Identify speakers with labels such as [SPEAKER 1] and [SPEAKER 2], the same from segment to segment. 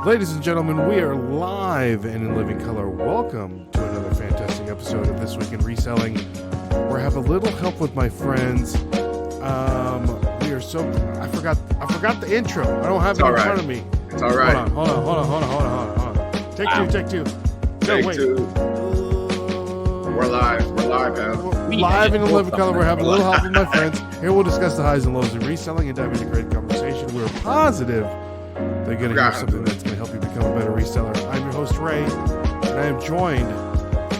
[SPEAKER 1] Ladies and gentlemen, we are live and in living color. Welcome to another fantastic episode of This Week in Reselling, where I have a little help with my friends. We are so... I forgot the intro. I don't have it in front of me.
[SPEAKER 2] It's all right.
[SPEAKER 1] Hold on. Take two.
[SPEAKER 2] Take two. We're live, pal.
[SPEAKER 1] We're live in the living color. We're having a little help with my friends. Here we'll discuss the highs and lows of reselling and dive into great conversation. We're positive they're going to hear something that's going to help you become a better reseller. I'm your host, Ray, and I am joined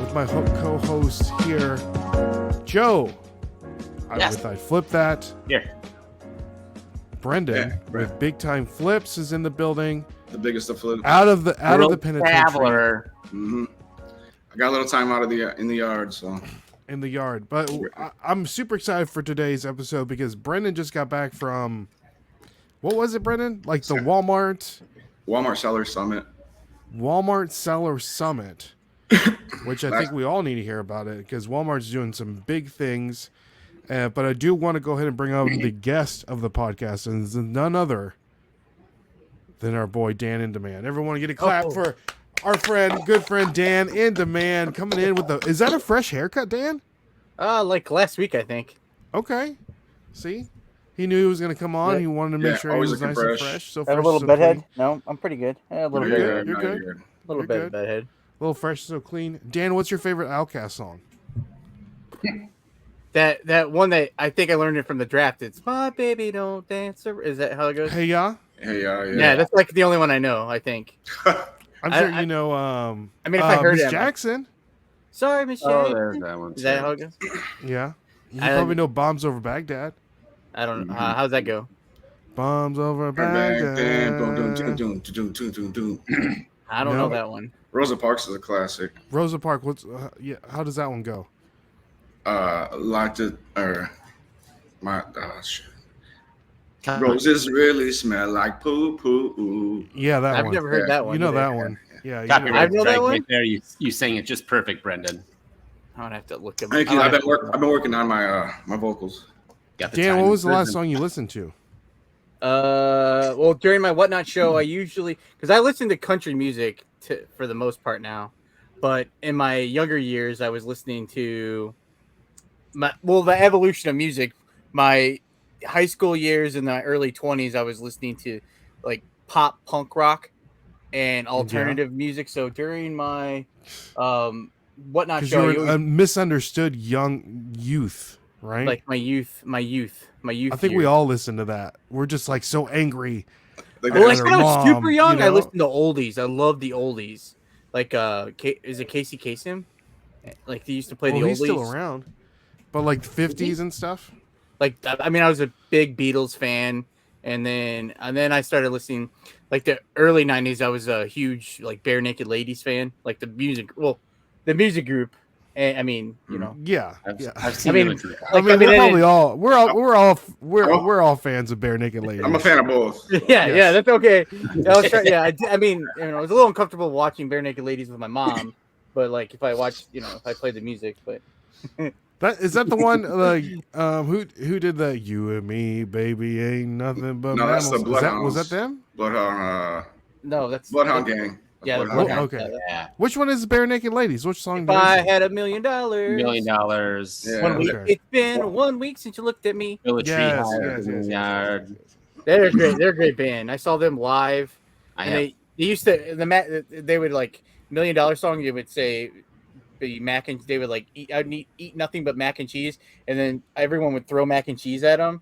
[SPEAKER 1] with my co-host here, Joe.
[SPEAKER 3] Yes.
[SPEAKER 1] I'd flip that.
[SPEAKER 3] Here.
[SPEAKER 1] Brendan with Big Time Flips is in the building.
[SPEAKER 2] The biggest of flips.
[SPEAKER 1] Out of the penitentiary.
[SPEAKER 3] Traveler.
[SPEAKER 2] Mm-hmm. I got a little time out of in the yard, so.
[SPEAKER 1] In the yard. But I'm super excited for today's episode because Brendan just got back from... What was it, Brendan? Like the Walmart
[SPEAKER 2] Seller Summit.
[SPEAKER 1] Walmart Seller Summit, which I think we all need to hear about it because Walmart's doing some big things. But I do want to go ahead and bring out the guest of the podcast, and it's none other than our boy Dan in Demand. Everyone get a clap for our good friend Dan in Demand coming in with the... Is that a fresh haircut, Dan?
[SPEAKER 4] Like last week, I think.
[SPEAKER 1] Okay. See? He knew he was going to come on. He wanted to make sure he was nice and fresh. So
[SPEAKER 4] I have a little bedhead. No, I'm pretty good. A little bit.
[SPEAKER 1] You're good.
[SPEAKER 4] A little bit of bedhead.
[SPEAKER 1] A little fresh, so clean. Dan, what's your favorite Outkast song?
[SPEAKER 4] That one that I think I learned it from the draft. It's "My Baby Don't Dance." Is that how it goes?
[SPEAKER 1] Hey, yeah.
[SPEAKER 4] Yeah, that's like the only one I know. I think.
[SPEAKER 1] I'm sure you know.
[SPEAKER 4] I mean, if I heard
[SPEAKER 1] Miss
[SPEAKER 4] it,
[SPEAKER 1] Jackson.
[SPEAKER 4] Sorry, Miss
[SPEAKER 3] Oh,
[SPEAKER 4] Jackson.
[SPEAKER 3] there's that one.
[SPEAKER 4] Is that how it goes?
[SPEAKER 1] Yeah. You probably know "Bombs Over Baghdad."
[SPEAKER 4] I don't know. How's that go?
[SPEAKER 1] Bombs over Baghdad.
[SPEAKER 4] I don't know that one.
[SPEAKER 2] Rosa Parks is a classic.
[SPEAKER 1] Rosa Parks. How does that one go?
[SPEAKER 2] Shit. Roses really smell like poo poo.
[SPEAKER 1] Yeah, that one.
[SPEAKER 4] I've never heard that one.
[SPEAKER 1] You know that one. Yeah.
[SPEAKER 3] Copyright
[SPEAKER 4] know that
[SPEAKER 3] strike
[SPEAKER 4] one?
[SPEAKER 3] right there. You sang it just perfect, Brendan.
[SPEAKER 4] I'm gonna have to look at.
[SPEAKER 2] Thank you. I've been working on my vocals.
[SPEAKER 1] Dan, what was the last song you listened to?
[SPEAKER 4] Well, during my Whatnot show, I usually because I listen to country music for the most part now, but in my younger years, I was listening to the evolution of music. My high school years in the early 20s, I was listening to like pop punk rock and alternative music. So during my Whatnot show,
[SPEAKER 1] you're a misunderstood young youth. Right,
[SPEAKER 4] like my youth.
[SPEAKER 1] I think we all listen to that. We're just like so angry.
[SPEAKER 4] When I was super young, I listened to oldies. I love the oldies. Like, is it Casey Kasem? Like they used to play the oldies.
[SPEAKER 1] He's still around, but like 50s and stuff.
[SPEAKER 4] Like, I mean, I was a big Beatles fan, and then I started listening. Like the early 90s, I was a huge like Bare Naked Ladies fan. Like the music group. And, I mean, you know.
[SPEAKER 1] Yeah.
[SPEAKER 3] I've seen
[SPEAKER 1] we're all fans of Bare Naked Ladies.
[SPEAKER 2] I'm a fan of both. So.
[SPEAKER 4] Yeah, that's okay. I mean, I was a little uncomfortable watching Bare Naked Ladies with my mom, but like if I watched, if I played the music, but
[SPEAKER 1] is that the one like who did the "You and Me, Baby Ain't Nothing But Mammals"?
[SPEAKER 2] That's the Bloodhounds.
[SPEAKER 1] Was that them?
[SPEAKER 2] Bloodhound.
[SPEAKER 4] No, that's
[SPEAKER 2] Bloodhound Gang.
[SPEAKER 4] Yeah.
[SPEAKER 1] Okay.
[SPEAKER 3] Yeah.
[SPEAKER 1] Which one is Bare Naked Ladies? Which song?
[SPEAKER 4] If I had $1 million.
[SPEAKER 3] $1 million.
[SPEAKER 2] Yeah.
[SPEAKER 4] It's been 1 week since you looked at me.
[SPEAKER 1] Yes.
[SPEAKER 4] They're great. They're a great band. I saw them live. They used to they would like $1 Million song. They would say the mac and they would like eat nothing but mac and cheese, and then everyone would throw mac and cheese at them,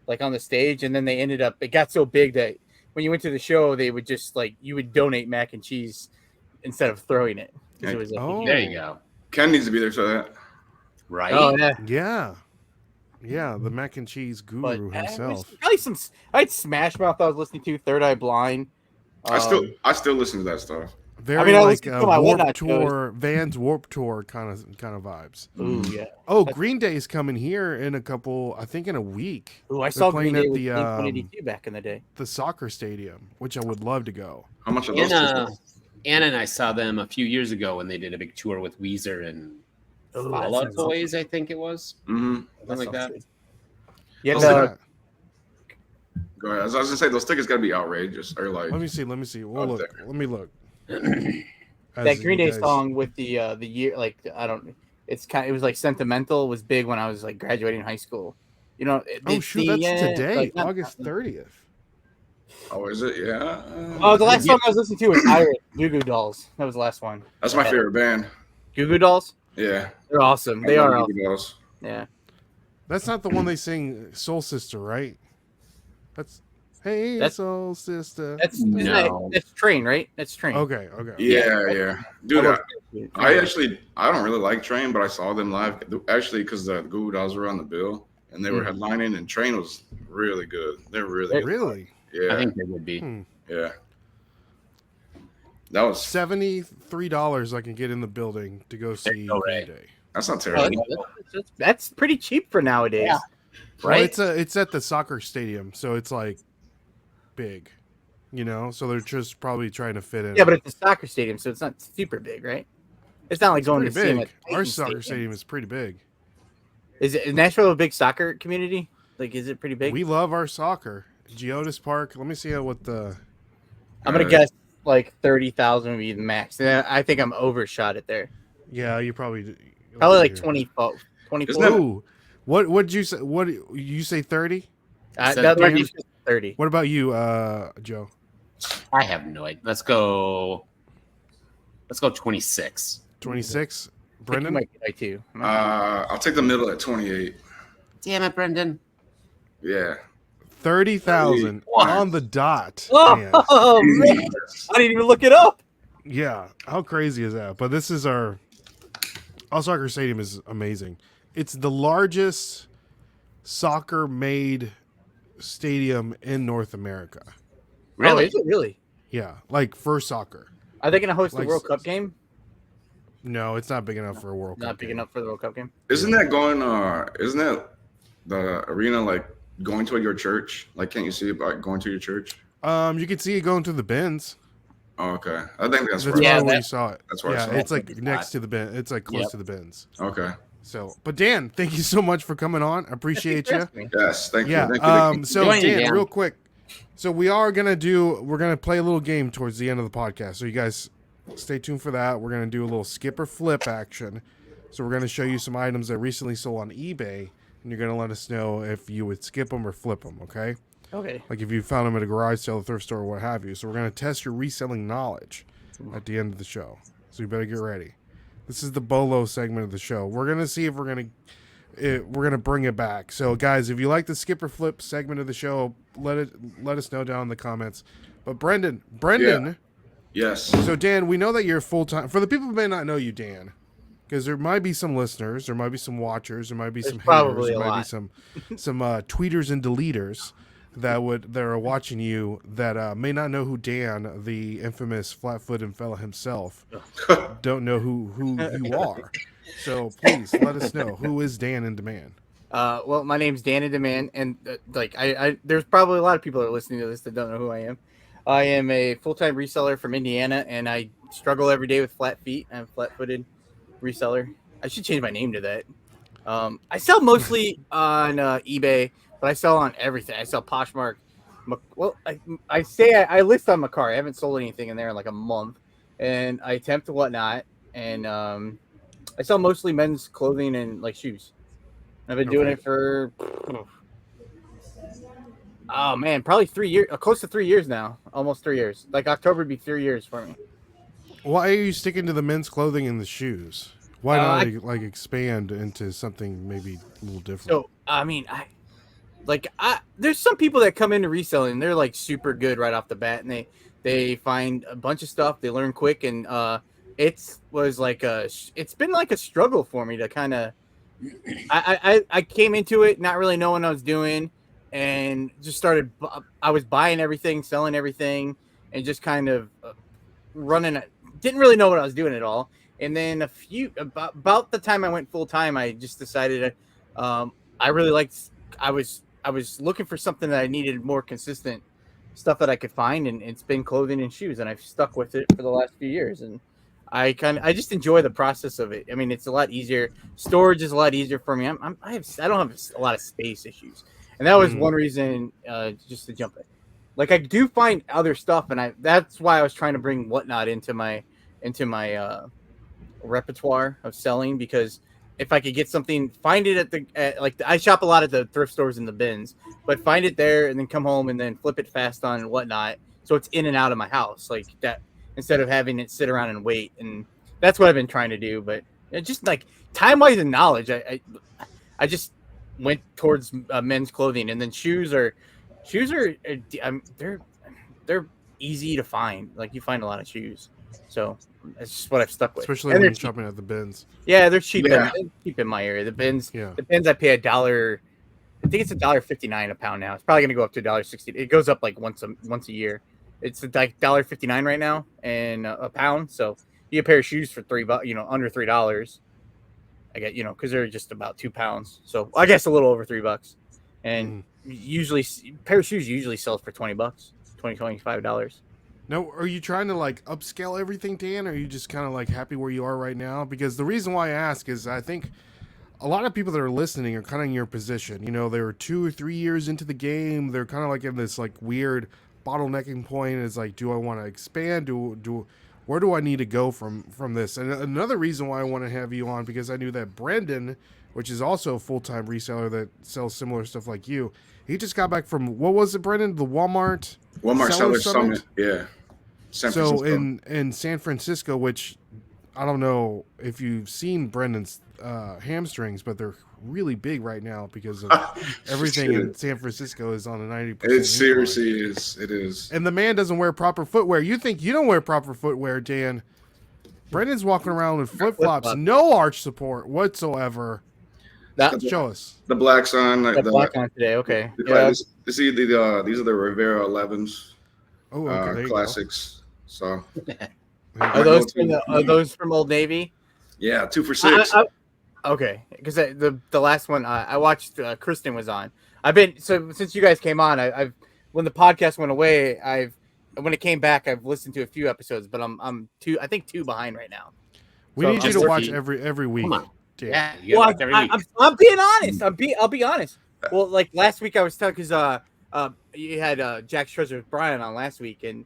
[SPEAKER 4] like on the stage, and then it got so big that when you went to the show, they would just like you would donate mac and cheese instead of throwing it. It was like,
[SPEAKER 3] there you go.
[SPEAKER 2] Ken needs to be there for that.
[SPEAKER 3] Right?
[SPEAKER 4] Oh
[SPEAKER 1] yeah. The mac and cheese guru himself.
[SPEAKER 4] I'd Smash Mouth. I was listening to Third Eye Blind.
[SPEAKER 2] I still listen to that stuff.
[SPEAKER 1] Very like Warped Tour, Vans Warped Tour kind of vibes.
[SPEAKER 4] Ooh, yeah.
[SPEAKER 1] Oh, Green Day is coming here in in a week.
[SPEAKER 4] Ooh, I saw
[SPEAKER 1] playing
[SPEAKER 4] Green Day
[SPEAKER 1] at
[SPEAKER 4] with
[SPEAKER 1] the
[SPEAKER 4] Blink-182 back in the day.
[SPEAKER 1] The soccer stadium, which I would love to go.
[SPEAKER 2] How much of those?
[SPEAKER 3] Anna and I saw them a few years ago when they did a big tour with Weezer and Fall Out Boys, I think it was.
[SPEAKER 2] Mm-hmm.
[SPEAKER 3] Something like that.
[SPEAKER 4] Yeah.
[SPEAKER 2] Go ahead. I was gonna say those tickets gotta be outrageous, or like.
[SPEAKER 1] Let me see. We'll look. Let me look.
[SPEAKER 4] That Green Day song with the year, like I don't. It was like Sentimental was big when I was like graduating high school. You know.
[SPEAKER 1] Oh shoot, that's today,
[SPEAKER 4] like,
[SPEAKER 1] August 30th.
[SPEAKER 2] Oh, is it? Yeah.
[SPEAKER 4] Oh, the last song I was listening to was Iris, Goo Goo Dolls. That was the last one.
[SPEAKER 2] That's my favorite band.
[SPEAKER 4] Goo Goo Dolls?
[SPEAKER 2] Yeah.
[SPEAKER 4] They're awesome. They are awesome.
[SPEAKER 2] Dolls.
[SPEAKER 4] Yeah.
[SPEAKER 1] That's not the one they sing Soul Sister, right? That's Soul Sister.
[SPEAKER 4] That's Train, right? That's Train.
[SPEAKER 1] Okay.
[SPEAKER 2] Yeah. Dude, I don't really like Train, but I saw them live actually because the Goo Goo Dolls were on the bill and they were headlining, and Train was really good. They're really good.
[SPEAKER 1] Really?
[SPEAKER 2] Yeah.
[SPEAKER 3] I think they would be.
[SPEAKER 2] Yeah. That was
[SPEAKER 1] $73 I can get in the building to go see Green Day.
[SPEAKER 2] That's not terrible.
[SPEAKER 4] That's pretty cheap for nowadays. Yeah.
[SPEAKER 1] Right? Well, it's at the soccer stadium, so it's like big. You know, so they're just probably trying to fit in.
[SPEAKER 4] Yeah, but it's a soccer stadium, so it's not super big, right? It's not like going to see
[SPEAKER 1] big. Our soccer stadium is pretty big.
[SPEAKER 4] Is Nashville a big soccer community? Like, is it pretty big?
[SPEAKER 1] We love our soccer. Geodis Park. Let me see what the.
[SPEAKER 4] I'm gonna guess like 30,000 would be the max. I think I'm overshot it there.
[SPEAKER 1] Yeah, you probably
[SPEAKER 4] like 24.
[SPEAKER 1] Ooh, what did you say? What you say? 30?
[SPEAKER 4] That might be 30.
[SPEAKER 1] What about you, Joe?
[SPEAKER 3] I have no idea. Let's go 26.
[SPEAKER 1] 26. Brendan
[SPEAKER 4] might be like too.
[SPEAKER 2] I'll take the middle at 28.
[SPEAKER 3] Damn it, Brendan.
[SPEAKER 2] Yeah.
[SPEAKER 1] 30,000 on the dot.
[SPEAKER 4] Oh man. I didn't even look it up.
[SPEAKER 1] Yeah, how crazy is that? But this is our soccer stadium is amazing. It's the largest soccer made stadium in North America.
[SPEAKER 4] Really? Oh, is it really?
[SPEAKER 1] Yeah, like for soccer.
[SPEAKER 4] Are they going to host the World Cup game?
[SPEAKER 1] No, it's not big enough for a World Cup.
[SPEAKER 4] Not big enough for the World Cup game.
[SPEAKER 2] Isn't that the arena like going to your church? Like, can't you see about going to your church?
[SPEAKER 1] You can see it going to the bins.
[SPEAKER 2] Oh, okay. I think that's
[SPEAKER 1] where you saw it.
[SPEAKER 2] That's where I saw it.
[SPEAKER 1] It's like next to the bin. It's like close to the bins.
[SPEAKER 2] Okay.
[SPEAKER 1] So, but Dan, thank you so much for coming on. I appreciate you.
[SPEAKER 2] Yes, thank you.
[SPEAKER 1] Yeah. So Dan, real quick. So we're gonna play a little game towards the end of the podcast. So you guys stay tuned for that. We're gonna do a little skip or flip action. So we're gonna show you some items that recently sold on eBay, and you're gonna let us know if you would skip them or flip them. Okay.
[SPEAKER 4] Okay.
[SPEAKER 1] Like if you found them at a garage sale, a thrift store, or what have you. So we're gonna test your reselling knowledge at the end of the show. So you better get ready. This is the Bolo segment of the show. We're gonna see if we're gonna bring it back. So guys, if you like the skip or flip segment of the show, let us know down in the comments. But Brendan.
[SPEAKER 2] Yeah. Yes.
[SPEAKER 1] So Dan, we know that you're full-time. For the people who may not know you, Dan, because there might be some listeners, there might be some watchers, there might be some haters, there might be some tweeters and deleters that are watching you that may not know who Dan, the infamous flat-footed fella himself, don't know who you are. So please let us know, who is Dan in Demand?
[SPEAKER 4] Well, my name's Dan in Demand, and I there's probably a lot of people that are listening to this that don't know who I am. I am a full-time reseller from Indiana, and I struggle every day with flat feet. I'm a flat-footed reseller. I should change my name to that. I sell mostly on eBay, but I sell on everything. I sell Poshmark. Well, I say I list on Makar. I haven't sold anything in there in like a month, and I attempt to whatnot, and I sell mostly men's clothing and like shoes. I've been doing it for probably 3 years, close to 3 years now, almost 3 years. Like October would be 3 years for me.
[SPEAKER 1] Why are you sticking to the men's clothing and the shoes? Why not expand into something maybe a little different?
[SPEAKER 4] So I mean, there's some people that come into reselling, they're like super good right off the bat, and they find a bunch of stuff, they learn quick, and it's been like a struggle for me to kind of. I came into it not really knowing what I was doing, and just started. I was buying everything, selling everything, and just kind of running. Didn't really know what I was doing at all. And then about the time I went full time, I just decided I really liked. I was looking for something that I needed more consistent stuff that I could find, and it's been clothing and shoes, and I've stuck with it for the last few years, and I just enjoy the process of it. I mean, it's a lot easier. Storage is a lot easier for me. I don't have a lot of space issues. and that was one reason just to jump in. Like I do find other stuff, and that's why I was trying to bring Whatnot into my repertoire of selling, because if I could get something, find it at I shop a lot at the thrift stores in the bins, but find it there and then come home and then flip it fast on Whatnot, so it's in and out of my house like that, instead of having it sit around and wait. And that's what I've been trying to do. But just like time wise and knowledge, I just went towards men's clothing, and then shoes are they're easy to find. Like you find a lot of shoes, so that's just what I've stuck with.
[SPEAKER 1] Especially when you're shopping at the bins.
[SPEAKER 4] Yeah, they're cheap. Yeah. Cheap in my area. The bins I pay $1. I think it's $1.59 a pound now. It's probably gonna go up to $1.60. It goes up like once a year. It's like $1.59 right now, and a pound. So you get a pair of shoes for $3, under $3. I get, because they're just about 2 pounds. So I guess a little over $3. And usually, a pair of shoes usually sells for $20, $25.
[SPEAKER 1] Now, are you trying to like upscale everything, Dan? Or are you just kind of like happy where you are right now? Because the reason why I ask is I think a lot of people that are listening are kind of in your position. They were 2 or 3 years into the game. They're kind of like in this like weird bottlenecking point. It's like, do I want to expand? Where do I need to go from this? And another reason why I want to have you on, because I knew that Brendan, which is also a full-time reseller that sells similar stuff like you, he just got back from, what was it, Brendan? The Walmart Seller Summit?
[SPEAKER 2] Yeah.
[SPEAKER 1] So in San Francisco, which I don't know if you've seen Brendan's hamstrings, but they're really big right now because of everything in San Francisco is on a 90%.
[SPEAKER 2] It seriously is. It is.
[SPEAKER 1] And the man doesn't wear proper footwear. You think you don't wear proper footwear, Dan? Brendan's walking around with flip-flops, no arch support whatsoever. Show us.
[SPEAKER 2] The black on.
[SPEAKER 4] The black on today, okay.
[SPEAKER 2] These are the Rivera 11s.
[SPEAKER 1] Oh, okay,
[SPEAKER 2] classics. So
[SPEAKER 4] are those from Old Navy?
[SPEAKER 2] Yeah, 2 for $6.
[SPEAKER 4] Okay, because the last one I watched, Kristen was on. Since you guys came on, I've when the podcast went away, when it came back, I've listened to a few episodes, but I'm two behind right now.
[SPEAKER 1] We need you to watch every week.
[SPEAKER 3] Come on.
[SPEAKER 4] Yeah, I'm being honest. I'll be honest. Well, like last week I was telling, because you had Jack Strezzer with Brian on last week, and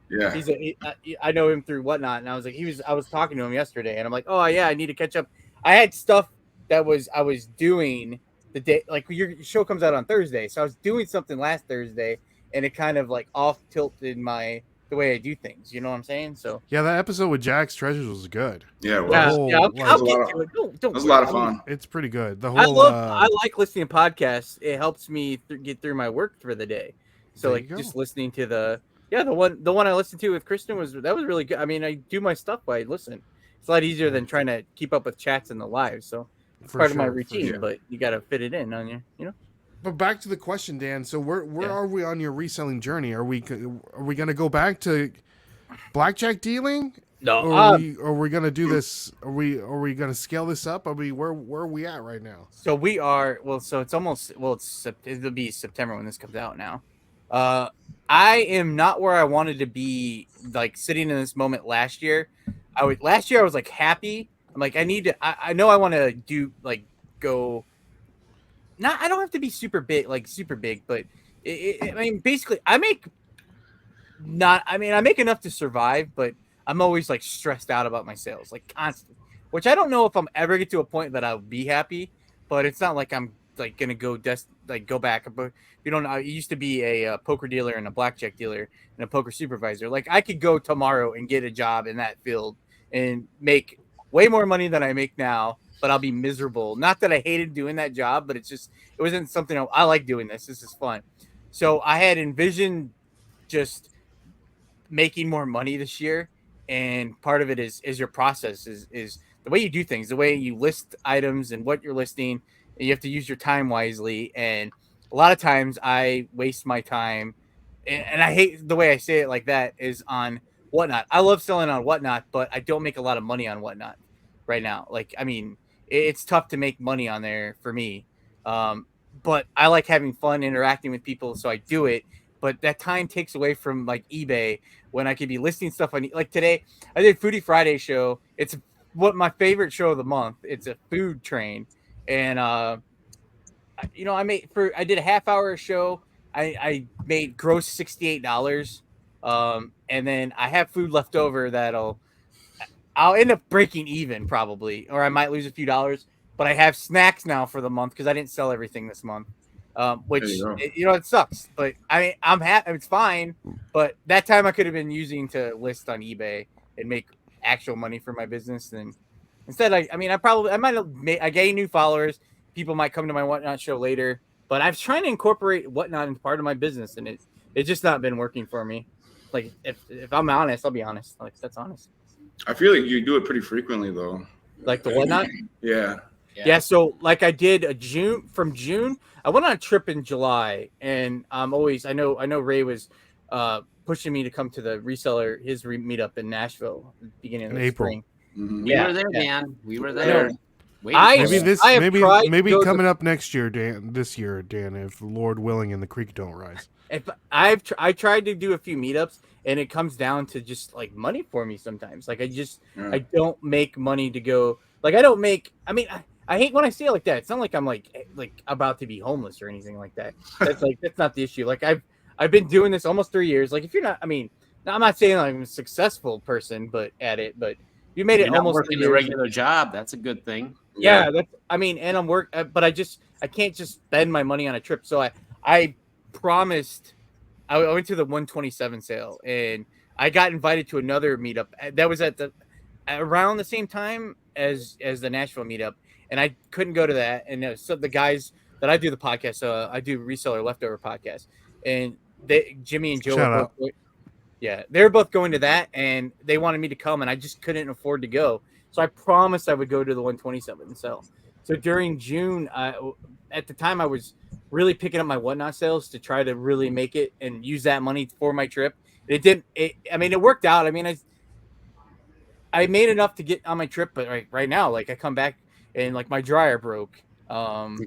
[SPEAKER 4] I know him through Whatnot, and I was like, I was talking to him yesterday, and I'm like, oh yeah, I need to catch up. I had stuff that I was doing the day, like your show comes out on Thursday, so I was doing something last Thursday, and it kind of like off tilted the way I do things. You know what I'm saying? So
[SPEAKER 1] yeah, that episode with Jack's Treasures was good.
[SPEAKER 2] Yeah,
[SPEAKER 4] I'll get to it. It
[SPEAKER 2] was a lot of fun.
[SPEAKER 1] It's pretty good.
[SPEAKER 4] I like listening to podcasts. It helps me get through my work for the day. So like just listening to the one I listened to with Kristen was really good. I mean, I do my stuff while I listen. It's a lot easier than trying to keep up with chats and the lives. So it's part of my routine, but you got to fit it in on you.
[SPEAKER 1] But back to the question, Dan. So where are we on your reselling journey? Are we going to go back to blackjack dealing?
[SPEAKER 4] No.
[SPEAKER 1] Or are we going to do this? Are we going to scale this up? Where are we at right now?
[SPEAKER 4] So we are. Well, so it's almost. Well, it'll be September when this comes out now. I am not where I wanted to be. Like sitting in this moment last year. Last year I was like happy. I'm like, I need to. I know I want to do like go. Not, I don't have to be super big, but I mean, basically, I make enough to survive, but I'm always like stressed out about my sales, like constant, which I don't know if I'm ever get to a point that I'll be happy, but it's not like I'm like going to go back. But you don't know, I used to be a poker dealer and a blackjack dealer and a poker supervisor. Like I could go tomorrow and get a job in that field and make way more money than I make now, but I'll be miserable. Not that I hated doing that job, but it wasn't something I like doing this. This is fun. So I had envisioned just making more money this year. And part of it is your process is the way you do things, the way you list items and what you're listing, and you have to use your time wisely. And a lot of times I waste my time, and I hate the way I say it like that, is on Whatnot. I love selling on Whatnot, but I don't make a lot of money on Whatnot right now. Like, I mean, it's tough to make money on there for me. But I like having fun interacting with people, so I do it. But that time takes away from like eBay when I could be listing stuff on, like today I did Foodie Friday show. It's what my favorite show of the month. It's a food train. And I I did a half hour show. I made gross $68. And then I have food left over I'll end up breaking even probably, or I might lose a few dollars. But I have snacks now for the month because I didn't sell everything this month. Which it sucks, but I mean I'm happy. It's fine, but that time I could have been using to list on eBay and make actual money for my business. And instead, I might have I gained new followers. People might come to my Whatnot show later, but I've trying to incorporate Whatnot into part of my business, and it's just not been working for me. Like if I'm honest, I'll be honest. Like that's honest.
[SPEAKER 2] I feel like you do it pretty frequently though.
[SPEAKER 4] Like the Whatnot.
[SPEAKER 2] Yeah.
[SPEAKER 4] So like I did from June. I went on a trip in July, and I know Ray was pushing me to come to the reseller his meetup in Nashville at the beginning of
[SPEAKER 1] April.
[SPEAKER 4] spring.
[SPEAKER 3] Mm-hmm. We were there, Dan. We were there.
[SPEAKER 1] Maybe coming up next year, Dan. This year, Dan, if Lord willing and the creek don't rise.
[SPEAKER 4] If I tried to do a few meetups, and it comes down to just like money for me sometimes. Like I don't make money to go. Like I don't make. I mean, I hate when I say it like that. It's not like I'm like about to be homeless or anything like that. That's not the issue. Like I've been doing this almost 3 years. Like if you're not, I mean, I'm not saying I'm a successful person, but you made it almost
[SPEAKER 3] working a regular job. That's a good thing.
[SPEAKER 4] Yeah, and I'm but I can't just spend my money on a trip. So I promised. I went to the 127 sale, and I got invited to another meetup that was around the same time as the Nashville meetup, and I couldn't go to that. And so the guys that I do the podcast, I do Reseller Leftover podcast, and Jimmy and Joe, they're both going to that, and they wanted me to come, and I just couldn't afford to go. So I promised I would go to the 127 sale. So during June, at the time I was really picking up my Whatnot sales to try to really make it and use that money for my trip. It didn't. It worked out. I mean, I made enough to get on my trip, but right now, like I come back and like my dryer broke. I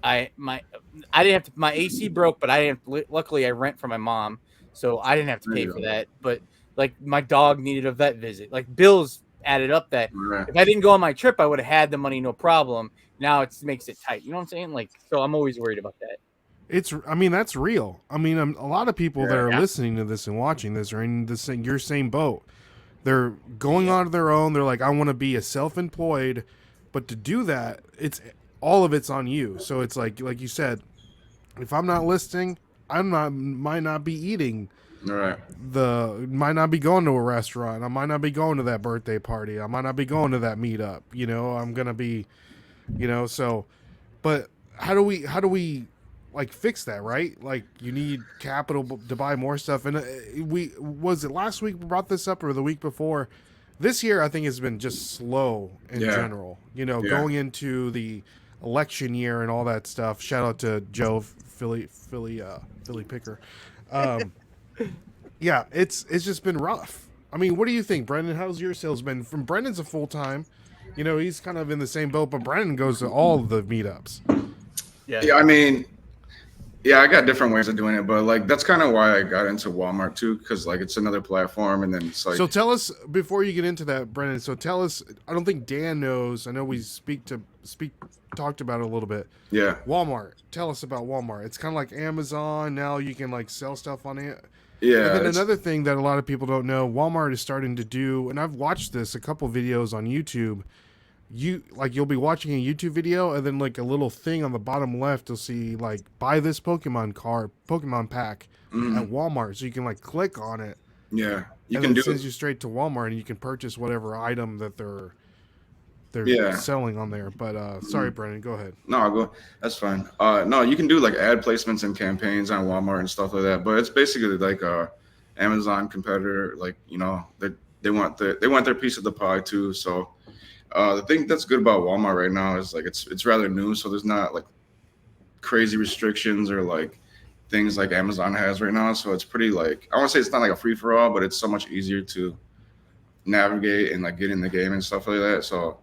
[SPEAKER 4] didn't have to. My AC broke, but I didn't. Luckily, I rent from my mom, so I didn't have to pay for that. But like my dog needed a vet visit. Like bills added up that if I didn't go on my trip, I would have had the money, no problem. Now it makes it tight. You know what I'm saying? Like, so I'm always worried about that.
[SPEAKER 1] That's real. I mean, a lot of people that are listening to this and watching this are in your same boat. They're going on their own. They're like, I want to be a self-employed, but to do that, all of it's on you. So it's like you said, if I'm not listing, might not be eating.
[SPEAKER 2] Right.
[SPEAKER 1] Might not be going to a restaurant. I might not be going to that birthday party. I might not be going to that meetup. I'm gonna be, so. But how do we like fix that, right? Like you need capital to buy more stuff. And was it last week we brought this up or the week before? This year I think has been just slow in general. Going into the election year and all that stuff. Shout out to Joe Philly Picker. Yeah, it's just been rough. I mean, what do you think, Brendan? How's your sales been? From Brendan's a full time, he's kind of in the same boat, but Brendan goes to all the meetups.
[SPEAKER 2] Yeah. I mean, I got different ways of doing it, but like that's kind of why I got into Walmart too, because like it's another platform, and then it's like.
[SPEAKER 1] So tell us before you get into that, Brendan. So tell us. I don't think Dan knows. I know we talked about it a little bit.
[SPEAKER 2] Yeah.
[SPEAKER 1] Walmart. Tell us about Walmart. It's kind of like Amazon now. You can like sell stuff on it.
[SPEAKER 2] Yeah.
[SPEAKER 1] And then another thing that a lot of people don't know, Walmart is starting to do, and I've watched this a couple videos on YouTube. You'll be watching a YouTube video, and then like a little thing on the bottom left, you'll see like buy this Pokemon pack at Walmart. So you can like click on it.
[SPEAKER 2] Yeah.
[SPEAKER 1] It sends you straight to Walmart, and you can purchase whatever item that they're selling on there. But sorry, Brendan, go ahead.
[SPEAKER 2] No, I'll go. That's fine. No, you can do like ad placements and campaigns on Walmart and stuff like that. But it's basically like a Amazon competitor. Like they want their piece of the pie too. So the thing that's good about Walmart right now is like it's rather new. So there's not like crazy restrictions or like things like Amazon has right now. So it's pretty like I want to say it's not like a free for all, but it's so much easier to navigate and like get in the game and stuff like that. So.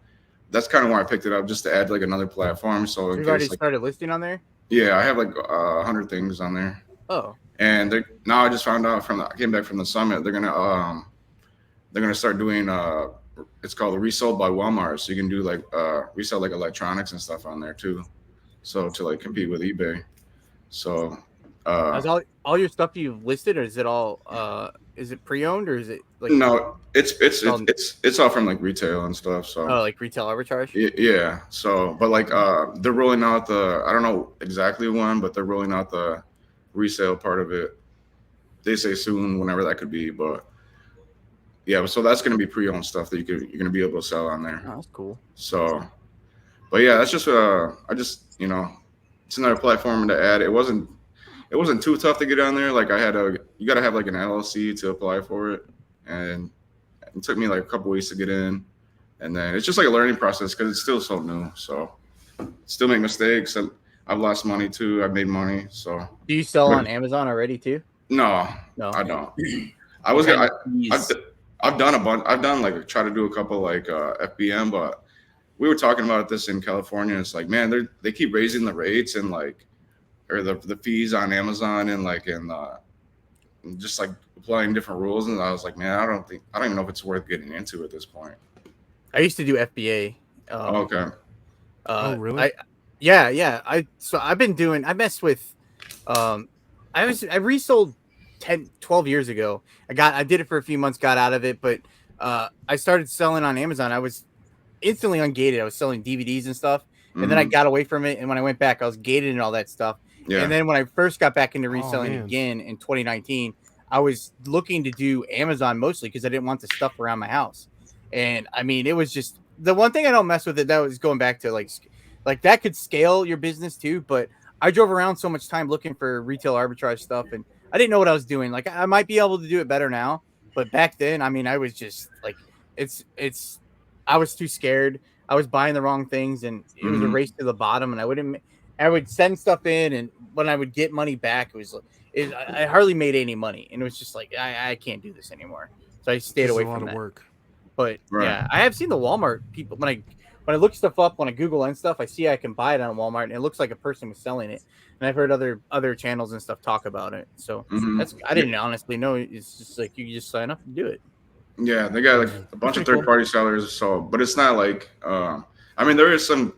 [SPEAKER 2] That's kind of why I picked it up, just to add like another platform. So
[SPEAKER 4] you've already started listing on there?
[SPEAKER 2] Yeah, I have like 100 things on there.
[SPEAKER 4] Oh. And
[SPEAKER 2] now I just found out I came back from the summit. They're gonna start doing it's called the Resold by Walmart. So you can do like resell like electronics and stuff on there too. so to like compete with eBay. So
[SPEAKER 4] Is all your stuff you've listed, or is it all is it pre-owned, or is it like
[SPEAKER 2] no,
[SPEAKER 4] all,
[SPEAKER 2] it's all from like retail and stuff. So
[SPEAKER 4] like retail arbitrage?
[SPEAKER 2] yeah. So but like they're rolling out the, I don't know exactly when, but they're rolling out the resale part of it. They say soon, whenever that could be, but yeah. So that's gonna be pre-owned stuff that you're gonna be able to sell on there.
[SPEAKER 4] Oh, that's cool.
[SPEAKER 2] So, but yeah, that's just I just, you know, it's another platform to add. It wasn't too tough to get on there. Like you got to have like an LLC to apply for it, and it took me like a couple weeks to get in, and then it's just like a learning process because it's still so new. So still make mistakes. I've lost money too. I've made money. So
[SPEAKER 4] Do you sell on Amazon already too?
[SPEAKER 2] no,
[SPEAKER 4] No.
[SPEAKER 2] I don't. I've done a bunch. I've done like try to do a couple like FBM, but we were talking about this in California. It's like, man, they keep raising the rates and like, or the fees on Amazon and like just like applying different rules. And I was like, man, I don't even know if it's worth getting into at this point.
[SPEAKER 4] I used to do FBA.
[SPEAKER 2] Okay.
[SPEAKER 1] Oh, really?
[SPEAKER 4] Yeah. I messed with I resold 12 years ago. I did it for a few months, got out of it, but I started selling on Amazon. I was instantly ungated. I was selling DVDs and stuff. And then I got away from it. And when I went back, I was gated and all that stuff. Yeah. And then when I first got back into reselling again in 2019, I was looking to do Amazon mostly because I didn't want the stuff around my house. And I mean, it was just the one thing I don't mess with it. That was going back to like that could scale your business too. But I drove around so much time looking for retail arbitrage stuff, and I didn't know what I was doing. Like I might be able to do it better now, but back then, I mean, I was just like, I was too scared. I was buying the wrong things, and it was a race to the bottom. And I would send stuff in, and when I would get money back, I hardly made any money, and it was just like I can't do this anymore. So I stayed away from that. A lot of work. But yeah, I have seen the Walmart people when I look stuff up, when I Google and stuff, I see I can buy it on Walmart, and it looks like a person was selling it. And I've heard other channels and stuff talk about it. So I didn't honestly know. It's just like you just sign up and do it.
[SPEAKER 2] Yeah, they got like a bunch of third-party sellers. So, but it's not like I mean, there is some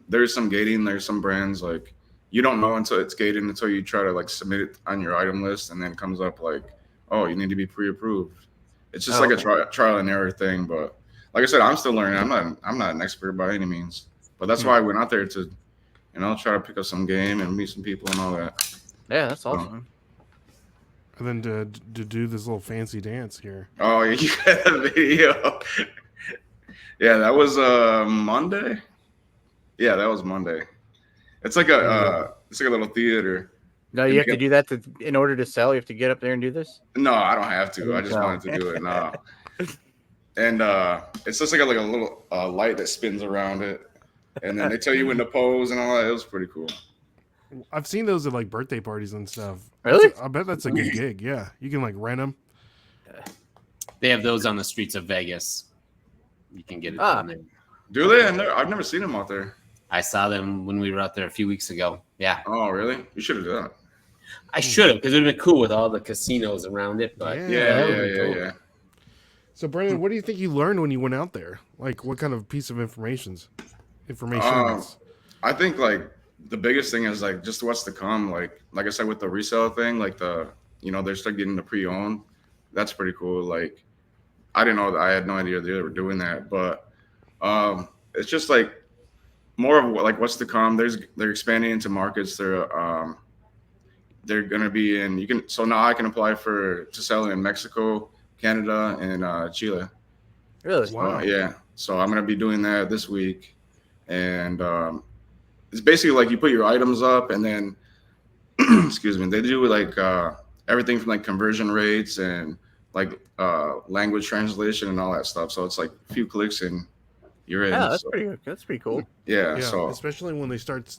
[SPEAKER 2] gating. There's some brands like you don't know until it's gated until you try to like submit it on your item list, and then it comes up like, oh, you need to be pre-approved. It's just like a trial and error thing. But like I said, I'm still learning. I'm not an expert by any means. But that's why I went out there to, you know, try to pick up some game and meet some people and all that.
[SPEAKER 4] Yeah, that's awesome.
[SPEAKER 1] And then to do this little fancy dance here.
[SPEAKER 2] Oh, yeah, you got a video. Yeah, that was Monday. Yeah, that was Monday. It's like a little theater.
[SPEAKER 4] No, you have to do that in order to sell. You have to get up there and do this.
[SPEAKER 2] No, I don't have to. I just wanted to do it. No. And it's just like a little light that spins around it, and then they tell you when to pose and all that. It was pretty cool.
[SPEAKER 1] I've seen those at like birthday parties and stuff.
[SPEAKER 4] Really?
[SPEAKER 1] I bet that's a good gig. Yeah, you can like rent them.
[SPEAKER 3] They have those on the streets of Vegas. You can get it down there.
[SPEAKER 2] Do they? I've never seen them out there.
[SPEAKER 3] I saw them when we were out there a few weeks ago. Yeah.
[SPEAKER 2] Oh, really? You should have done it.
[SPEAKER 3] I should have, because it would have been cool with all the casinos around it. But
[SPEAKER 2] yeah.
[SPEAKER 1] So, Brendan, what do you think you learned when you went out there? Like, what kind of piece of information?
[SPEAKER 2] I think like the biggest thing is like just what's to come. Like I said with the resale thing, like they're still getting the pre-owned. That's pretty cool. Like I didn't know that. I had no idea they were doing that, but it's just like more of like what's to come. They're expanding into markets. They're gonna be in. So now I can apply to sell in Mexico, Canada, and Chile.
[SPEAKER 4] Really?
[SPEAKER 1] Wow.
[SPEAKER 2] Yeah. So I'm gonna be doing that this week, and it's basically like you put your items up, and then excuse me, they do like everything from like conversion rates and like language translation and all that stuff. So it's like a few clicks and you're in.
[SPEAKER 4] Yeah, that's pretty cool.
[SPEAKER 2] Yeah.
[SPEAKER 1] So especially when they start,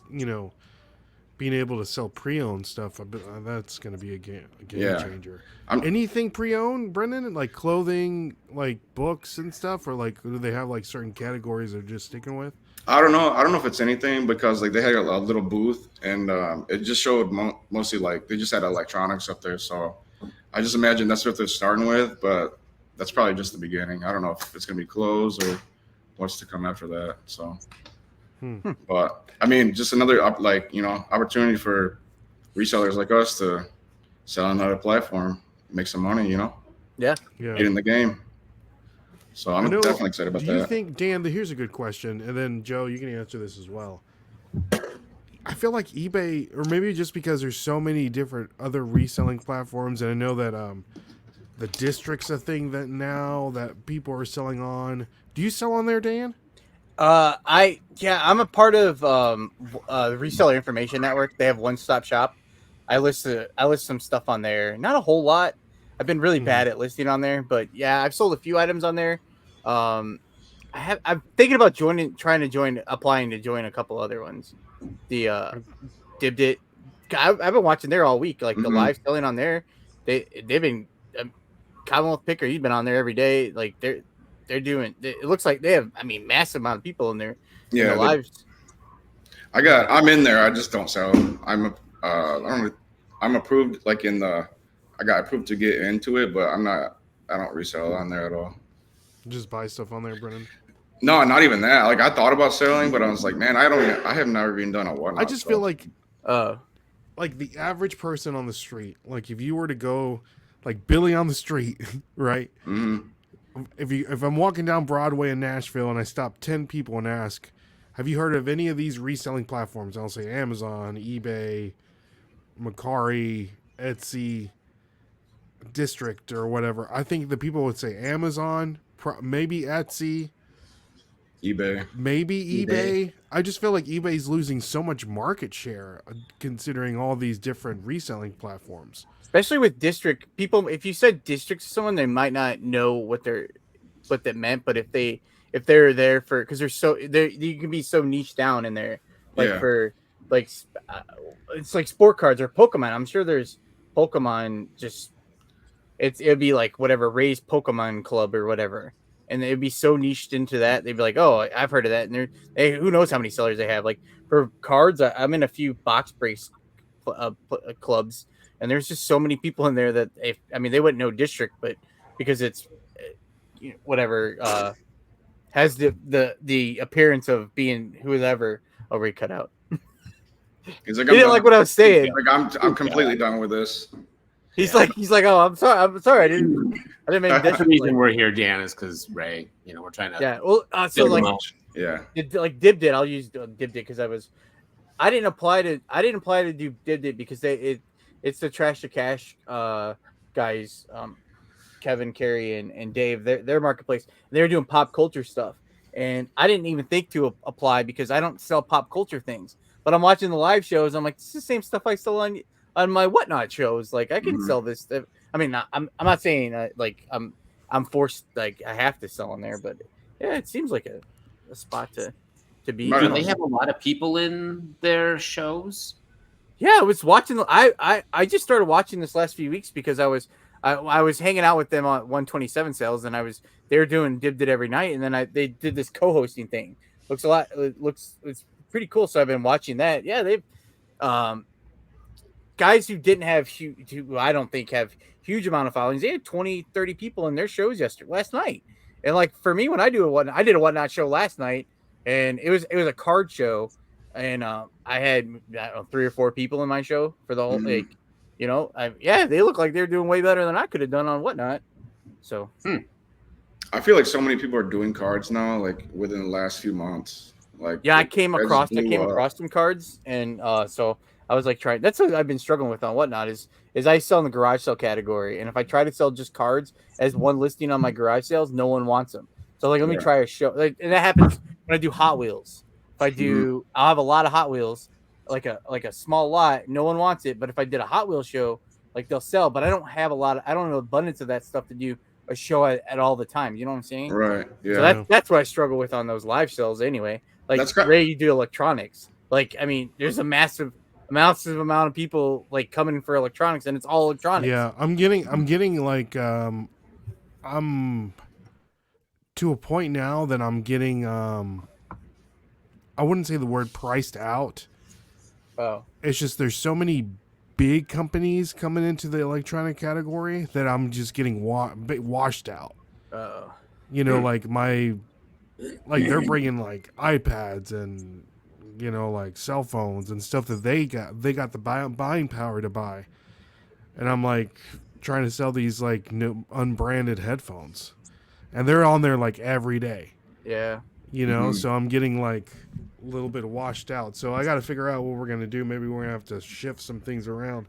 [SPEAKER 1] being able to sell pre-owned stuff, that's going to be a game changer. Anything pre-owned, Brendan? Like clothing, like books and stuff, or like do they have like certain categories they're just sticking with?
[SPEAKER 2] I don't know if it's anything because like they had a little booth and it just showed mostly like they just had electronics up there. So I just imagine that's what they're starting with, but that's probably just the beginning. I don't know if it's going to be clothes or what's to come after that. So But I mean, just another opportunity for resellers like us to sell on another platform, make some money.
[SPEAKER 4] Yeah.
[SPEAKER 2] Get in the game. So I'm definitely excited about that.
[SPEAKER 1] Do you think, Dan? Here's a good question, and then Joe, you can answer this as well. I feel like eBay, or maybe just because there's so many different other reselling platforms, and I know that the District's a thing that now that people are selling on. Do you sell on there, Dan?
[SPEAKER 4] I'm a part of the Reseller Information Network. They have one-stop shop. I list some stuff on there. Not a whole lot. I've been really bad at listing on there, but yeah, I've sold a few items on there. I'm thinking about applying to join a couple other ones. The Dibbed It. I've been watching there all week. Like the live selling on there, they've been Commonwealth Picker. He's been on there every day. Like they're doing. It looks like they have. I mean, massive amount of people in there.
[SPEAKER 2] Yeah,
[SPEAKER 4] in the lives.
[SPEAKER 2] I'm in there. I just don't sell. I'm approved. I got approved to get into it, but I'm not. I don't resell on there at all.
[SPEAKER 1] Just buy stuff on there, Brennan.
[SPEAKER 2] No, not even that. Like I thought about selling, but I was like, man, I have never even done a whatnot.
[SPEAKER 1] I just feel like
[SPEAKER 4] the
[SPEAKER 1] average person on the street, like if you were to go, like Billy on the street, right?
[SPEAKER 2] Mm-hmm.
[SPEAKER 1] If I'm walking down Broadway in Nashville and I stop 10 people and ask, have you heard of any of these reselling platforms? I'll say Amazon, eBay, Mercari, Etsy, District, or whatever. I think the people would say Amazon, maybe Etsy,
[SPEAKER 2] eBay.
[SPEAKER 1] Maybe eBay. I just feel like eBay's losing so much market share considering all these different reselling platforms.
[SPEAKER 4] Especially with District people, if you said District to someone, they might not know what that meant. But if they're there for, because you can be so niche down in there, for it's like sport cards or Pokemon. I'm sure there's Pokemon it'd be like whatever Ray's Pokemon Club or whatever. And they'd be so niched into that. They'd be like, oh, I've heard of that. And who knows how many sellers they have. Like for cards, I'm in a few box brace clubs. And there's just so many people in there that, they wouldn't know District, but because it's has the appearance of being whoever already cut out.
[SPEAKER 2] He's like,
[SPEAKER 4] he didn't like what I was saying.
[SPEAKER 2] Like I'm completely done with this.
[SPEAKER 4] He's like, oh, I'm sorry, I didn't make
[SPEAKER 3] That's the reason we're here, Dan, is because Ray. We're trying to.
[SPEAKER 4] Yeah. Well, so like, Dibbed It. I'll use Dibbed It because I didn't apply to do Dibbed It because it's the Trash to Cash guys, Kevin, Carey, and Dave. Their marketplace. They're doing pop culture stuff, and I didn't even think to apply because I don't sell pop culture things. But I'm watching the live shows. I'm like, this is the same stuff I sell on my whatnot shows. Like I can sell this. I mean, I'm not saying I'm forced, like I have to sell on there, but yeah, it seems like a spot to be.
[SPEAKER 3] Do they have a lot of people in their shows?
[SPEAKER 4] Yeah, I was watching. I just started watching this last few weeks because I was hanging out with them on 127 sales, and they were doing Dibbed It every night, and then they did this co-hosting thing. It's pretty cool. So I've been watching that. Yeah, they've guys who didn't have who I don't think have huge amount of followings. They had 20, 30 people in their shows last night. And like for me, when I did a whatnot show last night, and it was a card show, and I had 3 or 4 people in my show for the whole they look like they're doing way better than I could have done on whatnot. So
[SPEAKER 2] I feel like so many people are doing cards now, like within the last few months. Like
[SPEAKER 4] I came across some cards, and so I was like trying. That's what I've been struggling with on whatnot is I sell in the garage sale category, and if I try to sell just cards as one listing on my garage sales, no one wants them. So like, let me try a show. Like, and that happens when I do Hot Wheels. If I do, I'll have a lot of Hot Wheels, like a small lot. No one wants it, but if I did a Hot Wheels show, like they'll sell. But I don't have an abundance of that stuff to do a show at all the time. You know what I'm saying?
[SPEAKER 2] Right. Yeah.
[SPEAKER 4] So that's what I struggle with on those live sales anyway. Like Ray, you do electronics. Like, I mean, there's a massive amount of people like coming for electronics, and it's all electronics.
[SPEAKER 1] Yeah, I'm getting like I'm to a point now that I'm getting I wouldn't say the word priced out.
[SPEAKER 4] Oh.
[SPEAKER 1] It's just there's so many big companies coming into the electronic category that I'm just getting washed out.
[SPEAKER 4] Oh.
[SPEAKER 1] Like my like they're bringing like iPads and like cell phones and stuff that they got the buying power to buy, and I'm like trying to sell these like new unbranded headphones, and they're on there like every day.
[SPEAKER 4] Yeah.
[SPEAKER 1] So I'm getting like a little bit washed out. So I got to figure out what we're gonna do. Maybe we're gonna have to shift some things around.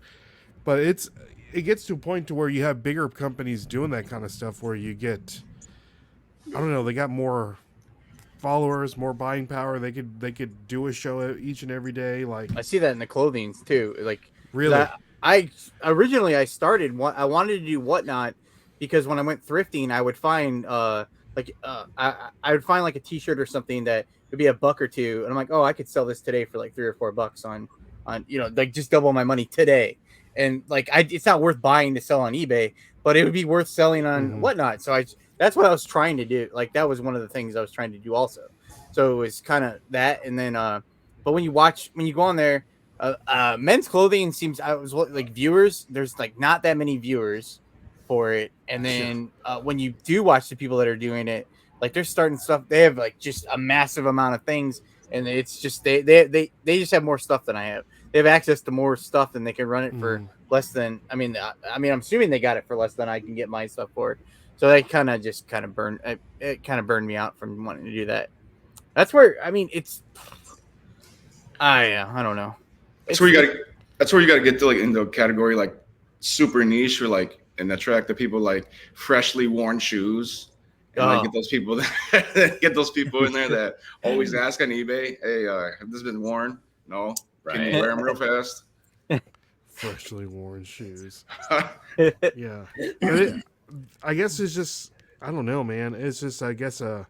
[SPEAKER 1] But it gets to a point to where you have bigger companies doing that kind of stuff, where you get, I don't know, they got more followers, more buying power. They could do a show each and every day. Like,
[SPEAKER 4] I see that in the clothing too. Like,
[SPEAKER 1] really,
[SPEAKER 4] I originally I wanted to do Whatnot because when I went thrifting, I would find I would find like a T-shirt or something that would be $1 or $2, and I'm like, oh, I could sell this today for like $3 or $4 on like just double my money today, and like it's not worth buying to sell on eBay, but it would be worth selling on Whatnot. So that's what I was trying to do. Like that was one of the things I was trying to do also. So it was kind of that, and then but when you go on there. Men's clothing seems I was like viewers. There's like not that many viewers for it, and then when you do watch the people that are doing it, like they're starting stuff. They have like just a massive amount of things, and it's just they just have more stuff than I have. They have access to more stuff, and they can run it for less than. I mean, I'm assuming they got it for less than I can get my stuff for. So they kind of burned burned me out from wanting to do that. That's where it's. I don't know.
[SPEAKER 2] That's where you gotta get to like into a category like super niche or like and attract the people like freshly worn shoes. And like get those people in there that always ask on eBay, hey, have this been worn? No.
[SPEAKER 3] Right.
[SPEAKER 2] Can you wear them real fast?
[SPEAKER 1] Freshly worn shoes. Yeah. I guess it's just I don't know, man. It's just I guess
[SPEAKER 4] I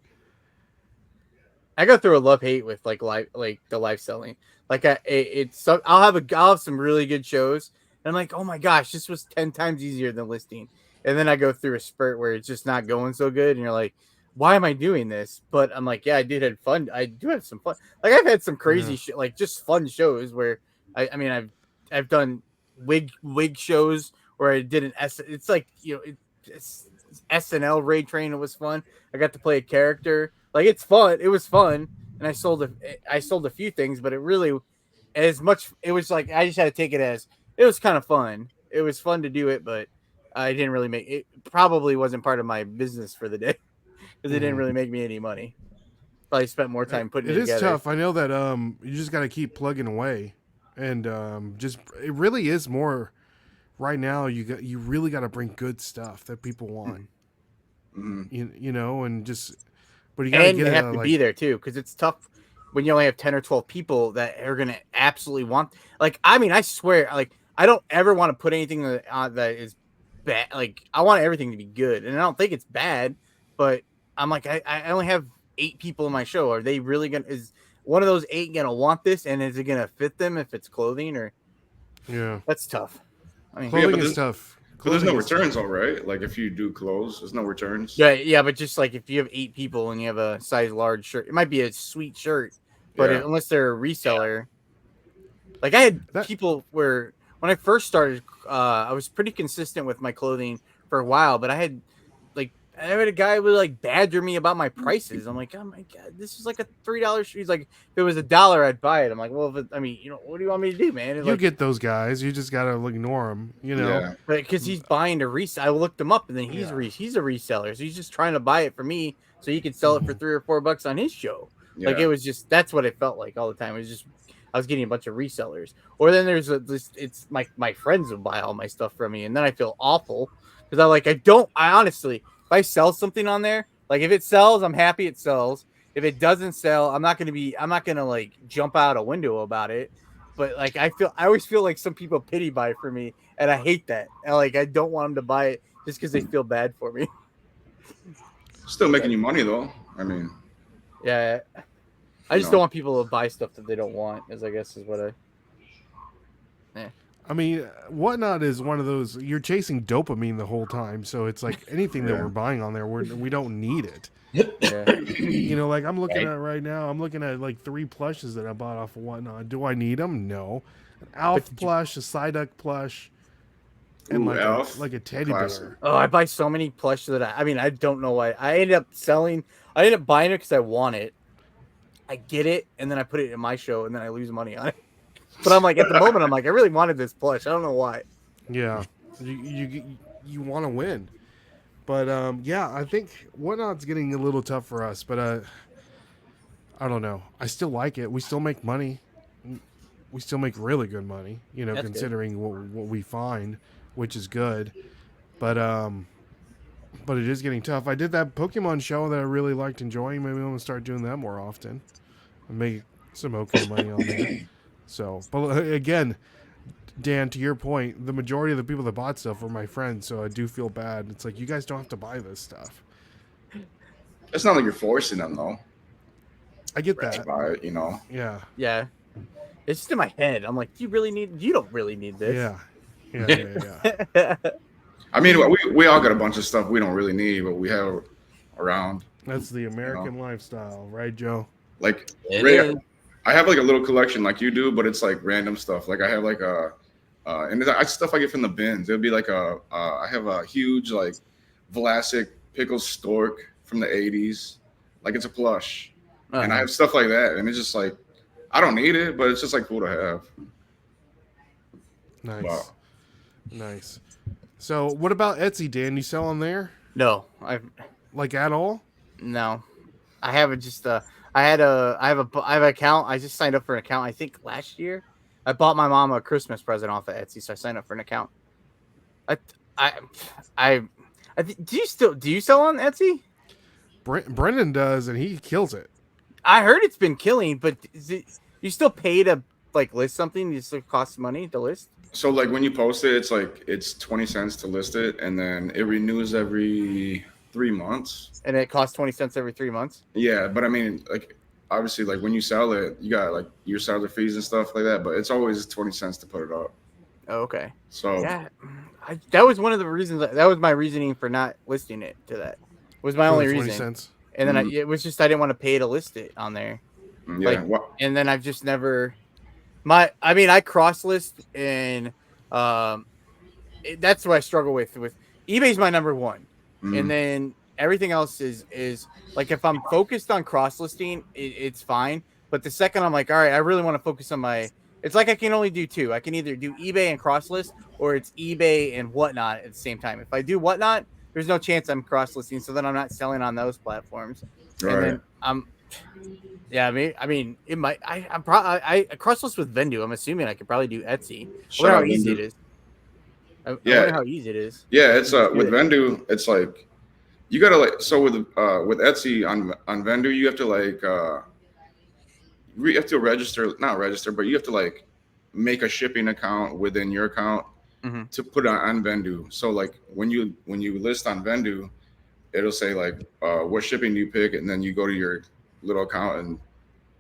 [SPEAKER 4] go through a love-hate with like the live selling. Like I'll have some really good shows, and I'm like, oh my gosh, this was 10 times easier than listing. And then I go through a spurt where it's just not going so good, and you're like, why am I doing this? But I'm like, yeah, I did have fun. I do have some fun. Like I've had some crazy shit, like just fun shows where I've done wig shows where I did it's like it's SNL Raid Train. It was fun. I got to play a character. Like it's fun. It was fun, and I sold a few things, but it really it was like I just had to take it as it was kind of fun. It was fun to do it, but I didn't really make it. Probably wasn't part of my business for the day because it didn't really make me any money. Probably spent more time putting it together. It is
[SPEAKER 1] tough. I know that you just got to keep plugging away, and just it really is more. Right now, you really got to bring good stuff that people want. And just. But you
[SPEAKER 4] and they have to be there too, because it's tough when you only have 10 or 12 people that are gonna absolutely want. Like, I swear, like I don't ever want to put anything that is bad. Like, I want everything to be good, and I don't think it's bad. But I'm like, I only have 8 people in my show. Are they really gonna? Is one of those 8 gonna want this, and is it gonna fit them if it's clothing or?
[SPEAKER 1] Yeah,
[SPEAKER 4] that's tough.
[SPEAKER 1] Clothing is tough.
[SPEAKER 2] But there's no returns, all right. Like if you do clothes, there's no returns.
[SPEAKER 4] Yeah, but just like if you have 8 people and you have a size large shirt, it might be a sweet shirt, but unless they're a reseller, like I had people where when I first started, I was pretty consistent with my clothing for a while, but I had a guy who would like badger me about my prices. I'm like, oh my god, this is like a $3 shirt. He's like, if it was $1, I'd buy it. I'm like, well, what do you want me to do, man?
[SPEAKER 1] You get those guys. You just gotta ignore them,
[SPEAKER 4] But because he's buying a resell, I looked him up, and then he's a reseller, so he's just trying to buy it for me, so he could sell it for $3 or $4 on his show. Like it was just that's what it felt like all the time. It was just I was getting a bunch of resellers, or then there's it's my friends would buy all my stuff from me, and then I feel awful because I honestly. If I sell something on there, like if it sells, I'm happy it sells. If it doesn't sell, I'm not gonna like jump out a window about it. But like I always feel like some people pity buy for me, and I hate that. And like I don't want them to buy it just because they feel bad for me.
[SPEAKER 2] Still making you money though. I mean,
[SPEAKER 4] yeah. I just don't want people to buy stuff that they don't want. Is what I.
[SPEAKER 1] I mean, Whatnot is one of those, you're chasing dopamine the whole time. So it's like anything that we're buying on there, we don't need it. Yeah. Like I'm looking at right now, I'm looking at like 3 plushes that I bought off of Whatnot. Do I need them? No. An Alf plush, a Psyduck plush. and
[SPEAKER 2] Ooh, Elf.
[SPEAKER 1] like a teddy
[SPEAKER 2] Classic.
[SPEAKER 1] bear.
[SPEAKER 4] Oh, I buy so many plush that I don't know why. I ended up buying it because I want it. I get it, and then I put it in my show, and then I lose money on it. But I'm like, at the moment, I'm like, I really wanted this plush. I don't know why.
[SPEAKER 1] Yeah, you want to win, but yeah, I think Whatnot's getting a little tough for us. But I don't know. I still like it. We still make money. We still make really good money. You know,
[SPEAKER 4] That's
[SPEAKER 1] considering what we find, which is good. But it is getting tough. I did that Pokemon show that I really liked enjoying. Maybe I'm gonna start doing that more often and make some okay money on there. So, but again, Dan, to your point, the majority of the people that bought stuff were my friends, so I do feel bad. It's like, you guys don't have to buy this stuff.
[SPEAKER 2] It's not like you're forcing them though.
[SPEAKER 1] I get
[SPEAKER 2] To
[SPEAKER 1] that.
[SPEAKER 2] buy it, you know.
[SPEAKER 1] Yeah.
[SPEAKER 4] Yeah. It's just in my head. I'm like, you don't really need this.
[SPEAKER 1] Yeah.
[SPEAKER 2] I mean, we all got a bunch of stuff we don't really need, but we have around.
[SPEAKER 1] That's the American lifestyle, right, Joe?
[SPEAKER 2] Like,
[SPEAKER 3] It
[SPEAKER 2] Ray,
[SPEAKER 3] is.
[SPEAKER 2] I have like a little collection like you do, but it's like random stuff. Like I have like and it's stuff I get from the bins. It'll be like I have a huge like Vlasic pickle stork from the 80s. Like it's a plush. And I have stuff like that. And it's just like, I don't need it, but it's just like cool to have.
[SPEAKER 1] Nice.
[SPEAKER 2] Wow.
[SPEAKER 1] Nice. So what about Etsy, Dan? You sell on there?
[SPEAKER 4] No,
[SPEAKER 1] Like at all?
[SPEAKER 4] no. I haven't just I have an account. I just signed up for an account. I think last year, I bought my mom a Christmas present off of Etsy, so I signed up for an account. Do you sell on Etsy?
[SPEAKER 1] Brendan does, and he kills it.
[SPEAKER 4] I heard it's been killing, but you still pay to like list something? It still costs money to list.
[SPEAKER 2] So like when you post it, it's 20 cents to list it, and then it renews every 3 months.
[SPEAKER 4] And it costs 20 cents every 3 months.
[SPEAKER 2] Yeah, but I mean, like obviously, like when you sell it, you got like your seller fees and stuff like that. But it's always 20 cents to put it up.
[SPEAKER 4] Oh, okay.
[SPEAKER 2] So
[SPEAKER 4] Yeah, that was one of the reasons. That was my reasoning for not listing it to that. Was my only
[SPEAKER 1] 20
[SPEAKER 4] reason.
[SPEAKER 1] cents.
[SPEAKER 4] And then it was just I didn't want to pay to list it on there.
[SPEAKER 2] yeah,
[SPEAKER 4] And then I've just never. I cross list and that's what I struggle with. eBay's my number one, and then everything else is like if I'm focused on cross listing, it's fine. But the second I'm like, all right, I really want to focus on it's like I can only do two. I can either do eBay and cross list, or it's eBay and Whatnot at the same time. If I do Whatnot, there's no chance I'm cross listing, so then I'm not selling on those platforms.
[SPEAKER 2] Right.
[SPEAKER 4] And then I mean, it might. I'm probably I cross list with Vendu. I'm assuming I could probably do Etsy. I wonder how easy it is. I wonder how easy it is.
[SPEAKER 2] Yeah, it's with Vendu, it's like you gotta like with Etsy on Vendu, you have to like you have to not register, but you have to like make a shipping account within your account to put it on Vendu. So like when you list on Vendu, it'll say like what shipping do you pick, and then you go to your little account and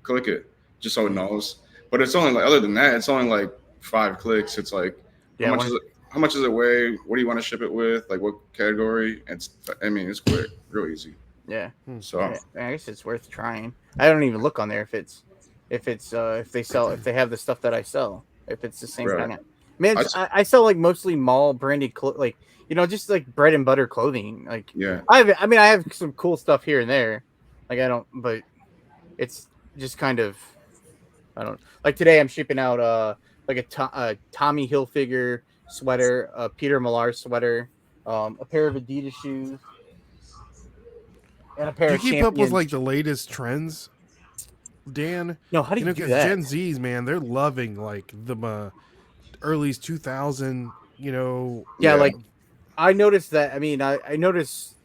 [SPEAKER 2] click it just so it knows. But it's only like, other than that, it's only like 5 clicks. It's like how much does it weigh? What do you want to ship it with? Like what category? It's quick, real easy.
[SPEAKER 4] Yeah.
[SPEAKER 2] So
[SPEAKER 4] I guess it's worth trying. I don't even look on there if they have the stuff that I sell. If it's the same kind of man, I sell like mostly mall branded like just like bread and butter clothing. Like I have some cool stuff here and there. Like but it's just kind of like today I'm shipping out like a Tommy Hilfiger sweater, a Peter Millar sweater, a pair of Adidas shoes, and a pair of.
[SPEAKER 1] Do you keep up with like the latest trends, Dan?
[SPEAKER 4] No, how do you do that?
[SPEAKER 1] Gen Zs, man, they're loving like the early 2000.
[SPEAKER 4] Yeah, like I noticed that. I mean, I noticed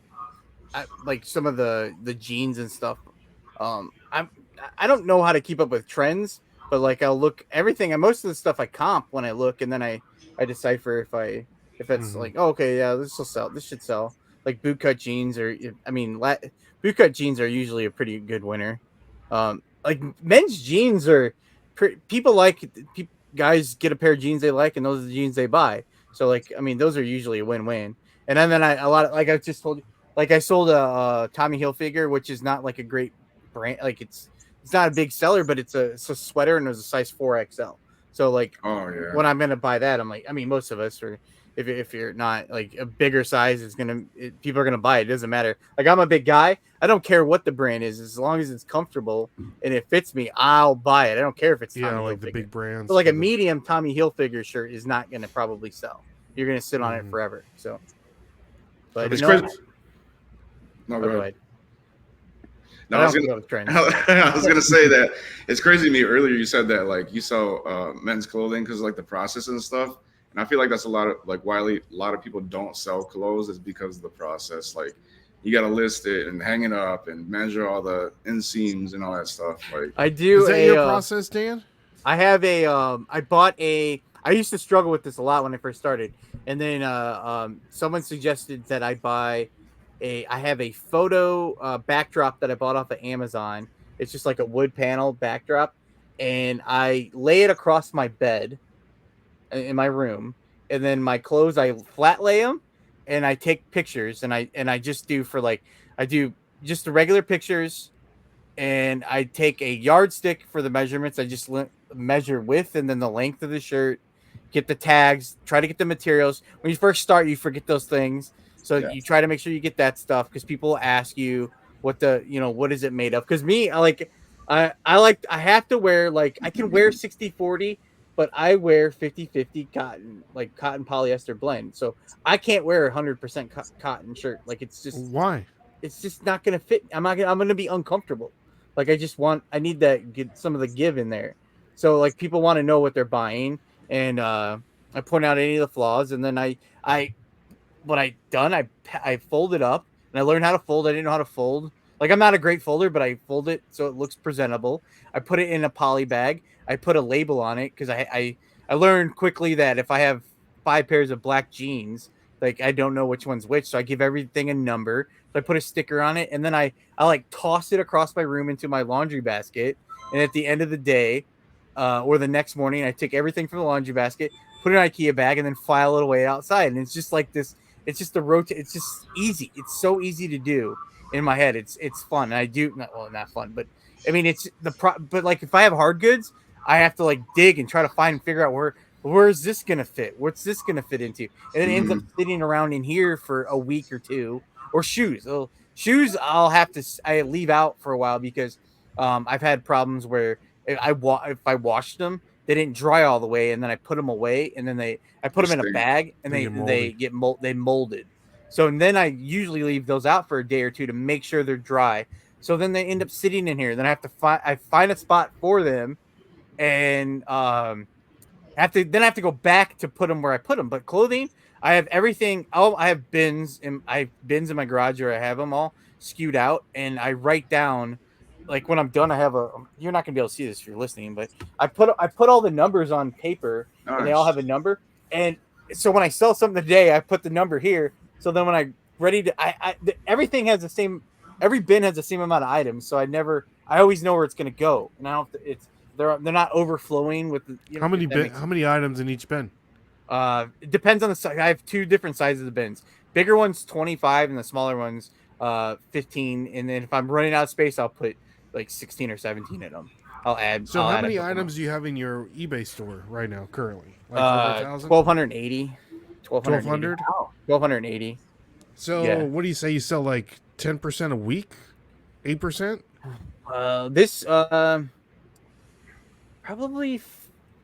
[SPEAKER 4] like some of the jeans and stuff. I don't know how to keep up with trends, but like I'll look everything, and most of the stuff I comp when I look, and then I decipher if it's like, oh, okay, yeah, this will sell. This should sell. Like bootcut jeans bootcut jeans are usually a pretty good winner. Like men's jeans are guys get a pair of jeans they like, and those are the jeans they buy. So like, I mean, those are usually a win-win. And then I just told you, like I sold a Tommy Hilfiger, which is not like a great brand. Like it's not a big seller, but it's a sweater, and it was a size 4XL. So like, when I'm gonna buy that, I'm like, I mean, most of us are, If you're not like a bigger size, people are gonna buy it. It doesn't matter. Like I'm a big guy. I don't care what the brand is, as long as it's comfortable and it fits me. I'll buy it. I don't care if it's
[SPEAKER 1] Yeah,
[SPEAKER 4] Tommy
[SPEAKER 1] like the
[SPEAKER 4] Hilfiger.
[SPEAKER 1] big brands.
[SPEAKER 4] But like a
[SPEAKER 1] for the-
[SPEAKER 4] medium Tommy Hilfiger shirt is not gonna probably sell. You're gonna sit on it forever. So, but
[SPEAKER 2] It's
[SPEAKER 4] no,
[SPEAKER 2] crazy. No,
[SPEAKER 4] go
[SPEAKER 2] go ahead.
[SPEAKER 4] ahead.
[SPEAKER 2] No,
[SPEAKER 4] I
[SPEAKER 2] I was
[SPEAKER 4] don't
[SPEAKER 2] gonna,
[SPEAKER 4] go with trends.
[SPEAKER 2] I was gonna say that it's crazy to me. Earlier, you said that like you sell men's clothing because like the process and stuff, and I feel like that's a lot of like why a lot of people don't sell clothes is because of the process. Like you got to list it and hang it up and measure all the inseams and all that stuff. Like
[SPEAKER 4] I do.
[SPEAKER 1] Is that your process, Dan?
[SPEAKER 4] I have a I bought a I used to struggle with this a lot when I first started. And then someone suggested that I have a photo backdrop that I bought off of Amazon. It's just like a wood panel backdrop and I lay it across my bed in my room and then my clothes I flat lay them and I take pictures and I just do for like I do just the regular pictures and I take a yardstick for the measurements. I just measure width and then the length of the shirt, get the tags, try to get the materials. When you first start, you forget those things. So you try to make sure you get that stuff because people ask you what what is it made of? Because me, I have to wear like I can wear 60-40, but I wear 50-50 cotton, like cotton polyester blend. So I can't wear 100% cotton shirt. Like it's just not going to fit. I'm going to be uncomfortable. Like I need that get some of the give in there. So like people want to know what they're buying and I point out any of the flaws and then what I done, I fold it up and I learned how to fold. I didn't know how to fold. Like I'm not a great folder, but I fold it so it looks presentable. I put it in a poly bag. I put a label on it because I learned quickly that if I have 5 pairs of black jeans, like I don't know which one's which, so I give everything a number. So I put a sticker on it, and then I like toss it across my room into my laundry basket. And at the end of the day, or the next morning, I take everything from the laundry basket, put it in an IKEA bag, and then file it away outside. And it's just like this. It's just it's just easy. It's so easy to do in my head. It's fun. And I do not fun, but I mean it's but like if I have hard goods, I have to like dig and try to find and figure out where is this gonna fit? What's this gonna fit into? And it ends up sitting around in here for a week or two. Or shoes. So shoes I leave out for a while because I've had problems where if I washed them, they didn't dry all the way, and then I put them away, and then I put them in a bag, and they molded. So and then I usually leave those out for a day or two to make sure they're dry. So then they end up sitting in here. Then I find a spot for them, and I have to go back to put them where I put them. But clothing, I have everything. Oh, I have bins in my garage where I have them all skewed out, and I write down. Like when I'm done, I have you're not gonna be able to see this if you're listening, but I put all the numbers on paper and they all have a number. And so when I sell something today, I put the number here. So then when everything has the same, every bin has the same amount of items. So I always know where it's gonna go, and I don't have to, they're not overflowing with
[SPEAKER 1] how many items in each bin?
[SPEAKER 4] It depends on the size. I have 2 different sizes of bins. Bigger ones 25 and the smaller ones 15. And then if I'm running out of space, I'll put like 16 or 17 in them. I'll add.
[SPEAKER 1] So how many items do you have in your eBay store right now currently?
[SPEAKER 4] Like 1,280.
[SPEAKER 1] 1,200?
[SPEAKER 4] 1,280.
[SPEAKER 1] So what do you say? You sell like 10% a week? 8%?
[SPEAKER 4] This probably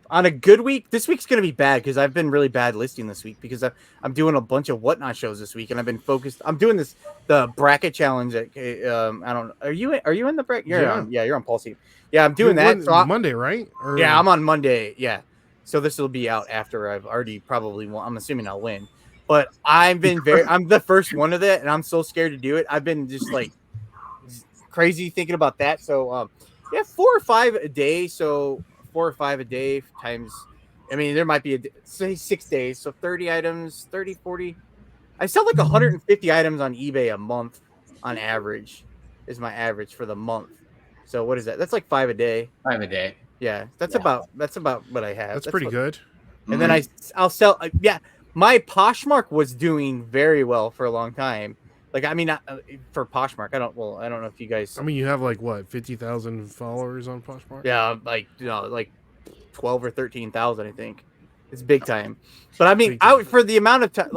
[SPEAKER 4] on a good week. This week's gonna be bad because I've been really bad listing this week because I'm doing a bunch of whatnot shows this week and I've been focused. I'm doing the bracket challenge. I don't know. Are you in the bracket? You're on Paul's team. Yeah, I'm doing that. So
[SPEAKER 1] Monday, right?
[SPEAKER 4] Yeah, I'm on Monday. Yeah, so this will be out after I've already probably won. I'm assuming I'll win, but I'm the first one of that, and I'm so scared to do it. I've been just like crazy thinking about that. So 4 or 5 a day. So 4 or 5 a day times, I mean, there might be say 6 days. So 30 items, 30, 40. I sell like 150 items on eBay a month on average is my average for the month. So what is that? That's like 5 a day.
[SPEAKER 3] 5 a day.
[SPEAKER 4] Yeah. That's about what I have.
[SPEAKER 1] That's pretty good.
[SPEAKER 4] And then I'll sell. My Poshmark was doing very well for a long time. Like, I mean, for Poshmark, I don't know if you guys.
[SPEAKER 1] I mean, you have like what 50,000 followers on Poshmark?
[SPEAKER 4] Yeah, like 12 or 13,000, I think. It's big time. But I mean,
[SPEAKER 1] Big time.
[SPEAKER 4] for the amount of time,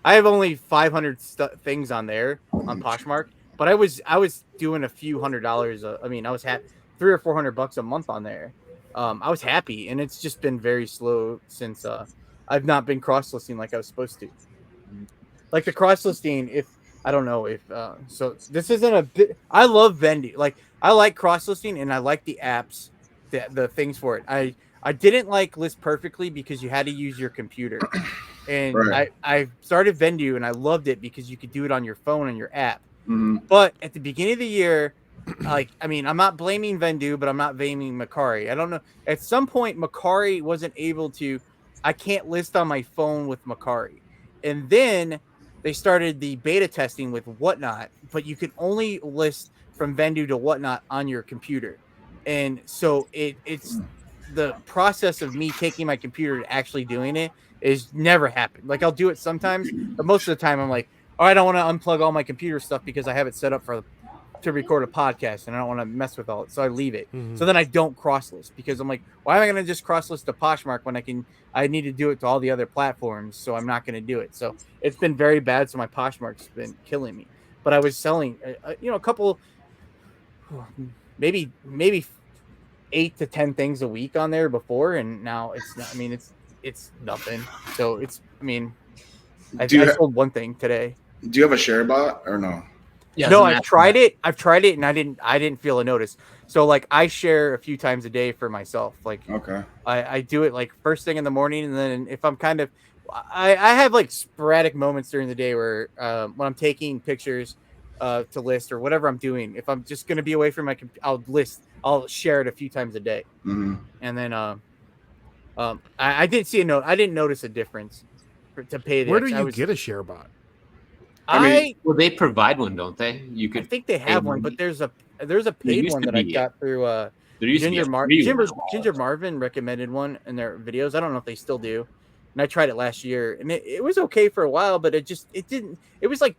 [SPEAKER 4] I have only 500 things on there on Poshmark, but I was doing a few $100s. I mean, I was $300 or $400 a month on there. I was happy, and it's just been very slow since I've not been cross listing like I was supposed to. Like the cross listing, if I don't know if so, this isn't a bit. I love vending. Like I like cross listing, and I like the apps, the things for it. I didn't like List Perfectly because you had to use your computer. And
[SPEAKER 2] Right.
[SPEAKER 4] I started Vendu and I loved it because you could do it on your phone and your app.
[SPEAKER 2] Mm-hmm.
[SPEAKER 4] But at the beginning of the year, I mean, I'm not blaming Vendu, but I'm not blaming Macari. I don't know. At some point, Macari wasn't able to. I can't list on my phone with Macari. And then they started the beta testing with Whatnot, but you could only list from Vendu to Whatnot on your computer. And so it's the process of me taking my computer to actually doing it is never happened. Like I'll do it sometimes, but most of the time I'm like, all right, I want to unplug all my computer stuff because I have it set up to record a podcast and I don't want to mess with all it. So I leave it.
[SPEAKER 1] Mhm.
[SPEAKER 4] So then I don't cross list because I'm like, why am I going to just cross list to Poshmark when I need to do it to all the other platforms. So I'm not going to do it. So it's been very bad. So my Poshmark's been killing me, but I was selling, a couple, maybe 8 to 10 things a week on there before. And now it's not, I mean, it's nothing. So I sold one thing today.
[SPEAKER 2] Do you have a share bot or no?
[SPEAKER 3] Yeah,
[SPEAKER 4] No, I've tried it and I didn't feel a notice. So like I share a few times a day for myself. Like
[SPEAKER 2] Okay.
[SPEAKER 4] I do it like first thing in the morning, and then if I'm kind of I have like sporadic moments during the day where when I'm taking pictures to list or whatever I'm doing, if I'm just gonna be away from my I'll share it a few times a day.
[SPEAKER 2] Mm-hmm.
[SPEAKER 4] And then I didn't see a note. I didn't notice a difference to pay.
[SPEAKER 1] Where do you get a share bot?
[SPEAKER 3] Well, they provide one, don't they? You
[SPEAKER 4] I
[SPEAKER 3] could.
[SPEAKER 4] think they have one, but there's a paid one that I got through.
[SPEAKER 3] There used
[SPEAKER 4] Ginger,
[SPEAKER 3] to be a free one.
[SPEAKER 4] Ginger Marvin recommended one in their videos. I don't know if they still do. And I tried it last year, and it was okay for a while, but it didn't. It was like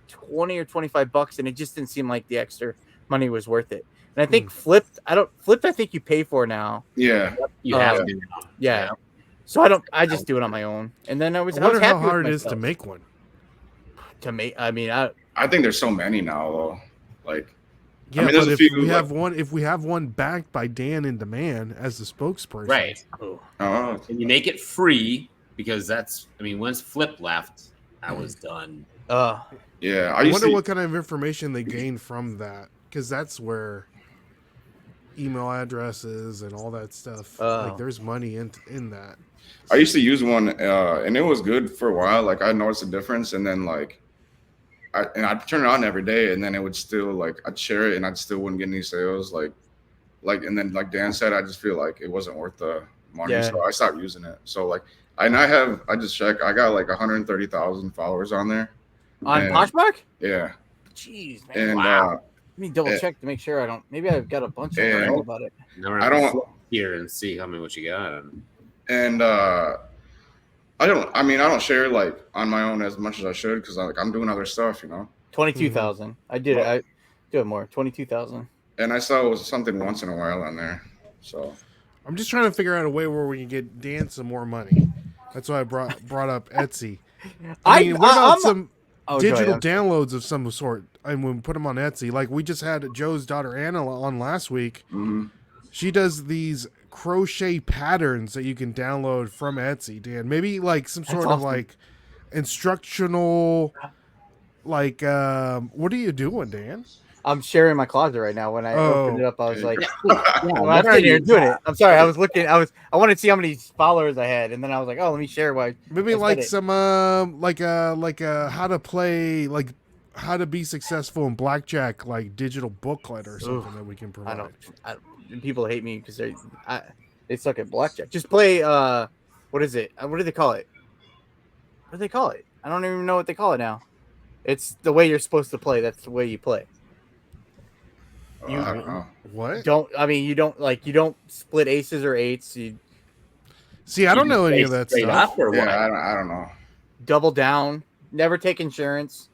[SPEAKER 4] $20 or $25, and it just didn't seem like the extra money was worth it. And I think Flipped. I think you pay for now.
[SPEAKER 2] Yeah.
[SPEAKER 3] You have to.
[SPEAKER 4] Yeah. So I just do it on my own. And then I was
[SPEAKER 1] wonder
[SPEAKER 4] happy
[SPEAKER 1] how hard
[SPEAKER 4] with
[SPEAKER 1] it is to
[SPEAKER 4] myself.
[SPEAKER 1] make one.
[SPEAKER 2] I think there's so many now though. Like
[SPEAKER 1] Yeah,
[SPEAKER 2] I mean, there's
[SPEAKER 1] but
[SPEAKER 2] a
[SPEAKER 1] if
[SPEAKER 2] few,
[SPEAKER 1] if we have one backed by Dan in Demand as the spokesperson,
[SPEAKER 3] Right.
[SPEAKER 2] oh,
[SPEAKER 3] And you make it free because once Flip left, I was done.
[SPEAKER 2] yeah.
[SPEAKER 1] I wonder what kind of information they gain from that, because that's where email addresses and all that stuff. Like, there's money in that.
[SPEAKER 2] I used to use one, and it was good for a while. Like I noticed a difference, and then I'd turn it on every day, and then it would still I'd share it, and I'd still wouldn't get any sales. And then like Dan said, I just feel like it wasn't worth the money, so I stopped using it. So I just checked. I got like 130,000 followers on there.
[SPEAKER 4] On Poshmark?
[SPEAKER 2] Yeah.
[SPEAKER 4] Jeez, man.
[SPEAKER 2] And
[SPEAKER 4] wow. Let me double check to make sure I don't. Maybe I've got a bunch of them. I know about it.
[SPEAKER 2] I don't
[SPEAKER 3] here and see how many what you got.
[SPEAKER 2] And I don't share like on my own as much as I should because I'm doing other stuff,
[SPEAKER 4] 22,000. I did it. I do it more. 22,000.
[SPEAKER 2] And I saw it was something once in a while on there. So
[SPEAKER 1] I'm just trying to figure out a way where we can get Dan some more money. That's why I brought up Etsy. I mean, what about some digital downloads of some sort? And we put them on Etsy. Like we just had Joe's daughter Anna on last week.
[SPEAKER 2] Mm-hmm.
[SPEAKER 1] She does these crochet patterns that you can download from Etsy, Dan. Maybe like some sort of like instructional, like what are you doing, Dan?
[SPEAKER 4] I'm sharing my closet right now. When I opened it up, I was like,
[SPEAKER 3] I'm
[SPEAKER 4] I'm sitting here doing it. I'm sorry. I was looking. I wanted to see how many followers I had, and then I was like, oh, let me share what.
[SPEAKER 1] Maybe like some like how to play, like how to be successful in blackjack, like digital booklet or something that we can provide.
[SPEAKER 4] People hate me because they suck at blackjack. Just play. What is it? What do they call it? What do they call it? I don't even know what they call it now. It's the way you're supposed to play. That's the way you play.
[SPEAKER 2] I don't know.
[SPEAKER 1] What?
[SPEAKER 4] You don't split aces or eights. You
[SPEAKER 1] see. I don't know any of that stuff.
[SPEAKER 2] Yeah, I don't know.
[SPEAKER 4] Double down. Never take insurance.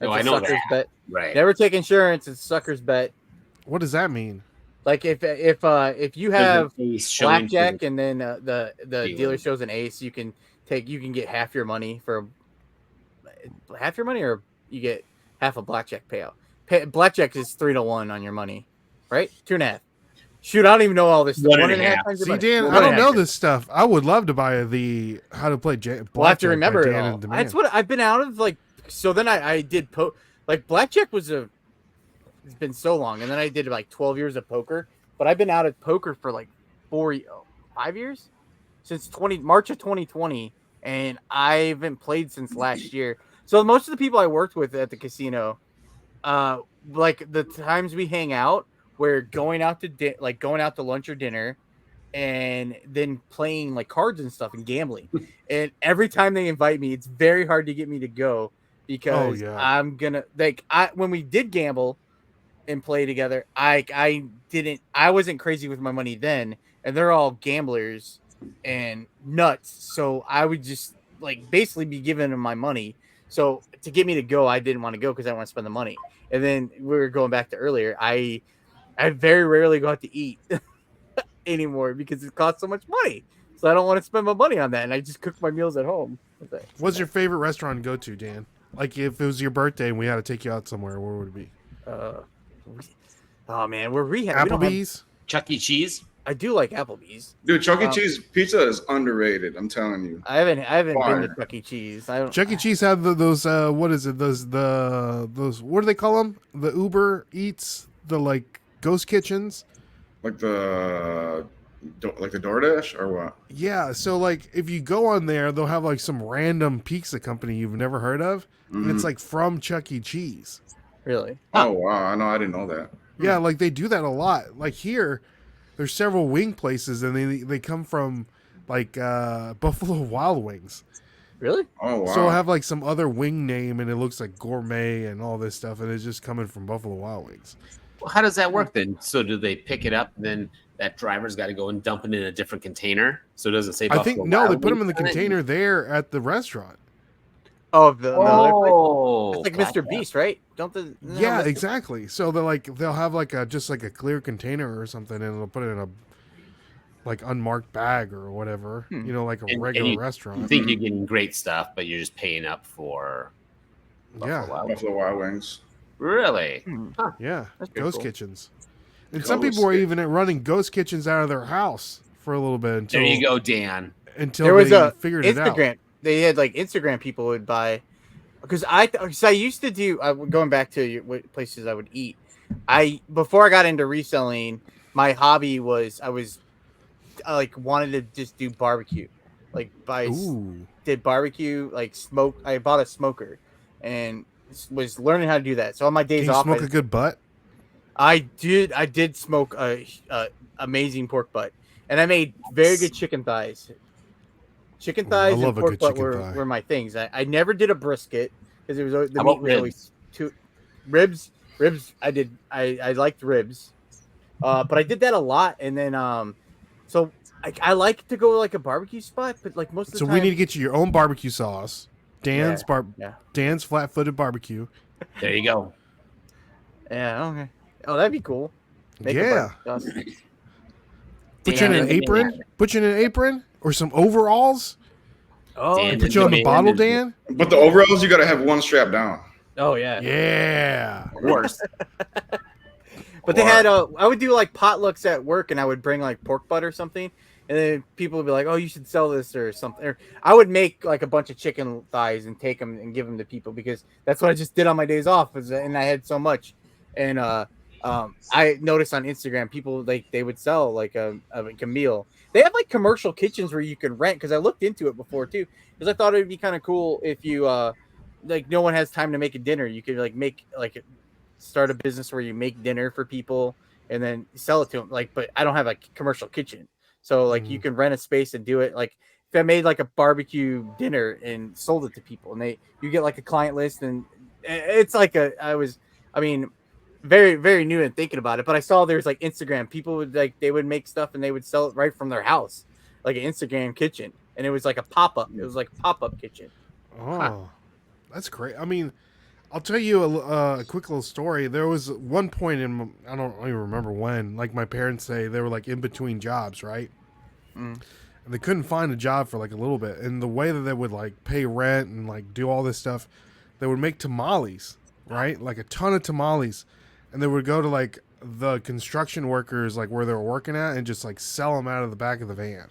[SPEAKER 3] I know that.
[SPEAKER 4] Bet.
[SPEAKER 3] Right.
[SPEAKER 4] Never take insurance. It's sucker's bet.
[SPEAKER 1] What does that mean?
[SPEAKER 4] Like if you
[SPEAKER 3] There's an
[SPEAKER 4] have
[SPEAKER 3] ace showing to
[SPEAKER 4] blackjack
[SPEAKER 3] the
[SPEAKER 4] and then the
[SPEAKER 3] dealer.
[SPEAKER 4] dealer shows an ace, you can get half your money or you get half a blackjack payout. Blackjack is 3-1 on your money, right? 2.5. Shoot, I don't even know all this.
[SPEAKER 3] 1.5
[SPEAKER 4] times your
[SPEAKER 1] See,
[SPEAKER 4] money.
[SPEAKER 1] Dan,
[SPEAKER 4] One
[SPEAKER 1] I don't
[SPEAKER 4] and a half
[SPEAKER 1] know
[SPEAKER 4] times.
[SPEAKER 1] this stuff. I would love to buy the How to Play Blackjack
[SPEAKER 4] We'll have to remember
[SPEAKER 1] by
[SPEAKER 4] it
[SPEAKER 1] Dan
[SPEAKER 4] all.
[SPEAKER 1] and Demand.
[SPEAKER 4] That's what I've been out of. Like, so then I did like blackjack was it's been so long, and then I did like 12 years of poker. But I've been out of poker for like 5 years since March of 2020, and I haven't played since last year. So most of the people I worked with at the casino, like the times we hang out, we're going out to lunch or dinner, and then playing like cards and stuff and gambling. And every time they invite me, it's very hard to get me to go because
[SPEAKER 1] yeah.
[SPEAKER 4] I'm gonna when we did gamble and play together, I wasn't crazy with my money then, and they're all gamblers and nuts. So I would just like basically be giving them my money. So to get me to go, I didn't want to go because I didn't want to spend the money. And then we were going back to earlier. I very rarely go out to eat anymore because it costs so much money. So I don't want to spend my money on that, and I just cook my meals at home.
[SPEAKER 1] What's your favorite restaurant to go to, Dan? Like if it was your birthday and we had to take you out somewhere, where would it be?
[SPEAKER 4] Oh man, we're rehab.
[SPEAKER 1] Applebee's?
[SPEAKER 3] Chuck E. Cheese.
[SPEAKER 4] I do like Applebee's.
[SPEAKER 2] Dude, Chuck E. Cheese pizza is underrated. I'm telling you.
[SPEAKER 4] I haven't
[SPEAKER 2] Fire.
[SPEAKER 4] been to Chuck E. Cheese.
[SPEAKER 1] Chuck E. Cheese had those what is it? Those what do they call them? The Uber Eats, the like ghost kitchens.
[SPEAKER 2] Like the DoorDash or what?
[SPEAKER 1] Yeah, so like if you go on there, they'll have like some random pizza company you've never heard of, and it's like from Chuck E. Cheese.
[SPEAKER 4] Really?
[SPEAKER 2] Oh wow, I didn't know that.
[SPEAKER 1] Yeah, like they do that a lot. Like here, there's several wing places, and they come from like Buffalo Wild Wings.
[SPEAKER 4] Really?
[SPEAKER 2] Oh wow.
[SPEAKER 1] So it'll have like some other wing name, and it looks like gourmet and all this stuff, and it's just coming from Buffalo Wild Wings.
[SPEAKER 3] Well, how does that work then? So do they pick it up and then that driver's got to go and dump it in a different container? So it doesn't say
[SPEAKER 1] I think
[SPEAKER 3] Buffalo
[SPEAKER 1] no, they
[SPEAKER 3] Wild
[SPEAKER 1] put them in the
[SPEAKER 3] Wings on it?
[SPEAKER 1] container there at the restaurant.
[SPEAKER 4] Oh, the other place?
[SPEAKER 3] Oh,
[SPEAKER 4] It's like
[SPEAKER 3] gotcha.
[SPEAKER 4] Mr. Beast, right? Don't the
[SPEAKER 1] Yeah, exactly. So they'll have like just like a clear container or something, and they'll put it in a like unmarked bag or whatever. You know, like a regular
[SPEAKER 3] You
[SPEAKER 1] restaurant.
[SPEAKER 3] think you're getting great stuff, but you're just paying up for
[SPEAKER 1] Yeah,
[SPEAKER 3] Wild Wings.
[SPEAKER 2] Buffalo Wild Wings.
[SPEAKER 3] Really?
[SPEAKER 1] yeah,
[SPEAKER 4] pretty
[SPEAKER 1] ghost
[SPEAKER 4] cool.
[SPEAKER 1] kitchens. And some
[SPEAKER 2] Ghost
[SPEAKER 1] people are
[SPEAKER 2] kitchen.
[SPEAKER 1] even running ghost kitchens out of their house for a little bit until
[SPEAKER 3] There you go, Dan.
[SPEAKER 1] until
[SPEAKER 4] There was
[SPEAKER 1] they
[SPEAKER 4] a
[SPEAKER 1] figured it out.
[SPEAKER 4] Instagram. They had like Instagram people would buy because I used to do going back to what places I would eat. Before I got into reselling, my hobby was I like wanted to just do barbecue, like did barbecue like smoke. I bought a smoker and was learning how to do that. So on my days
[SPEAKER 1] Can you
[SPEAKER 4] off,
[SPEAKER 1] smoke a good butt?
[SPEAKER 4] I did smoke a amazing pork butt, and I made very good chicken thighs. Chicken thighs
[SPEAKER 1] love
[SPEAKER 4] and
[SPEAKER 1] a
[SPEAKER 4] pork
[SPEAKER 1] good
[SPEAKER 4] butt
[SPEAKER 1] chicken thigh.
[SPEAKER 4] were my things. I never did a brisket because it was the
[SPEAKER 3] How
[SPEAKER 4] meat
[SPEAKER 3] about
[SPEAKER 4] was always too ribs. I liked ribs, but I did that a lot, and then so I like to go to like a barbecue spot, but like most of the
[SPEAKER 1] So
[SPEAKER 4] time,
[SPEAKER 1] we need to get you your own barbecue sauce. Dan's
[SPEAKER 4] yeah.
[SPEAKER 1] Dan's flat-footed barbecue.
[SPEAKER 3] There you go.
[SPEAKER 4] Yeah, okay. Oh, that'd be cool. Make a
[SPEAKER 1] Yeah.
[SPEAKER 4] barbecue sauce.
[SPEAKER 1] Put you in an apron. Put you in an apron or some overalls.
[SPEAKER 4] Oh,
[SPEAKER 3] Dan
[SPEAKER 1] Put you on the
[SPEAKER 3] Man
[SPEAKER 1] bottle,
[SPEAKER 3] is-
[SPEAKER 1] Dan.
[SPEAKER 2] But the overalls, you gotta have one strap down.
[SPEAKER 4] oh yeah.
[SPEAKER 1] Yeah.
[SPEAKER 3] Worse.
[SPEAKER 4] But they had I would do like potlucks at work, and I would bring like pork butt or something, and then people would be like, "Oh, you should sell this or something." Or I would make like a bunch of chicken thighs and take them and give them to people because that's what I just did on my days off. And I had so much, and I noticed on Instagram people they would sell like a meal. They have like commercial kitchens where you can rent because I looked into it before too because I thought it would be kind of cool if you like no one has time to make a dinner. You could like make like start a business where you make dinner for people and then sell it to them. Like, but I don't have a commercial kitchen, so like you can rent a space and do it. Like if I made like a barbecue dinner and sold it to people, and you get like a client list, and it's like very very new and thinking about it. But I saw there's like Instagram people would they would make stuff and they would sell it right from their house, like an Instagram kitchen, and it was like a pop up. It was like a pop up kitchen.
[SPEAKER 1] Oh, that's great. I mean, I'll tell you a quick little story. There was one point I don't even remember when, like my parents say they were like in between jobs, right?
[SPEAKER 4] Mm.
[SPEAKER 1] And they couldn't find a job for like a little bit. And the way that they would like pay rent and like do all this stuff, they would make tamales, right? Like a ton of tamales. And they would go to like the construction workers, like where they were working at, and just like sell them out of the back of the van.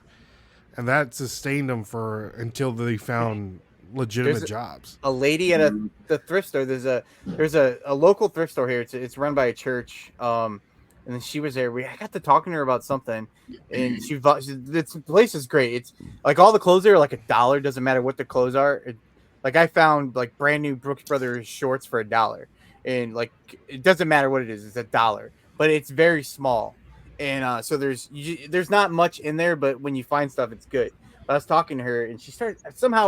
[SPEAKER 1] And that sustained them until they found legitimate jobs.
[SPEAKER 4] A lady at the thrift store. There's a local thrift store here. It's run by a church. And then she was there. I got to talking to her about something, and this place is great. It's like all the clothes there are like $1. Doesn't matter what the clothes are. Like I found like brand new Brooks Brothers shorts for $1, and like it doesn't matter what it is. It's $1, but it's very small, and so there's not much in there. But when you find stuff, it's good. But I was talking to her, and we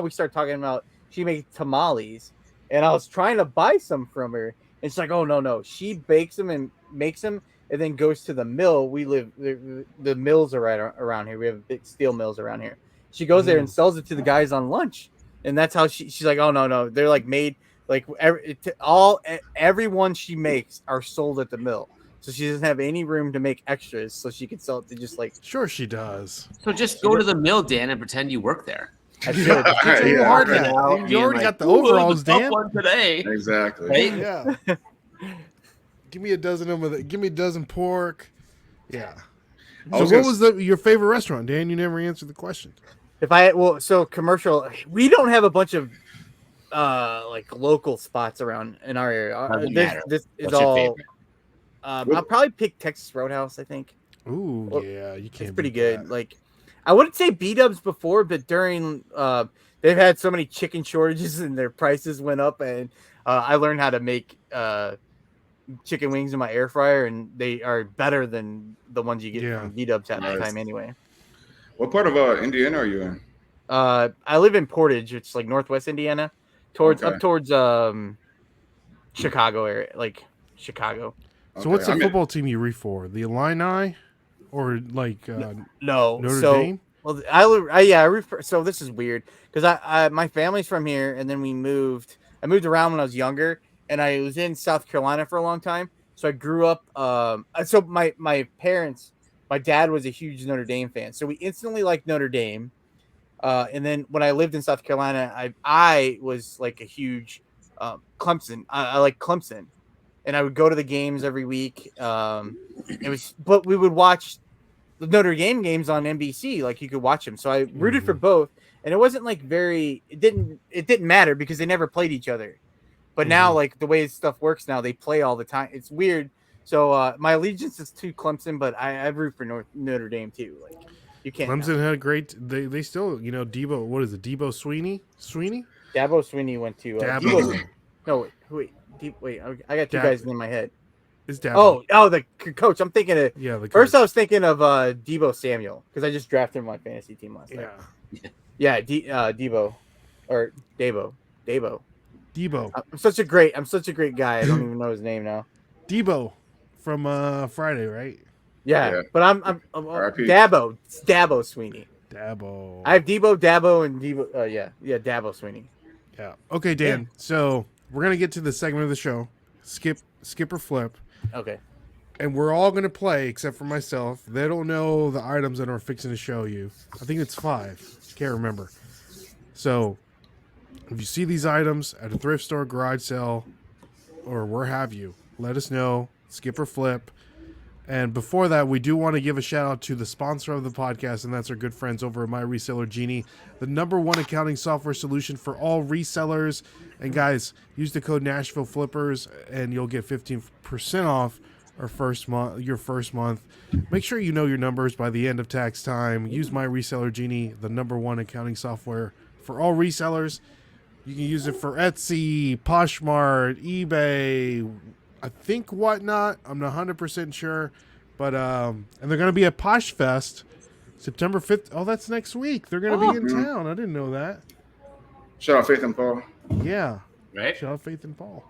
[SPEAKER 4] started talking about she makes tamales, and I was trying to buy some from her, and she's like, "Oh no, she bakes them and makes them." And then goes to the mill. We live the mills are right around here. We have big steel mills around here. She goes there and sells it to the guys on lunch, and that's how she's like, oh no, they're like made like everyone she makes are sold at the mill, so she doesn't have any room to make extras, so she can sell it to just like.
[SPEAKER 1] Sure, she does.
[SPEAKER 3] So just go to the mill, Dan, and pretend you work there.
[SPEAKER 4] I should.
[SPEAKER 1] You already got the overalls, Dan.
[SPEAKER 3] One today.
[SPEAKER 2] Exactly.
[SPEAKER 3] Right?
[SPEAKER 1] Yeah. Give me a dozen of them. Give me a dozen pork. Yeah. So what was your favorite restaurant, Dan? You never answered the question.
[SPEAKER 4] So commercial, we don't have a bunch of like local spots around in our area. This is
[SPEAKER 3] What's your
[SPEAKER 4] all.
[SPEAKER 3] favorite?
[SPEAKER 4] I'll probably pick Texas Roadhouse. I think.
[SPEAKER 1] Ooh, yeah, you can't.
[SPEAKER 4] It's pretty
[SPEAKER 1] beat
[SPEAKER 4] good.
[SPEAKER 1] that.
[SPEAKER 4] Like, I wouldn't say B-dubs before, but during they've had so many chicken shortages and their prices went up, and I learned how to make chicken wings in my air fryer, and they are better than the ones you get from B-dubs at the time anyway.
[SPEAKER 2] What part of Indiana are you in?
[SPEAKER 4] I live in Portage. It's like northwest Indiana, up towards Chicago area, like Chicago.
[SPEAKER 1] So what's the football team you root for? The Illini, or like Notre Dame?
[SPEAKER 4] Well, I root for. So this is weird because I my family's from here, and then we moved. I moved around when I was younger, and I was in South Carolina for a long time. So I grew up. So my parents, my dad was a huge Notre Dame fan, so we instantly liked Notre Dame. And then when I lived in South Carolina, I was like a huge Clemson. I like Clemson, and I would go to the games every week. But we would watch the Notre Dame games on NBC, like you could watch them. So I rooted for both, and it wasn't like it didn't matter because they never played each other. But now, like the way stuff works now, they play all the time. It's weird. So my allegiance is to Clemson, but I root for Notre Dame too. Like you can't.
[SPEAKER 1] Clemson had a great. They still, Debo. What is it? Dabo Sweeney?
[SPEAKER 4] Dabo Sweeney went to. No, wait. I got two guys in my head.
[SPEAKER 1] Is Dabo?
[SPEAKER 4] Oh, the coach. I'm thinking of.
[SPEAKER 1] Yeah, the coach.
[SPEAKER 4] First I was thinking of Debo Samuel because I just drafted him on my fantasy team last night. Yeah, Debo, or Dabo. I'm such a great guy. I don't even know his name now.
[SPEAKER 1] Debo from Friday, right?
[SPEAKER 4] Yeah. But I'm Dabo. It's Dabo Sweeney.
[SPEAKER 1] Dabo.
[SPEAKER 4] I have Dabo, and Debo. Dabo Sweeney.
[SPEAKER 1] Yeah. Okay, Dan. Yeah. So we're gonna get to the segment of the show. Skip or flip.
[SPEAKER 4] Okay.
[SPEAKER 1] And we're all gonna play except for myself. They don't know the items that I'm fixing to show you. I think it's 5. Can't remember. So if you see these items at a thrift store, garage sale, or where have you, let us know. Skip or flip. And before that, we do want to give a shout out to the sponsor of the podcast, and that's our good friends over at My Reseller Genie, the #1 accounting software solution for all resellers. And guys, use the code #NashvilleFlippers, and you'll get 15% off your first month. Make sure you know your numbers by the end of tax time. Use My Reseller Genie, the #1 accounting software for all resellers. You can use it for Etsy, Poshmark, eBay, I think Whatnot. I'm not 100% sure. But and they're going to be at Posh Fest September 5th. Oh, that's next week. They're going to be in town. I didn't know that.
[SPEAKER 2] Shout out Faith and Paul.
[SPEAKER 1] Yeah.
[SPEAKER 3] Right?
[SPEAKER 1] Shout out Faith and Paul.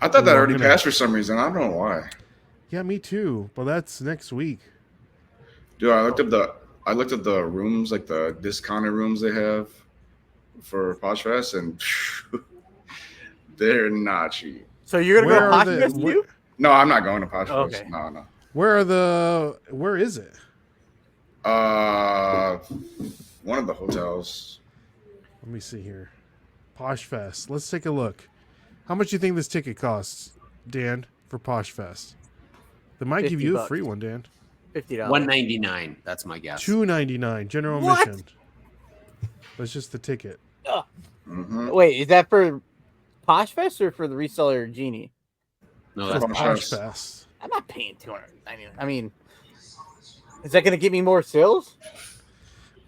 [SPEAKER 2] I thought that already passed for some reason. I don't know why.
[SPEAKER 1] Yeah, me too. But that's next week.
[SPEAKER 2] Dude, I looked at the rooms, like the discounted rooms they have for Posh Fest, and They're not cheap.
[SPEAKER 4] So you're gonna
[SPEAKER 1] Where
[SPEAKER 4] go to
[SPEAKER 1] are
[SPEAKER 4] Posh
[SPEAKER 1] the-
[SPEAKER 4] Fest
[SPEAKER 1] where-
[SPEAKER 4] too?
[SPEAKER 2] No, I'm not going to Posh Fest.
[SPEAKER 4] Okay.
[SPEAKER 2] No.
[SPEAKER 1] Where is it?
[SPEAKER 2] One of the hotels.
[SPEAKER 1] Let me see here. Posh Fest. Let's take a look. How much do you think this ticket costs, Dan, for Posh Fest? They might give you a
[SPEAKER 4] $50.
[SPEAKER 1] free one, Dan.
[SPEAKER 4] $50.
[SPEAKER 3] $199. That's my guess.
[SPEAKER 1] $2.99 general
[SPEAKER 4] What?
[SPEAKER 1] admission. That's just the ticket.
[SPEAKER 2] Mm-hmm.
[SPEAKER 4] Wait, is that for Posh Fest or for the reseller Genie?
[SPEAKER 3] No,
[SPEAKER 1] For
[SPEAKER 3] that's
[SPEAKER 2] Posh
[SPEAKER 1] Posh
[SPEAKER 2] Fest.
[SPEAKER 1] Fest.
[SPEAKER 4] I'm not paying $200. I mean, is that gonna get me more sales?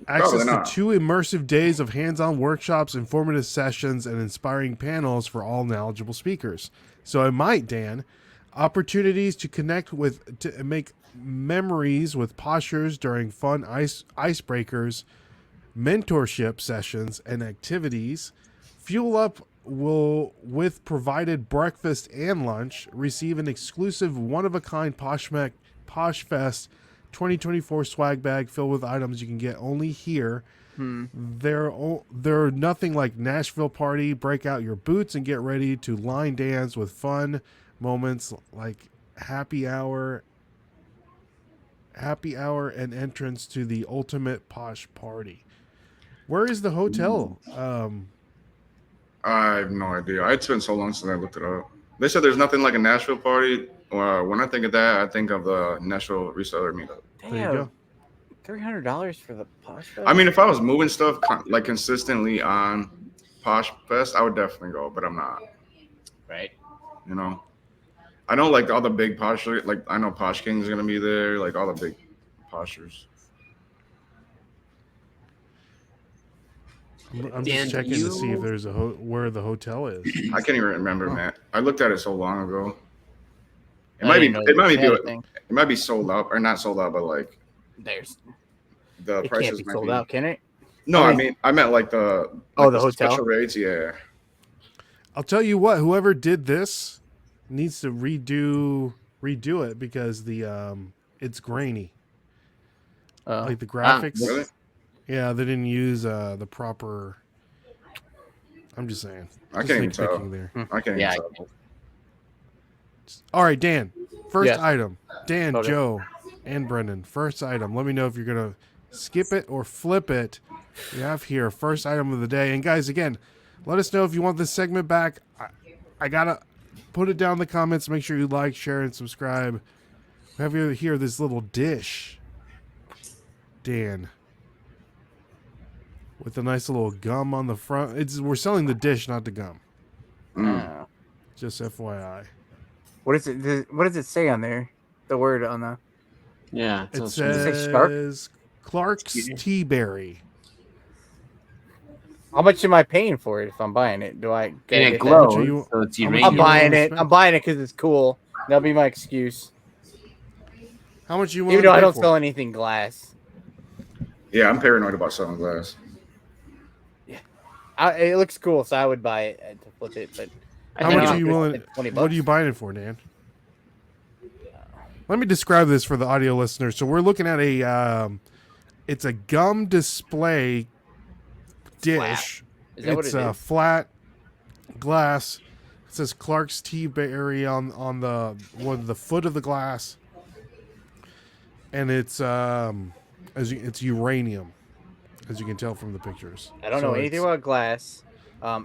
[SPEAKER 1] Access
[SPEAKER 2] Probably
[SPEAKER 1] to
[SPEAKER 2] not.
[SPEAKER 1] 2 immersive days of hands-on workshops, informative sessions, and inspiring panels for all knowledgeable speakers. So it might, Dan, opportunities to connect with, to make memories with postures during fun icebreakers, mentorship sessions, and activities. Fuel up with provided breakfast and lunch. Receive an exclusive one-of-a-kind Posh Fest 2024 swag bag filled with items you can get only here. They're nothing like Nashville party. Break out your boots and get ready to line dance with fun moments like happy hour and entrance to the ultimate posh party. Where is the hotel?
[SPEAKER 2] I have no idea. It's been so long since I looked it up. They said there's nothing like a Nashville party. When I think of that, I think of the Nashville reseller meetup.
[SPEAKER 1] There you go.
[SPEAKER 4] $300 for the Posh Fest.
[SPEAKER 2] I mean, if I was moving stuff like consistently on Posh Fest, I would definitely go, but I'm not.
[SPEAKER 3] right.
[SPEAKER 2] You know, I know like all the big posh, like I know Posh King's gonna be there, like all the big poshers.
[SPEAKER 1] I'm
[SPEAKER 3] Dan,
[SPEAKER 1] just checking to see if
[SPEAKER 3] you-
[SPEAKER 1] there's where the hotel is.
[SPEAKER 2] I can't even remember, man. I looked at it so long ago. It
[SPEAKER 4] I
[SPEAKER 2] might be.
[SPEAKER 4] didn't know
[SPEAKER 2] It might
[SPEAKER 4] they
[SPEAKER 2] be.
[SPEAKER 4] had a thing.
[SPEAKER 2] It might be sold out or not sold out, but like
[SPEAKER 4] There's
[SPEAKER 2] the
[SPEAKER 4] it
[SPEAKER 2] prices
[SPEAKER 4] can't be
[SPEAKER 2] might
[SPEAKER 4] sold
[SPEAKER 2] be.
[SPEAKER 4] out, can it?
[SPEAKER 2] No,
[SPEAKER 4] I
[SPEAKER 2] I
[SPEAKER 4] mean-
[SPEAKER 2] mean, I meant like the
[SPEAKER 4] Oh,
[SPEAKER 2] like
[SPEAKER 4] the hotel?
[SPEAKER 2] special rates. Yeah.
[SPEAKER 1] I'll tell you what, whoever did this needs to redo it because the it's grainy. Like the graphics.
[SPEAKER 2] Really?
[SPEAKER 1] Yeah, they didn't use the proper. I'm just saying.
[SPEAKER 2] I
[SPEAKER 1] Just
[SPEAKER 2] can't even tell.
[SPEAKER 1] nitpicking there.
[SPEAKER 2] I can't
[SPEAKER 3] Yeah,
[SPEAKER 2] even tell.
[SPEAKER 1] All right, Dan. First
[SPEAKER 4] Yes.
[SPEAKER 1] item. Dan,
[SPEAKER 4] Okay.
[SPEAKER 1] Joe, and Brendan. First item. Let me know if you're gonna skip it or flip it. We have here first item of the day. And guys, again, let us know if you want this segment back. I gotta put it down in the comments. Make sure you like, share, and subscribe. We have here this little dish, Dan, with a nice little gum on the front. We're selling the dish, not the gum. Just FYI.
[SPEAKER 4] What is it? What does it say on there? The word on the.
[SPEAKER 3] Yeah.
[SPEAKER 1] It
[SPEAKER 3] So
[SPEAKER 4] say Shark?
[SPEAKER 1] says Clark's Tea Berry.
[SPEAKER 4] How much am I paying for it if I'm buying it? Do I
[SPEAKER 3] and
[SPEAKER 4] get
[SPEAKER 3] it
[SPEAKER 4] that?
[SPEAKER 3] glows,
[SPEAKER 1] How much are you-
[SPEAKER 3] so it's
[SPEAKER 1] how much
[SPEAKER 3] uranium.
[SPEAKER 1] are
[SPEAKER 4] I'm
[SPEAKER 1] you
[SPEAKER 4] buying
[SPEAKER 1] willing to
[SPEAKER 4] it.
[SPEAKER 1] spend?
[SPEAKER 4] I'm buying it because it's cool. That'll be my excuse.
[SPEAKER 1] How much you want?
[SPEAKER 4] Even though I don't sell anything glass.
[SPEAKER 2] Yeah, I'm paranoid about selling glass.
[SPEAKER 4] It looks cool, so I would buy it to flip it. But
[SPEAKER 1] How
[SPEAKER 4] think
[SPEAKER 1] much
[SPEAKER 4] I'm
[SPEAKER 1] are you
[SPEAKER 4] gonna
[SPEAKER 1] willing?
[SPEAKER 4] spend 20
[SPEAKER 1] What are you
[SPEAKER 4] bucks.
[SPEAKER 1] buying it for, Dan? Let me describe this for the audio listeners. So we're looking at it's a gum display dish.
[SPEAKER 4] Is that what
[SPEAKER 1] It's
[SPEAKER 4] it
[SPEAKER 1] a
[SPEAKER 4] is?
[SPEAKER 1] flat glass. It says Clark's Tea Berry on the foot of the glass, and it's it's uranium, as you can tell from the pictures.
[SPEAKER 4] I don't
[SPEAKER 1] So
[SPEAKER 4] know anything
[SPEAKER 1] it's-
[SPEAKER 4] about glass.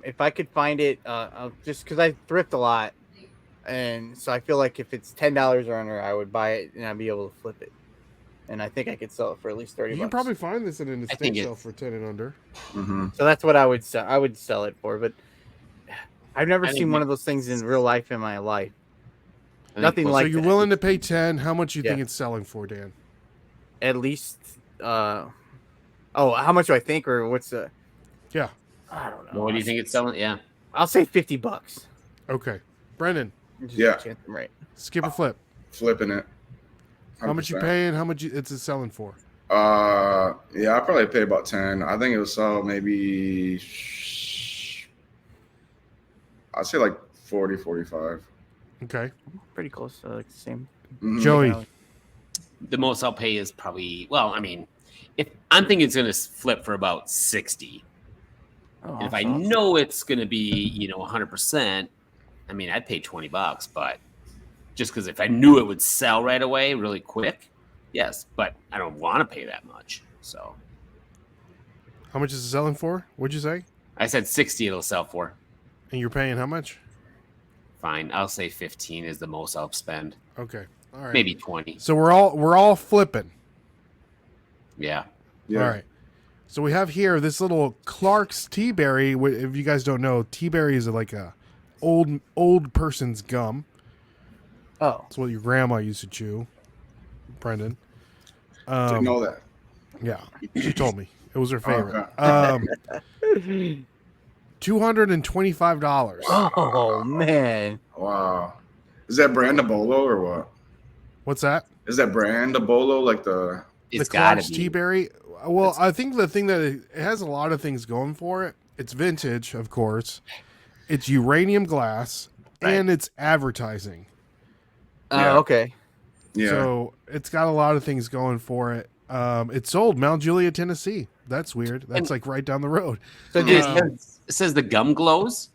[SPEAKER 4] If I could find it, just because I thrift a lot, and so I feel like if it's $10 or under, I would buy it and I'd be able to flip it. And I think I could sell it for at least 30
[SPEAKER 1] You
[SPEAKER 4] bucks.
[SPEAKER 1] can probably find this at an
[SPEAKER 3] I
[SPEAKER 1] estate
[SPEAKER 3] think
[SPEAKER 1] sale for 10 and under.
[SPEAKER 2] Mm-hmm.
[SPEAKER 4] So that's what I would sell. I would sell it for, but I've never
[SPEAKER 3] I think
[SPEAKER 4] seen one of those things in real life in my life.
[SPEAKER 3] I think
[SPEAKER 4] Nothing
[SPEAKER 3] close-
[SPEAKER 4] like
[SPEAKER 1] So you're
[SPEAKER 4] that.
[SPEAKER 1] willing to pay 10. How much do you think
[SPEAKER 4] Yeah.
[SPEAKER 1] it's selling for, Dan?
[SPEAKER 4] At least, how much do I think, or what's the?
[SPEAKER 1] Yeah.
[SPEAKER 4] I don't know.
[SPEAKER 3] What do you think it's selling? Yeah.
[SPEAKER 4] I'll say $50.
[SPEAKER 1] Okay. Brendan,
[SPEAKER 4] Just
[SPEAKER 2] Yeah.
[SPEAKER 4] chance I'm right.
[SPEAKER 1] skip or flip?
[SPEAKER 2] Flipping it.
[SPEAKER 1] How much you
[SPEAKER 2] 100%.
[SPEAKER 1] paying? How much it's selling for?
[SPEAKER 2] Yeah, I'll probably pay about 10. I think it was sell maybe I'd say like 40, 45.
[SPEAKER 1] Okay.
[SPEAKER 4] Pretty close. Like the same.
[SPEAKER 2] Mhm.
[SPEAKER 1] Joey.
[SPEAKER 3] The most I'll pay is probably, well, I mean, if I'm thinking it's going to flip for about 60. And if I know it's going to be, 100%, I mean, I'd pay $20, but just because if I knew it would sell right away, really quick, yes, but I don't want to pay that much. So
[SPEAKER 1] How much is it selling for? What'd you say?
[SPEAKER 3] I said 60 it'll sell for.
[SPEAKER 1] And you're paying how much?
[SPEAKER 3] Fine, I'll say 15 is the most I'll spend.
[SPEAKER 1] Okay. All right.
[SPEAKER 3] Maybe 20.
[SPEAKER 1] So we're all flipping.
[SPEAKER 3] Yeah.
[SPEAKER 1] All right. So we have here this little Clark's Tea Berry. If you guys don't know, Tea Berry is like a old person's gum.
[SPEAKER 4] Oh.
[SPEAKER 1] It's what your grandma used to chew, Brendan.
[SPEAKER 2] Didn't know that.
[SPEAKER 1] Yeah, she told me it was her favorite.
[SPEAKER 2] Okay.
[SPEAKER 1] $225.
[SPEAKER 4] Oh man.
[SPEAKER 2] Wow. Is that brand a bolo or what?
[SPEAKER 1] What's that?
[SPEAKER 2] Is that brand a bolo like the?
[SPEAKER 3] It's
[SPEAKER 1] the
[SPEAKER 3] gotta
[SPEAKER 1] Clark's
[SPEAKER 3] be.
[SPEAKER 1] Tea Berry. Well, I think the thing that it has a lot of things going for it. It's vintage, of course. It's uranium glass, and it's advertising.
[SPEAKER 2] Yeah.
[SPEAKER 4] Okay.
[SPEAKER 2] Yeah.
[SPEAKER 1] So it's got a lot of things going for it. It's sold Mount Juliet, Tennessee. That's weird. That's like right down the road.
[SPEAKER 4] So
[SPEAKER 3] It says the gum glows.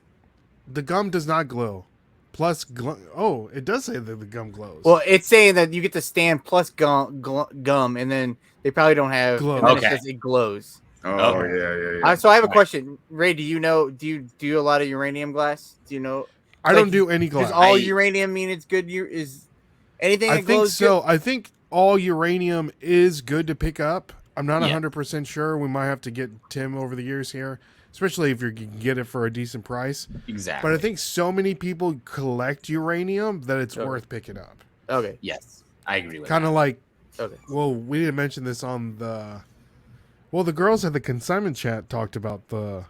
[SPEAKER 1] The gum does not glow. Plus, it does say that the gum glows.
[SPEAKER 4] well, it's saying that you get the stand plus gum, and then they probably don't have.
[SPEAKER 1] Glow.
[SPEAKER 4] And then
[SPEAKER 3] Okay.
[SPEAKER 4] It says it glows.
[SPEAKER 2] Oh
[SPEAKER 3] Okay.
[SPEAKER 2] yeah.
[SPEAKER 4] So I have a question, Ray. Do you know? Do you do a lot of uranium glass? Do you know?
[SPEAKER 1] I don't do any glass.
[SPEAKER 4] Does all uranium mean it's good? Is anything?
[SPEAKER 1] I
[SPEAKER 4] that
[SPEAKER 1] think
[SPEAKER 4] glows
[SPEAKER 1] so.
[SPEAKER 4] good?
[SPEAKER 1] I think all uranium is good to pick up. I'm not
[SPEAKER 3] Yeah.
[SPEAKER 1] 100% sure. We might have to get Tim over the years here, especially if you can get it for a decent price.
[SPEAKER 3] Exactly.
[SPEAKER 1] But I think so many people collect uranium that it's worth picking up.
[SPEAKER 4] Okay.
[SPEAKER 3] Yes, I agree with
[SPEAKER 1] Kind
[SPEAKER 3] that.
[SPEAKER 1] of like,
[SPEAKER 4] Okay.
[SPEAKER 1] well, we didn't mention this on the. Well, the girls at the consignment chat talked about the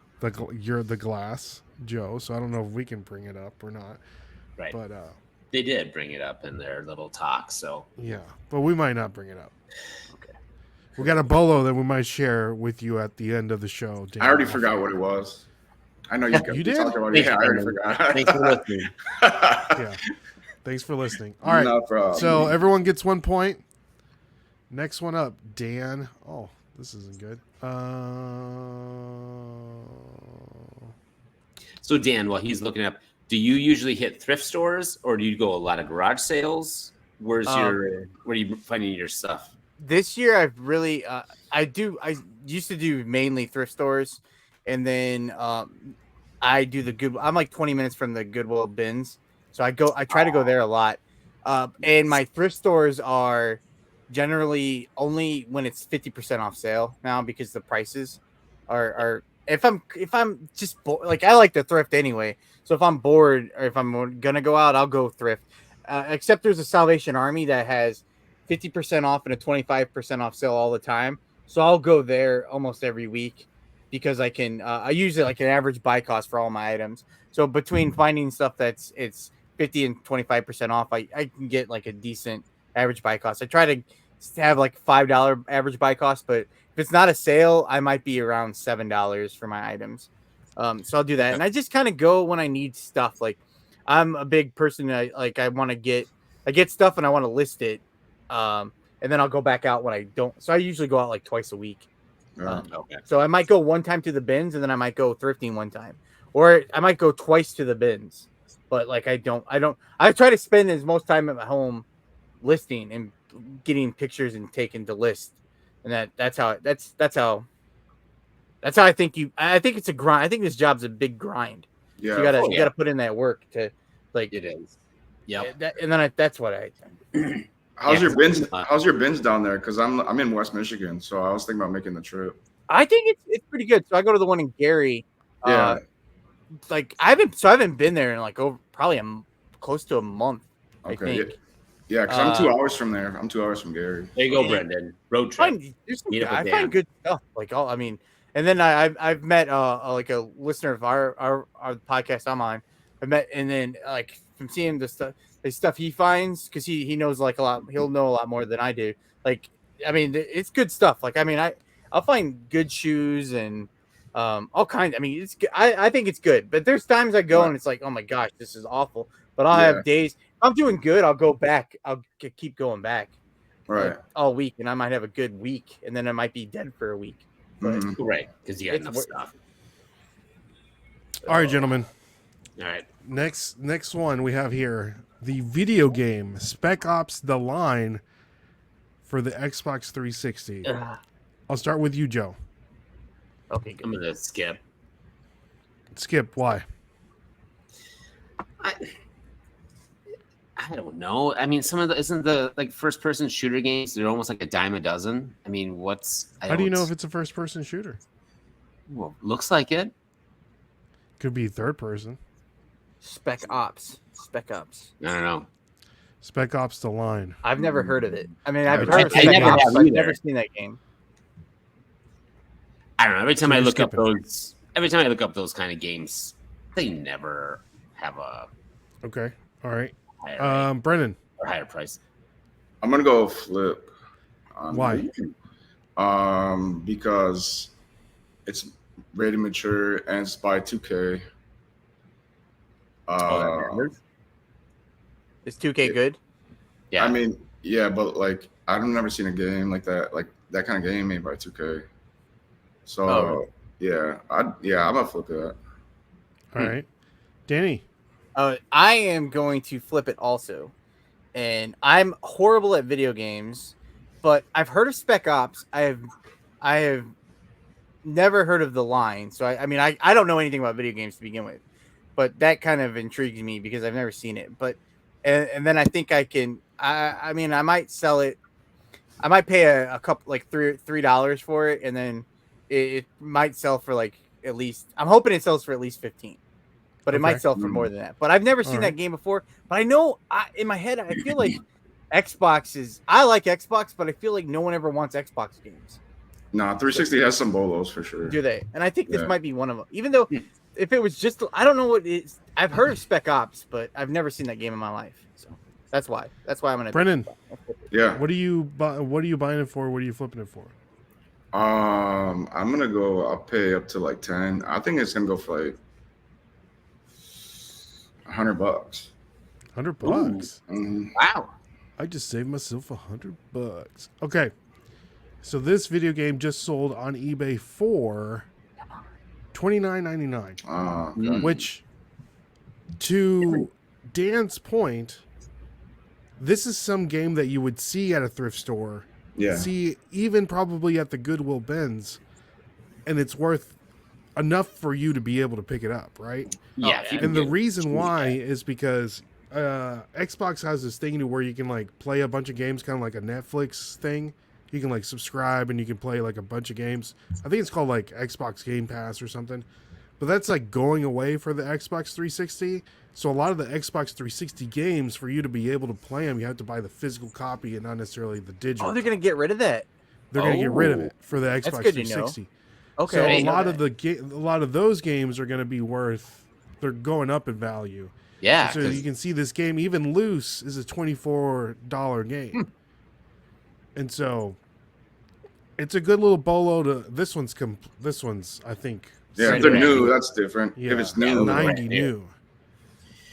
[SPEAKER 1] glass, Joe. So I don't know if we can bring it up or not.
[SPEAKER 3] Right.
[SPEAKER 1] But
[SPEAKER 3] They did bring it up in their little talk, so
[SPEAKER 1] yeah, but we might not bring it up.
[SPEAKER 3] okay.
[SPEAKER 1] We got a bolo that we might share with you at the end of the show. Dan.
[SPEAKER 2] I already forgot what it was. I know you.
[SPEAKER 1] You did?
[SPEAKER 2] Talked about it.
[SPEAKER 3] Thank
[SPEAKER 2] Yeah,
[SPEAKER 3] you,
[SPEAKER 2] I already
[SPEAKER 3] Brendan.
[SPEAKER 2] forgot.
[SPEAKER 3] Thanks for listening.
[SPEAKER 1] Yeah. Thanks for listening. All right.
[SPEAKER 2] No problem.
[SPEAKER 1] So everyone gets 1 point. Next one up, Dan. Oh, this isn't good.
[SPEAKER 3] So Dan, while he's looking up, do you usually hit thrift stores or do you go a lot of garage sales? Where are you finding your stuff?
[SPEAKER 4] This year I've really I used to do mainly thrift stores, and then I do the good. I'm like 20 minutes from the Goodwill bins, so I try to go there a lot. And my thrift stores are generally only when it's 50% off sale now, because the prices are if I'm just like, I like to thrift anyway. So if I'm bored or if I'm gonna go out, I'll go thrift. Except there's a Salvation Army that has 50% off and a 25% off sale all the time. So I'll go there almost every week because I can. I use it like an average buy cost for all my items. So between finding stuff it's 50 and 25% off, I can get like a decent average buy cost. I try to have like $5 average buy cost, but if it's not a sale, I might be around $7 for my items. So I'll do that, and I just kind of go when I need stuff. Like, I'm a big person. I get stuff and I want to list it, and then I'll go back out when I don't. So I usually go out like twice a week.
[SPEAKER 3] Okay.
[SPEAKER 4] So I might go one time to the bins, and then I might go thrifting one time, or I might go twice to the bins. But like I try to spend as most time at home listing and getting pictures and taking the list, and that's how I think it's a grind. I think this job's a big grind.
[SPEAKER 2] Yeah.
[SPEAKER 4] So you gotta put in that work to, like,
[SPEAKER 3] It is. Yep.
[SPEAKER 4] and then that's what I.
[SPEAKER 2] How's your bins? How's your bins down there? Because I'm in West Michigan, so I was thinking about making the trip.
[SPEAKER 4] I think it's pretty good. So I go to the one in Gary.
[SPEAKER 2] Yeah.
[SPEAKER 4] Like I haven't been there in like probably close to a month. I
[SPEAKER 2] Okay.
[SPEAKER 4] think.
[SPEAKER 2] Yeah, because I'm 2 hours from there. I'm 2 hours from Gary.
[SPEAKER 3] There you go, Brendan. Road trip.
[SPEAKER 4] I find good stuff. Like and then I've met like a listener of our podcast I'm on. I met, and then like from seeing the stuff he finds, because he knows like a lot. He'll know a lot more than I do. Like, I mean, it's good stuff. Like, I mean, I'll find good shoes and all kinds. I mean, I think it's good. But there's times I go and it's like, oh my gosh, this is awful. But I'll have days. If I'm doing good, I'll go back. I'll keep going back.
[SPEAKER 2] Right.
[SPEAKER 4] Like, all week, and I might have a good week, and then I might be dead for a week. But
[SPEAKER 2] Mhm.
[SPEAKER 3] Right, because you got
[SPEAKER 4] It's
[SPEAKER 3] enough
[SPEAKER 4] wor-
[SPEAKER 3] stuff.
[SPEAKER 1] All right, gentlemen.
[SPEAKER 3] All right.
[SPEAKER 1] Next one we have here, the video game Spec Ops: The Line for the Xbox 360. I'll start with you, Joe.
[SPEAKER 4] Okay, good.
[SPEAKER 3] I'm gonna skip.
[SPEAKER 1] Skip. Why?
[SPEAKER 3] I don't know. I mean, some of the isn't the like first person shooter games, they're almost like a dime a dozen. I mean,
[SPEAKER 1] How do you know if it's a first person shooter?
[SPEAKER 3] Well, looks like it.
[SPEAKER 1] Could be third person.
[SPEAKER 4] Spec Ops. Spec Ops.
[SPEAKER 3] I don't know.
[SPEAKER 1] Spec Ops: The Line.
[SPEAKER 4] I've never heard of it. I mean, I've
[SPEAKER 2] I
[SPEAKER 4] heard of Spec
[SPEAKER 3] never
[SPEAKER 4] Ops,
[SPEAKER 3] have
[SPEAKER 4] but I've
[SPEAKER 3] either.
[SPEAKER 4] never seen that game.
[SPEAKER 3] I don't know. Every time I
[SPEAKER 1] you're
[SPEAKER 3] look up
[SPEAKER 1] skipping.
[SPEAKER 3] those kind of games, they never have a
[SPEAKER 1] Okay. All right.
[SPEAKER 3] higher rate
[SPEAKER 1] Brennan.
[SPEAKER 3] or higher price.
[SPEAKER 2] I'm gonna go flip.
[SPEAKER 1] Why?
[SPEAKER 2] Because it's rated mature and it's by 2K.
[SPEAKER 4] Is 2K good?
[SPEAKER 3] Yeah.
[SPEAKER 2] I mean, yeah, but like I've never seen a game like that kind of game made by 2K. So
[SPEAKER 4] Oh,
[SPEAKER 2] yeah, I'm gonna flip that.
[SPEAKER 1] All right. Danny.
[SPEAKER 4] I am going to flip it also. And I'm horrible at video games, but I've heard of Spec Ops. I have never heard of The Line. So I don't know anything about video games to begin with. But that kind of intrigues me because I've never seen it. But and then I think I can I might sell it. I might pay a couple like $3 for it, and then it might sell for like at least I'm hoping it sells for at least 15. But it
[SPEAKER 1] Okay.
[SPEAKER 4] might sell for more than that. But I've never seen
[SPEAKER 1] All
[SPEAKER 4] that
[SPEAKER 1] right.
[SPEAKER 4] game before. But I know in my head I feel like I like Xbox, but I feel like no one ever wants Xbox games.
[SPEAKER 2] Nah, 360 has some bolos for sure.
[SPEAKER 4] Do they? And I think this
[SPEAKER 2] Yeah.
[SPEAKER 4] might be one of them. Even though if it was just I don't know what it is. I've heard of Spec Ops, but I've never seen that game in my life. So that's why. That's why I'm gonna
[SPEAKER 1] Brennan.
[SPEAKER 2] Yeah.
[SPEAKER 1] What are you buying it for? What are you flipping it for?
[SPEAKER 2] I'm gonna go. I'll pay up to like 10. I think it's gonna go for like $100.
[SPEAKER 1] $100.
[SPEAKER 3] Wow.
[SPEAKER 1] I just saved myself $100. Okay. So this video game just sold on eBay for $29.99.
[SPEAKER 2] Okay.
[SPEAKER 1] Which, to Dan's point, this is some game that you would see at a thrift store,
[SPEAKER 2] Yeah.
[SPEAKER 1] see even probably at the Goodwill bins, and it's worth enough for you to be able to pick it up, right?
[SPEAKER 3] Yeah. if you can
[SPEAKER 1] And the
[SPEAKER 3] get-
[SPEAKER 1] reason why is because Xbox has this thing to where you can like play a bunch of games, kind of like a Netflix thing. You can like subscribe and you can play like a bunch of games. I think it's called like Xbox Game Pass or something. But that's like going away for the Xbox 360. So a lot of the Xbox 360 games, for you to be able to play them, you have to buy the physical copy and not necessarily the digital.
[SPEAKER 4] Oh, they're gonna get rid of that.
[SPEAKER 1] They're going to get rid of
[SPEAKER 3] Oh.
[SPEAKER 1] it for the Xbox
[SPEAKER 4] good to know.
[SPEAKER 1] 360.
[SPEAKER 4] Okay.
[SPEAKER 1] So
[SPEAKER 4] I
[SPEAKER 1] a
[SPEAKER 4] didn't know
[SPEAKER 1] lot of
[SPEAKER 4] that.
[SPEAKER 1] a lot of those games are going to be they're going up in value.
[SPEAKER 3] Yeah.
[SPEAKER 1] So
[SPEAKER 3] 'cause-
[SPEAKER 1] you can see this game, even loose, is a $24 game. And so it's a good little bolo to this one's I think
[SPEAKER 2] Yeah,
[SPEAKER 3] Right
[SPEAKER 2] if they're
[SPEAKER 3] away.
[SPEAKER 2] new, that's different.
[SPEAKER 1] yeah,
[SPEAKER 2] If it's new,
[SPEAKER 1] 90
[SPEAKER 3] right.
[SPEAKER 1] new.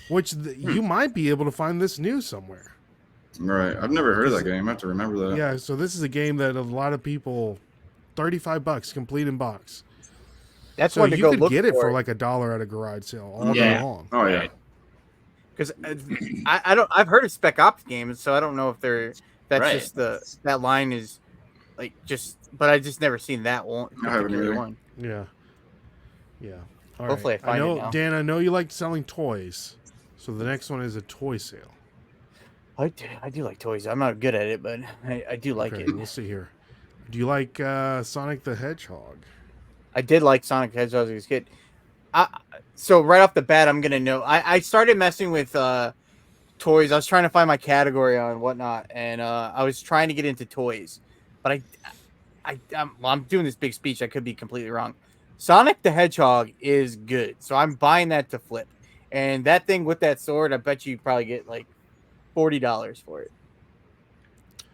[SPEAKER 1] Which you might be able to find this new somewhere.
[SPEAKER 2] right. I've never heard of that game. I have to remember that.
[SPEAKER 1] Yeah, so this is a game that a lot of people $35 complete in box.
[SPEAKER 4] That's
[SPEAKER 1] So
[SPEAKER 4] one to
[SPEAKER 1] you
[SPEAKER 4] go
[SPEAKER 1] could
[SPEAKER 4] look
[SPEAKER 1] get it for
[SPEAKER 4] for.
[SPEAKER 1] like $1 at a garage sale all
[SPEAKER 3] Yeah.
[SPEAKER 1] day long.
[SPEAKER 2] Oh yeah.
[SPEAKER 3] Right.
[SPEAKER 4] Because I've heard of Spec Ops games, so I don't know if that's
[SPEAKER 3] Right.
[SPEAKER 4] just that line is like but I just never seen that one
[SPEAKER 2] I haven't
[SPEAKER 4] particular
[SPEAKER 2] either.
[SPEAKER 4] one.
[SPEAKER 1] Yeah. Yeah. All
[SPEAKER 4] Hopefully
[SPEAKER 1] right.
[SPEAKER 4] I find it
[SPEAKER 1] know,
[SPEAKER 4] now.
[SPEAKER 1] Dan, I know you like selling toys. So the next one is a toy sale.
[SPEAKER 4] I do like toys. I'm not good at it, but I do like
[SPEAKER 1] Okay,
[SPEAKER 4] it.
[SPEAKER 1] we'll see here. Do you like Sonic the Hedgehog?
[SPEAKER 4] I did like Sonic the Hedgehog as a kid. So right off the bat, I'm gonna know. I started messing with toys. I was trying to find my category on whatnot, and I was trying to get into toys, but I'm doing this big speech. I could be completely wrong. Sonic the Hedgehog is good, so I'm buying that to flip. And that thing with that sword, I bet you probably get like $40 for it.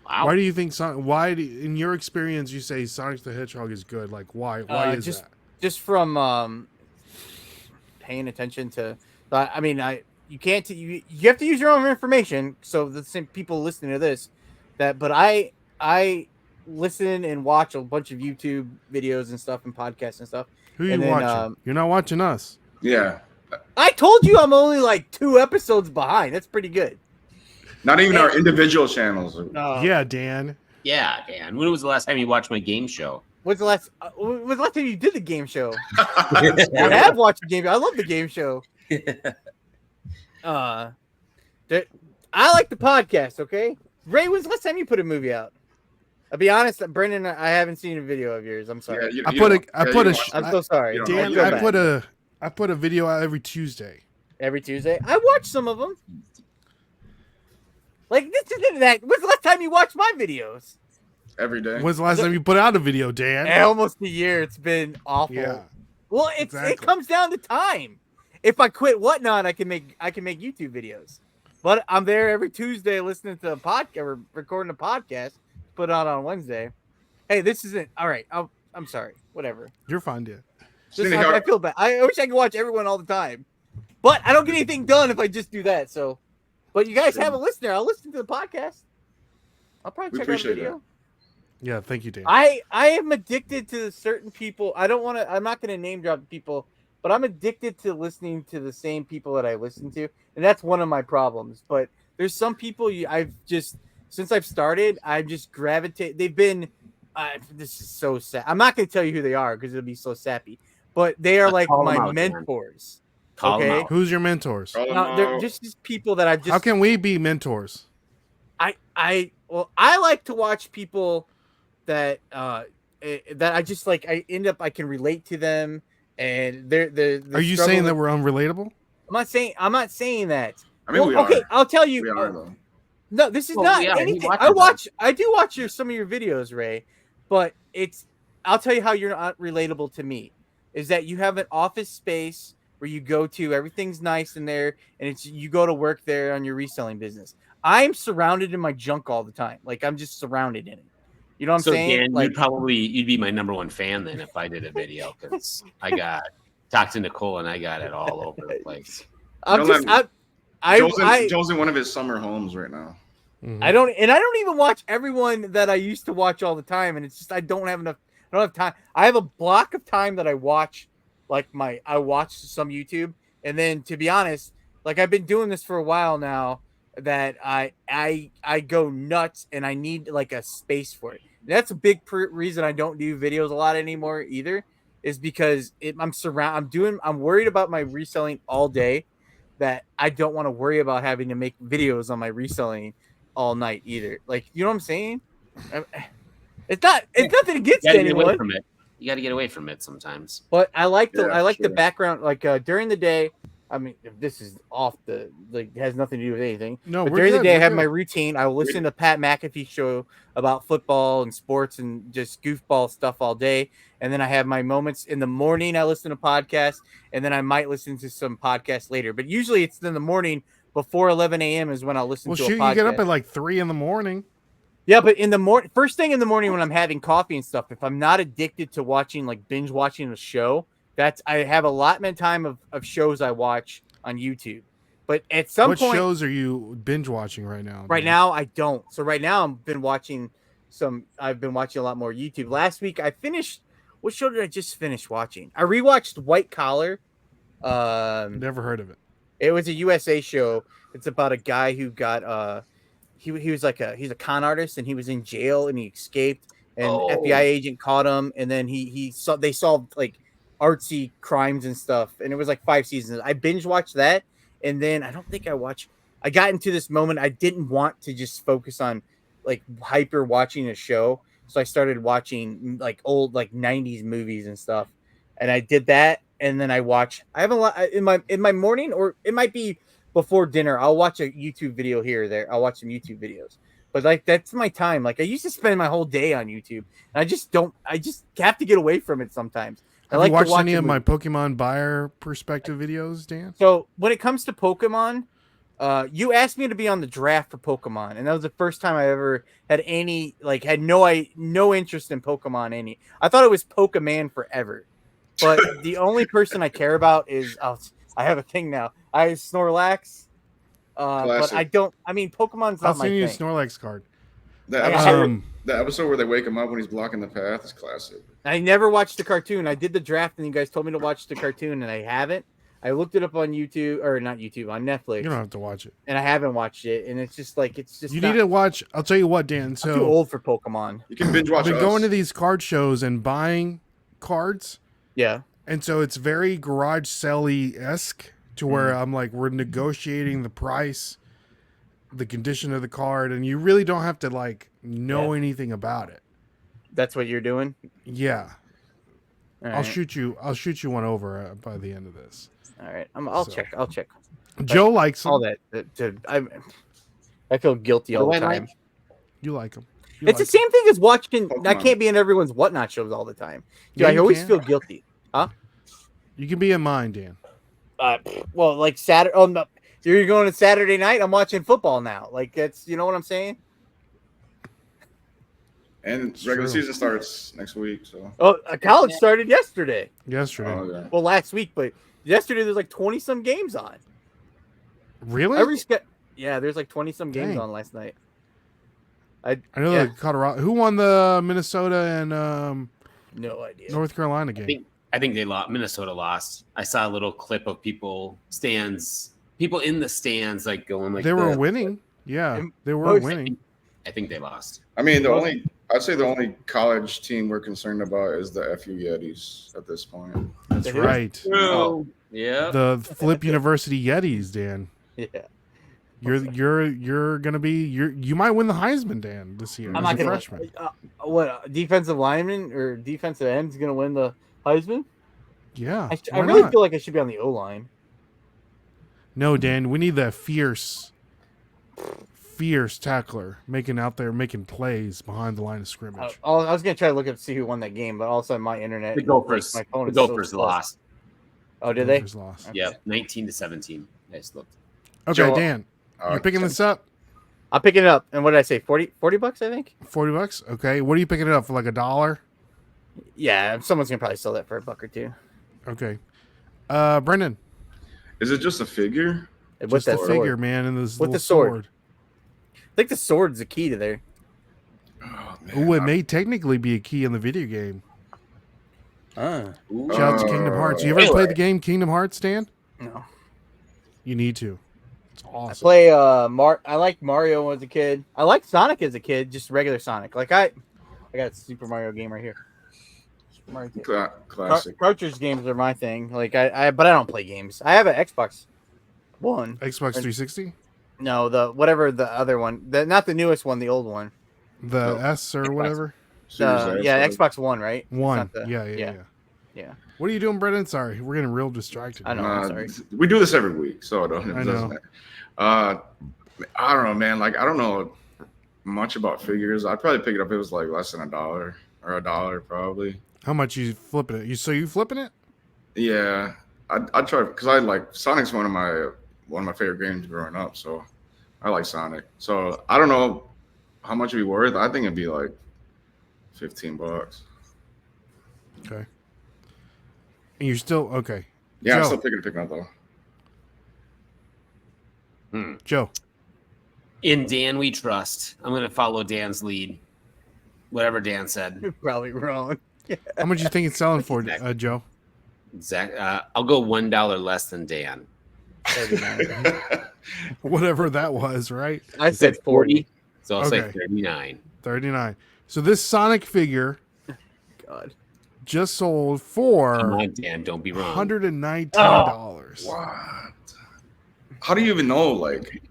[SPEAKER 3] Wow.
[SPEAKER 1] Why do you think in your experience you say Sonic the Hedgehog is good? Like why is
[SPEAKER 4] just-
[SPEAKER 1] that?
[SPEAKER 4] Just from paying attention to, you can't you have to use your own information. So the same people listening to this, but I listen and watch a bunch of YouTube videos and stuff and podcasts and stuff.
[SPEAKER 1] Who are you
[SPEAKER 4] and then,
[SPEAKER 1] watching? You're not watching us.
[SPEAKER 2] Yeah.
[SPEAKER 4] I told you I'm only like 2 episodes behind. That's pretty good.
[SPEAKER 2] Not even our individual channels.
[SPEAKER 1] Yeah, Dan.
[SPEAKER 3] Yeah, Dan. When was the last time you watched my game show?
[SPEAKER 4] When's the last time you did the game show?
[SPEAKER 2] That's
[SPEAKER 4] I
[SPEAKER 2] good.
[SPEAKER 4] have watched the game. I love the game show. I like the podcast. Okay, Ray, when's the last time you put a movie out? I'll be honest, Brendan, I haven't seen a video of yours. I'm sorry.
[SPEAKER 2] Yeah,
[SPEAKER 1] I'm so
[SPEAKER 4] sorry.
[SPEAKER 2] you don't
[SPEAKER 1] Dan,
[SPEAKER 2] know.
[SPEAKER 1] I put a video out every Tuesday.
[SPEAKER 4] Every Tuesday, I watch some of them. Like this isn't that. When's the last time you watched my videos?
[SPEAKER 2] Every day.
[SPEAKER 1] When's the last time you put out a video, Dan?
[SPEAKER 4] Almost a year. It's been awful.
[SPEAKER 1] Yeah.
[SPEAKER 4] Well, it comes down to time. If I quit Whatnot, I can make YouTube videos. But I'm there every Tuesday listening to a podcast or recording a podcast. Put out on Wednesday. Hey, this isn't all right. I'm sorry. Whatever.
[SPEAKER 1] You're fine, Dan.
[SPEAKER 4] I feel bad. I wish I could watch everyone all the time, but I don't get anything done if I just do that. So, but you guys have a listener. I'll listen to the podcast. I'll probably check out the video.
[SPEAKER 1] Yeah, thank you, Dan.
[SPEAKER 4] I am addicted to certain people. I'm not going to name drop people, but I'm addicted to listening to the same people that I listen to, and that's one of my problems. But there's some people since I've started, I've just gravitated. They've been. This is so sad. I'm not going to tell you who they are because it'll be so sappy. But they are like my mentors. Okay,
[SPEAKER 1] who's your mentors?
[SPEAKER 4] No, they're just people that I've just.
[SPEAKER 1] How can we be mentors?
[SPEAKER 4] I like to watch people that I just like. I can relate to them, and they're
[SPEAKER 1] Are you saying that we're unrelatable?
[SPEAKER 4] I'm not saying that.
[SPEAKER 2] I mean,
[SPEAKER 4] okay, I'll tell you.
[SPEAKER 2] We are, though.
[SPEAKER 4] No, this is not anything. I do watch some of your videos, Ray, but I'll tell you how you're not relatable to me. Is that you have an office space where you go to, everything's nice in there, and you go to work there on your reselling business. I'm surrounded in my junk all the time. Like I'm just surrounded in it. You know what I'm saying?
[SPEAKER 3] Dan, you'd be my number one fan then if I did a video because I talked to Nicole and I got it all over the place.
[SPEAKER 2] Joe's in one of his summer homes right now.
[SPEAKER 1] Mm-hmm.
[SPEAKER 4] I don't even watch everyone that I used to watch all the time, and it's just I don't have time. I have a block of time that I watch, I watch some YouTube, and then to be honest, like I've been doing this for a while now, that I go nuts and I need like a space for it. That's a big reason I don't do videos a lot anymore either, is because I'm worried about my reselling all day, that I don't want to worry about having to make videos on my reselling all night either. Like, you know what I'm saying? It's nothing against anyone.
[SPEAKER 3] You got to get away from it sometimes.
[SPEAKER 4] But I like the background. Like during the day, I mean, this is has nothing to do with anything.
[SPEAKER 1] No,
[SPEAKER 4] but during the day, I have my routine. I will listen to Pat McAfee show about football and sports and just goofball stuff all day. And then I have my moments in the morning. I listen to podcasts, and then I might listen to some podcasts later. But usually, it's in the morning before 11 a.m. is when I'll listen to a podcast.
[SPEAKER 1] You get up at like 3 a.m.
[SPEAKER 4] Yeah, but in the morning, first thing in the morning when I'm having coffee and stuff, if I'm not addicted to binge watching a show, I have allotment time of shows I watch on YouTube. But at some point,
[SPEAKER 1] what shows are you binge watching right now?
[SPEAKER 4] Right now, I don't. So right now, I've been watching a lot more YouTube. Last week, I finished. What show did I just finish watching? I rewatched White Collar.
[SPEAKER 1] Never heard of it.
[SPEAKER 4] It was a USA show. It's about a guy who got he was he's a con artist, and he was in jail and he escaped, and FBI agent caught him, and then they solved like artsy crimes and stuff, and it was like 5 seasons. I binge watched that, and then I got into this moment. I didn't want to just focus on like hyper watching a show, so I started watching like old 90s movies and stuff, and I did that. And then I have a lot in my morning, or it might be before dinner. I'll watch a YouTube video here or there. I'll watch some YouTube videos, but that's my time. Like I used to spend my whole day on YouTube, and I just have to get away from it sometimes.
[SPEAKER 1] Have you watched any of my Pokemon buyer perspective videos, Dan?
[SPEAKER 4] So when it comes to Pokemon, you asked me to be on the draft for Pokemon, and that was the first time I ever had no interest in Pokemon. I thought it was Pokemon forever. But the only person I care about is I have a thing now. I Snorlax, but I don't. I mean, Pokemon's not my thing.
[SPEAKER 1] I'll send you a Snorlax card.
[SPEAKER 2] The episode where they wake him up when he's blocking the path is classic.
[SPEAKER 4] I never watched the cartoon. I did the draft, and you guys told me to watch the cartoon, and I haven't. I looked it up on YouTube, or not YouTube, on Netflix.
[SPEAKER 1] You don't have to watch it.
[SPEAKER 4] And I haven't watched it, and it's just like
[SPEAKER 1] you need to watch. I'll tell you what, Dan. So
[SPEAKER 4] I'm too old for Pokemon.
[SPEAKER 2] You can binge watch.
[SPEAKER 1] I've been going to these card shows and buying cards.
[SPEAKER 4] Yeah.
[SPEAKER 1] And so it's very garage sale-y-esque to where I'm like, we're negotiating the price, the condition of the card, and you really don't have to like know anything about it.
[SPEAKER 4] That's what you're doing?
[SPEAKER 1] Yeah.
[SPEAKER 4] All
[SPEAKER 1] I'll
[SPEAKER 4] right.
[SPEAKER 1] shoot you one over by the end of this.
[SPEAKER 4] All right. I'll check.
[SPEAKER 1] Joe likes them.
[SPEAKER 4] All that. I feel guilty all the time.
[SPEAKER 1] You like them.
[SPEAKER 4] It's the same thing as watching. I can't be in everyone's whatnot shows all the time. Dude, I always feel guilty. Huh?
[SPEAKER 1] You can be in mine, Dan.
[SPEAKER 4] Well, like Saturday. Oh no, you're going to Saturday night. I'm watching football now. Like that's, you know what I'm saying?
[SPEAKER 2] And regular season starts next week. So
[SPEAKER 4] college started yesterday.
[SPEAKER 1] Yesterday.
[SPEAKER 2] Oh, yeah.
[SPEAKER 4] Well, last week, but yesterday there's like 20 some games on.
[SPEAKER 1] Really?
[SPEAKER 4] Yeah, there's like 20 some games on last night.
[SPEAKER 1] I know that Colorado. Who won the Minnesota and
[SPEAKER 4] no idea.
[SPEAKER 1] North Carolina game?
[SPEAKER 3] I think they lost. Minnesota lost. I saw a little clip of people in the stands, like going like
[SPEAKER 1] they were winning. Yeah, they were winning.
[SPEAKER 3] I think they lost.
[SPEAKER 2] I mean, I'd say the only college team we're concerned about is the FU Yetis at this point.
[SPEAKER 1] That's right.
[SPEAKER 3] Oh, yeah.
[SPEAKER 1] The Flip University Yetis, Dan.
[SPEAKER 4] Yeah.
[SPEAKER 1] You're gonna be you might win the Heisman, Dan, this year.
[SPEAKER 4] I'm not gonna.
[SPEAKER 1] Freshman.
[SPEAKER 4] What defensive lineman or defensive end is gonna win the Heisman?
[SPEAKER 1] Yeah.
[SPEAKER 4] I really feel like I should be on the O line.
[SPEAKER 1] No, Dan, we need that fierce tackler making plays behind the line of scrimmage.
[SPEAKER 4] I was gonna try to look up to see who won that game, but all of a sudden my internet.
[SPEAKER 3] The Gophers.
[SPEAKER 4] My phone
[SPEAKER 3] The
[SPEAKER 4] is
[SPEAKER 3] Gophers
[SPEAKER 4] so
[SPEAKER 3] lost.
[SPEAKER 4] Oh, did they?
[SPEAKER 1] Lost.
[SPEAKER 4] Okay.
[SPEAKER 3] Yep, 19-17. I just looked.
[SPEAKER 1] Okay,
[SPEAKER 4] Joe,
[SPEAKER 1] Dan, you're picking this up?
[SPEAKER 4] I'll pick it up. And what did I say? $40 I think.
[SPEAKER 1] $40. Okay, what are you picking it up for? Like $1?
[SPEAKER 4] Yeah, someone's gonna probably sell that for $1 or $2.
[SPEAKER 1] Okay, Brendan.
[SPEAKER 2] Is it just a figure?
[SPEAKER 1] Just the figure, man, and this
[SPEAKER 4] with
[SPEAKER 1] little
[SPEAKER 4] the sword.
[SPEAKER 1] sword.
[SPEAKER 4] I think the sword's the key to there.
[SPEAKER 2] Oh, man.
[SPEAKER 1] Ooh, it may technically be a key in the video game.
[SPEAKER 4] Ah.
[SPEAKER 1] Shout out to Kingdom Hearts. You ever played the game Kingdom Hearts, Dan?
[SPEAKER 4] No.
[SPEAKER 1] You need to. It's awesome.
[SPEAKER 4] I play I liked Mario as a kid. I liked Sonic as a kid, just regular Sonic. Like I got a Super Mario game right here. Super Mario game.
[SPEAKER 2] Classic.
[SPEAKER 4] Cartridge games are my thing. Like but I don't play games. I have an Xbox One.
[SPEAKER 1] Xbox 360?
[SPEAKER 4] No, the other one. Not the newest one, the old one.
[SPEAKER 1] The S or whatever?
[SPEAKER 4] Xbox One, right?
[SPEAKER 1] One.
[SPEAKER 4] Yeah.
[SPEAKER 1] What are you doing, Brendan? Sorry, we're getting real distracted.
[SPEAKER 4] I know. I'm sorry.
[SPEAKER 2] We do this every week, so it
[SPEAKER 1] I
[SPEAKER 2] doesn't matter. I don't know, man. Like I don't know much about figures. I'd probably pick it up if it was like less than $1 or $1 probably.
[SPEAKER 1] How much you flipping it? You flipping it?
[SPEAKER 2] Yeah, I'd try because I like Sonic's one of my favorite games growing up, so I like Sonic. So I don't know how much it'd be worth. I think it'd be like $15.
[SPEAKER 1] Okay. And you're still okay.
[SPEAKER 2] Yeah,
[SPEAKER 1] Joe.
[SPEAKER 2] I'm still picking up though.
[SPEAKER 1] Joe.
[SPEAKER 3] In Dan we trust. I'm going to follow Dan's lead. Whatever Dan said.
[SPEAKER 4] You're probably wrong.
[SPEAKER 1] How much you think it's selling for,
[SPEAKER 3] Exactly.
[SPEAKER 1] Joe?
[SPEAKER 3] I'll go $1 less than Dan.
[SPEAKER 1] Whatever that was, right?
[SPEAKER 4] I said 40.
[SPEAKER 3] So I'll say 39.
[SPEAKER 1] 39. So this Sonic figure
[SPEAKER 4] God.
[SPEAKER 1] just sold for
[SPEAKER 3] Come on, Dan, don't be wrong.
[SPEAKER 1] $119.
[SPEAKER 2] What? How do you even know? Like,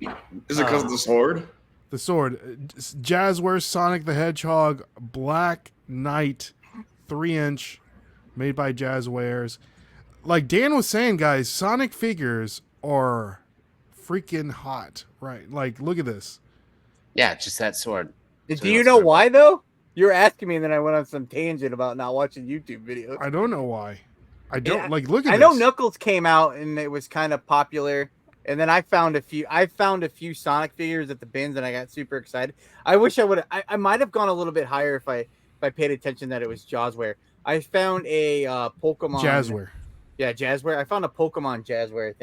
[SPEAKER 2] is it because of the sword?
[SPEAKER 1] The sword, Jazzware Sonic the Hedgehog Black Knight, 3-inch, made by Jazzwares. Like Dan was saying, guys, Sonic figures are freaking hot, right? Like, look at this.
[SPEAKER 3] Yeah, just that sword.
[SPEAKER 4] Do you know why though? You're asking me, and then I went on some tangent about not watching YouTube videos.
[SPEAKER 1] I don't know why. I don't look at this.
[SPEAKER 4] I know Knuckles came out and it was kind of popular. And then I found a few Sonic figures at the bins, and I got super excited. I wish I would. I might have gone a little bit higher if I paid attention that it was Jazzware. I found a Pokemon
[SPEAKER 1] Jazzware.
[SPEAKER 4] Yeah, Jazzware. I found a Pokemon Jazzware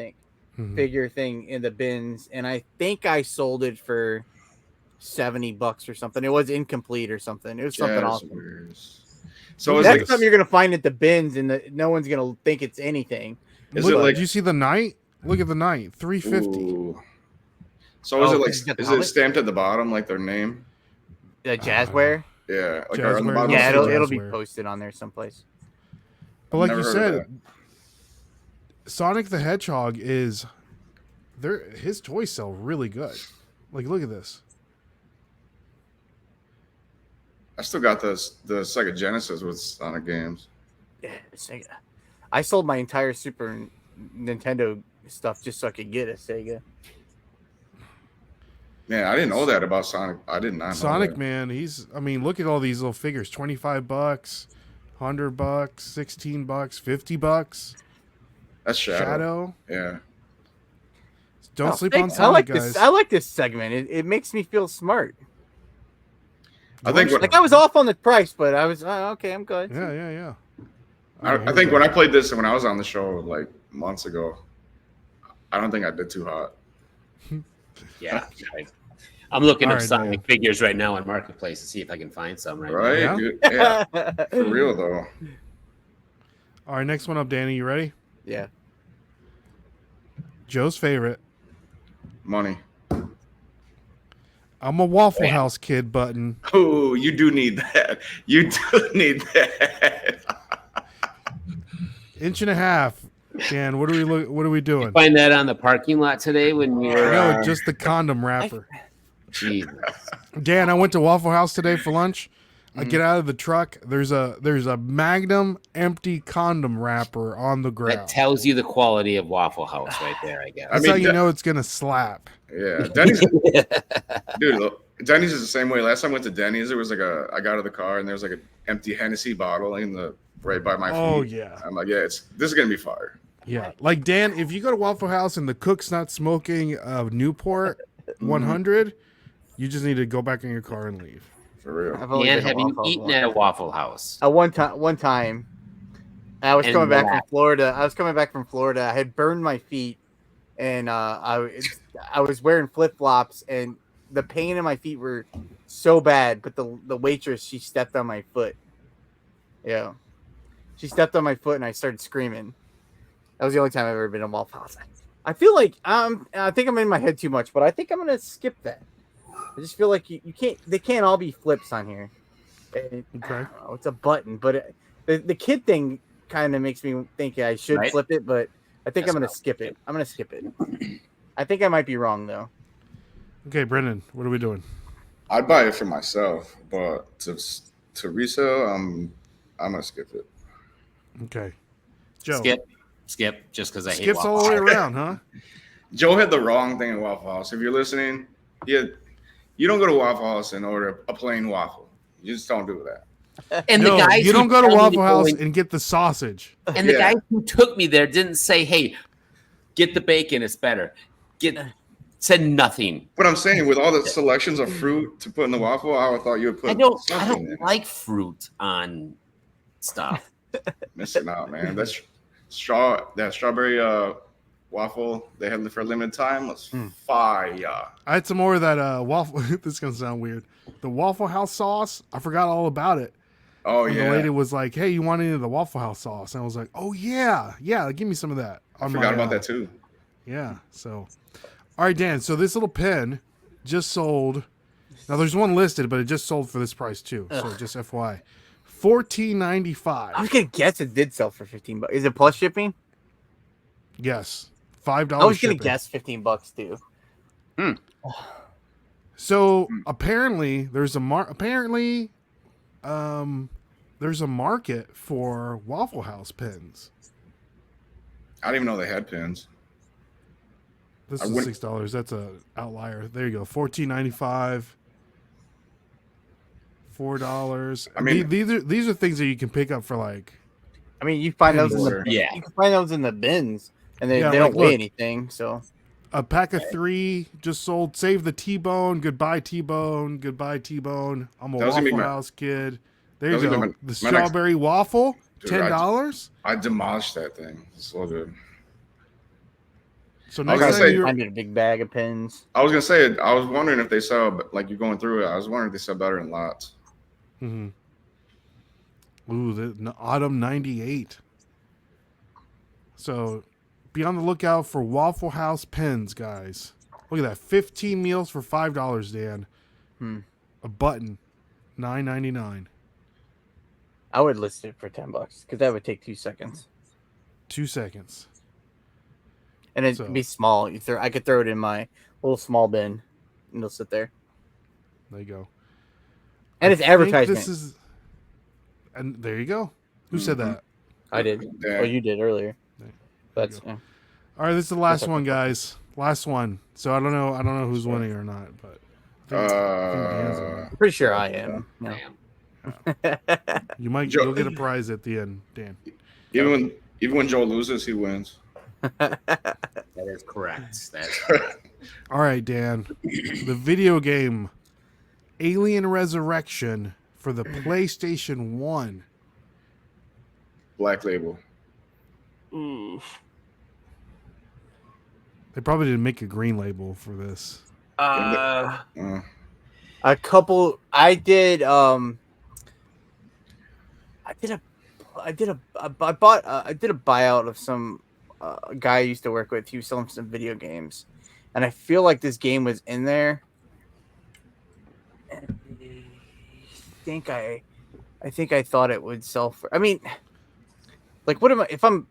[SPEAKER 4] figure thing in the bins, and I think I sold it for $70 or something. It was incomplete or something. It was something awesome.
[SPEAKER 2] So
[SPEAKER 4] next time you're gonna find it at the bins, and no one's gonna think it's anything.
[SPEAKER 2] Is it like?
[SPEAKER 1] Did you see the night? Look at the night. 350.
[SPEAKER 2] Ooh. So is
[SPEAKER 4] Oh,
[SPEAKER 2] it like?
[SPEAKER 4] he's got the
[SPEAKER 2] Is it
[SPEAKER 4] helmet?
[SPEAKER 2] stamped at the bottom like their name?
[SPEAKER 4] The Jazzware.
[SPEAKER 2] Yeah, like
[SPEAKER 1] Jazzware,
[SPEAKER 2] on the
[SPEAKER 1] it
[SPEAKER 2] bottom.
[SPEAKER 1] looks
[SPEAKER 4] Yeah,
[SPEAKER 1] like
[SPEAKER 4] it'll be
[SPEAKER 1] Jazzware.
[SPEAKER 4] posted on there someplace.
[SPEAKER 1] But like
[SPEAKER 2] Never
[SPEAKER 1] you
[SPEAKER 2] heard of
[SPEAKER 1] said, Sonic the Hedgehog is his toys sell really good. Like, look at this.
[SPEAKER 2] I still got the Sega Genesis with Sonic games.
[SPEAKER 4] Yeah, Sega. I sold my entire Super Nintendo stuff just so I could get a Sega.
[SPEAKER 2] Man, I didn't know that about Sonic. I did not know
[SPEAKER 1] Sonic,
[SPEAKER 2] that.
[SPEAKER 1] man, look at all these little figures. $25, $100, $16, $50.
[SPEAKER 2] That's Shadow. Yeah.
[SPEAKER 1] Don't sleep on
[SPEAKER 4] Thanks.
[SPEAKER 1] Sonic, guys.
[SPEAKER 4] I like this segment. It makes me feel smart.
[SPEAKER 2] I think
[SPEAKER 4] Like I was off on the price, but I was okay. I'm good.
[SPEAKER 1] Yeah.
[SPEAKER 2] I think when I played this and when I was on the show like months ago, I don't think I did too hot.
[SPEAKER 3] Yeah. I'm looking
[SPEAKER 1] All
[SPEAKER 3] up
[SPEAKER 1] right,
[SPEAKER 3] Sonic figures right now on Marketplace to see if I can find some
[SPEAKER 2] Right?
[SPEAKER 1] Yeah?
[SPEAKER 2] Yeah. For real though.
[SPEAKER 1] All right, next one up, Danny. You ready?
[SPEAKER 4] Yeah.
[SPEAKER 1] Joe's favorite.
[SPEAKER 2] Money.
[SPEAKER 1] I'm a Waffle House kid button.
[SPEAKER 2] Oh, you do need that. You do need that.
[SPEAKER 1] Inch and a half. Dan, what are we doing?
[SPEAKER 3] Find that on the parking lot today when you were.
[SPEAKER 1] No, just the condom wrapper.
[SPEAKER 3] Jesus.
[SPEAKER 1] Dan, I went to Waffle House today for lunch. I get out of the truck. There's a Magnum empty condom wrapper on the ground.
[SPEAKER 3] That tells you the quality of Waffle House right there, I guess.
[SPEAKER 1] That's
[SPEAKER 2] mean,
[SPEAKER 1] how you know it's gonna slap.
[SPEAKER 2] Yeah. Denny's dude, Denny's is the same way. Last time I went to Denny's, there was like I got out of the car and there was like an empty Hennessy bottle in the right by my feet.
[SPEAKER 1] Oh yeah.
[SPEAKER 2] I'm like, yeah, this is gonna be fire.
[SPEAKER 1] Yeah. Like Dan, if you go to Waffle House and the cook's not smoking Newport 100, you just need to go back in your car and leave.
[SPEAKER 2] For real.
[SPEAKER 4] I've only
[SPEAKER 3] And
[SPEAKER 4] been to
[SPEAKER 3] have you
[SPEAKER 4] Waffle House
[SPEAKER 3] eaten
[SPEAKER 4] once.
[SPEAKER 3] at a Waffle House?
[SPEAKER 4] One time, I was
[SPEAKER 3] And
[SPEAKER 4] coming back
[SPEAKER 3] what?
[SPEAKER 4] from Florida. I had burned my feet, and I was wearing flip flops, and the pain in my feet were so bad. But the waitress, she stepped on my foot. Yeah, she stepped on my foot, and I started screaming. That was the only time I've ever been in Waffle House. I feel like I think I'm in my head too much, but I think I'm gonna skip that. I just feel like you can't. They can't all be flips on here.
[SPEAKER 1] Okay.
[SPEAKER 4] I don't know, it's a button, but the kid thing kind of makes me think I should
[SPEAKER 3] Right.
[SPEAKER 4] flip it, but I think
[SPEAKER 3] That's
[SPEAKER 4] I'm gonna
[SPEAKER 3] what
[SPEAKER 4] skip it. I'm gonna skip it. I think I might be wrong though.
[SPEAKER 1] Okay, Brendan, what are we doing?
[SPEAKER 2] I'd buy it for myself, but to resell, I'm gonna skip it.
[SPEAKER 1] Okay. Joe.
[SPEAKER 3] Skip, just because I hate
[SPEAKER 1] Skips
[SPEAKER 3] Waffle
[SPEAKER 1] all the way
[SPEAKER 3] House.
[SPEAKER 1] around, huh?
[SPEAKER 2] Joe had the wrong thing at Waffle House. If you're listening, you don't go to Waffle House and order a plain waffle. You just don't do that.
[SPEAKER 3] And
[SPEAKER 1] No,
[SPEAKER 3] the guys
[SPEAKER 1] you
[SPEAKER 3] who
[SPEAKER 1] don't go to
[SPEAKER 3] tell me
[SPEAKER 1] Waffle House
[SPEAKER 3] in-
[SPEAKER 1] and get the sausage.
[SPEAKER 3] and the
[SPEAKER 2] Yeah.
[SPEAKER 3] guy who took me there didn't say, "Hey, get the bacon. It's better." Said nothing.
[SPEAKER 2] But I'm saying with all the selections of fruit to put in the waffle, I would thought you would put
[SPEAKER 3] I don't
[SPEAKER 2] something in.
[SPEAKER 3] like fruit on stuff.
[SPEAKER 2] Missing out, man. That strawberry waffle they had for a limited time was fire.
[SPEAKER 1] I had some more of that waffle. This is gonna sound weird. The Waffle House sauce. I forgot all about it.
[SPEAKER 2] Oh
[SPEAKER 1] And
[SPEAKER 2] yeah.
[SPEAKER 1] the lady was like, "Hey, you want any of the Waffle House sauce?" And I was like, "Oh yeah, give me some of that."
[SPEAKER 2] I forgot about that too.
[SPEAKER 1] Yeah. So, all right, Dan. So this little pen just sold. Now there's one listed, but it just sold for this price too. So just FYI, $14.95.
[SPEAKER 4] I was gonna guess it did sell for $15. Is it plus shipping?
[SPEAKER 1] Yes, $5.
[SPEAKER 4] I was gonna
[SPEAKER 1] shipping.
[SPEAKER 4] guess $15 too.
[SPEAKER 1] So apparently there's a there's a market for Waffle House pens.
[SPEAKER 2] I didn't even know they had pins.
[SPEAKER 1] This
[SPEAKER 2] I
[SPEAKER 1] is
[SPEAKER 2] wouldn't-
[SPEAKER 1] $6. That's a outlier. There you go. $14.95. $4.
[SPEAKER 2] I mean-
[SPEAKER 1] these are things that you can pick up for like.
[SPEAKER 4] I mean, you find those in the
[SPEAKER 3] Yeah.
[SPEAKER 4] you can find those in the bins, and they
[SPEAKER 1] Yeah,
[SPEAKER 4] don't
[SPEAKER 1] like,
[SPEAKER 4] weigh
[SPEAKER 1] look.
[SPEAKER 4] anything. So
[SPEAKER 1] A pack of 3 just sold. Save the T-bone. Goodbye T-bone. Goodbye T-bone. I'm a
[SPEAKER 2] That was gonna be
[SPEAKER 1] Waffle
[SPEAKER 2] my-
[SPEAKER 1] House kid. There
[SPEAKER 2] that
[SPEAKER 1] you
[SPEAKER 2] was gonna
[SPEAKER 1] go.
[SPEAKER 2] be
[SPEAKER 1] The
[SPEAKER 2] my next-
[SPEAKER 1] strawberry waffle.
[SPEAKER 2] Dude,
[SPEAKER 1] $10.
[SPEAKER 2] I demolished that thing. It's so good.
[SPEAKER 1] So
[SPEAKER 2] I was
[SPEAKER 1] next
[SPEAKER 2] gonna
[SPEAKER 1] time
[SPEAKER 2] say-
[SPEAKER 1] you're
[SPEAKER 4] I need a big bag of pins.
[SPEAKER 2] I was gonna say I was wondering if they sell like you're going through it. I was wondering if they sell better in lots.
[SPEAKER 1] Mhm. Ooh, the Autumn '98. So be on the lookout for Waffle House pens, guys. Look at that. 15 meals for $5, Dan. A button, $9.99.
[SPEAKER 4] I would list it for $10 because that would take 2 seconds.
[SPEAKER 1] 2 seconds.
[SPEAKER 4] And it'd be small. I could throw it in my little small bin, and it'll sit there.
[SPEAKER 1] There you go.
[SPEAKER 4] And it's advertisement.
[SPEAKER 1] And there you go. Who said that?
[SPEAKER 4] I did.
[SPEAKER 2] Yeah.
[SPEAKER 4] Oh, you did earlier. That's
[SPEAKER 1] All right. This is the last one, guys. Last one. So I don't know who's winning or not, but I think Dan's winning.
[SPEAKER 4] I'm pretty sure I am. Yeah.
[SPEAKER 1] You'll get a prize at the end, Dan.
[SPEAKER 2] Even when Joe loses, he wins.
[SPEAKER 3] That is correct. That's correct.
[SPEAKER 1] All right, Dan. The video game Alien Resurrection for the PlayStation 1.
[SPEAKER 2] Black Label.
[SPEAKER 1] They probably didn't make a green label for this.
[SPEAKER 4] A couple. I did a buyout of some guy I used to work with. He was selling some video games, and I feel like this game was in there. And I think I thought it would sell for. I mean, like, what am I? If I'm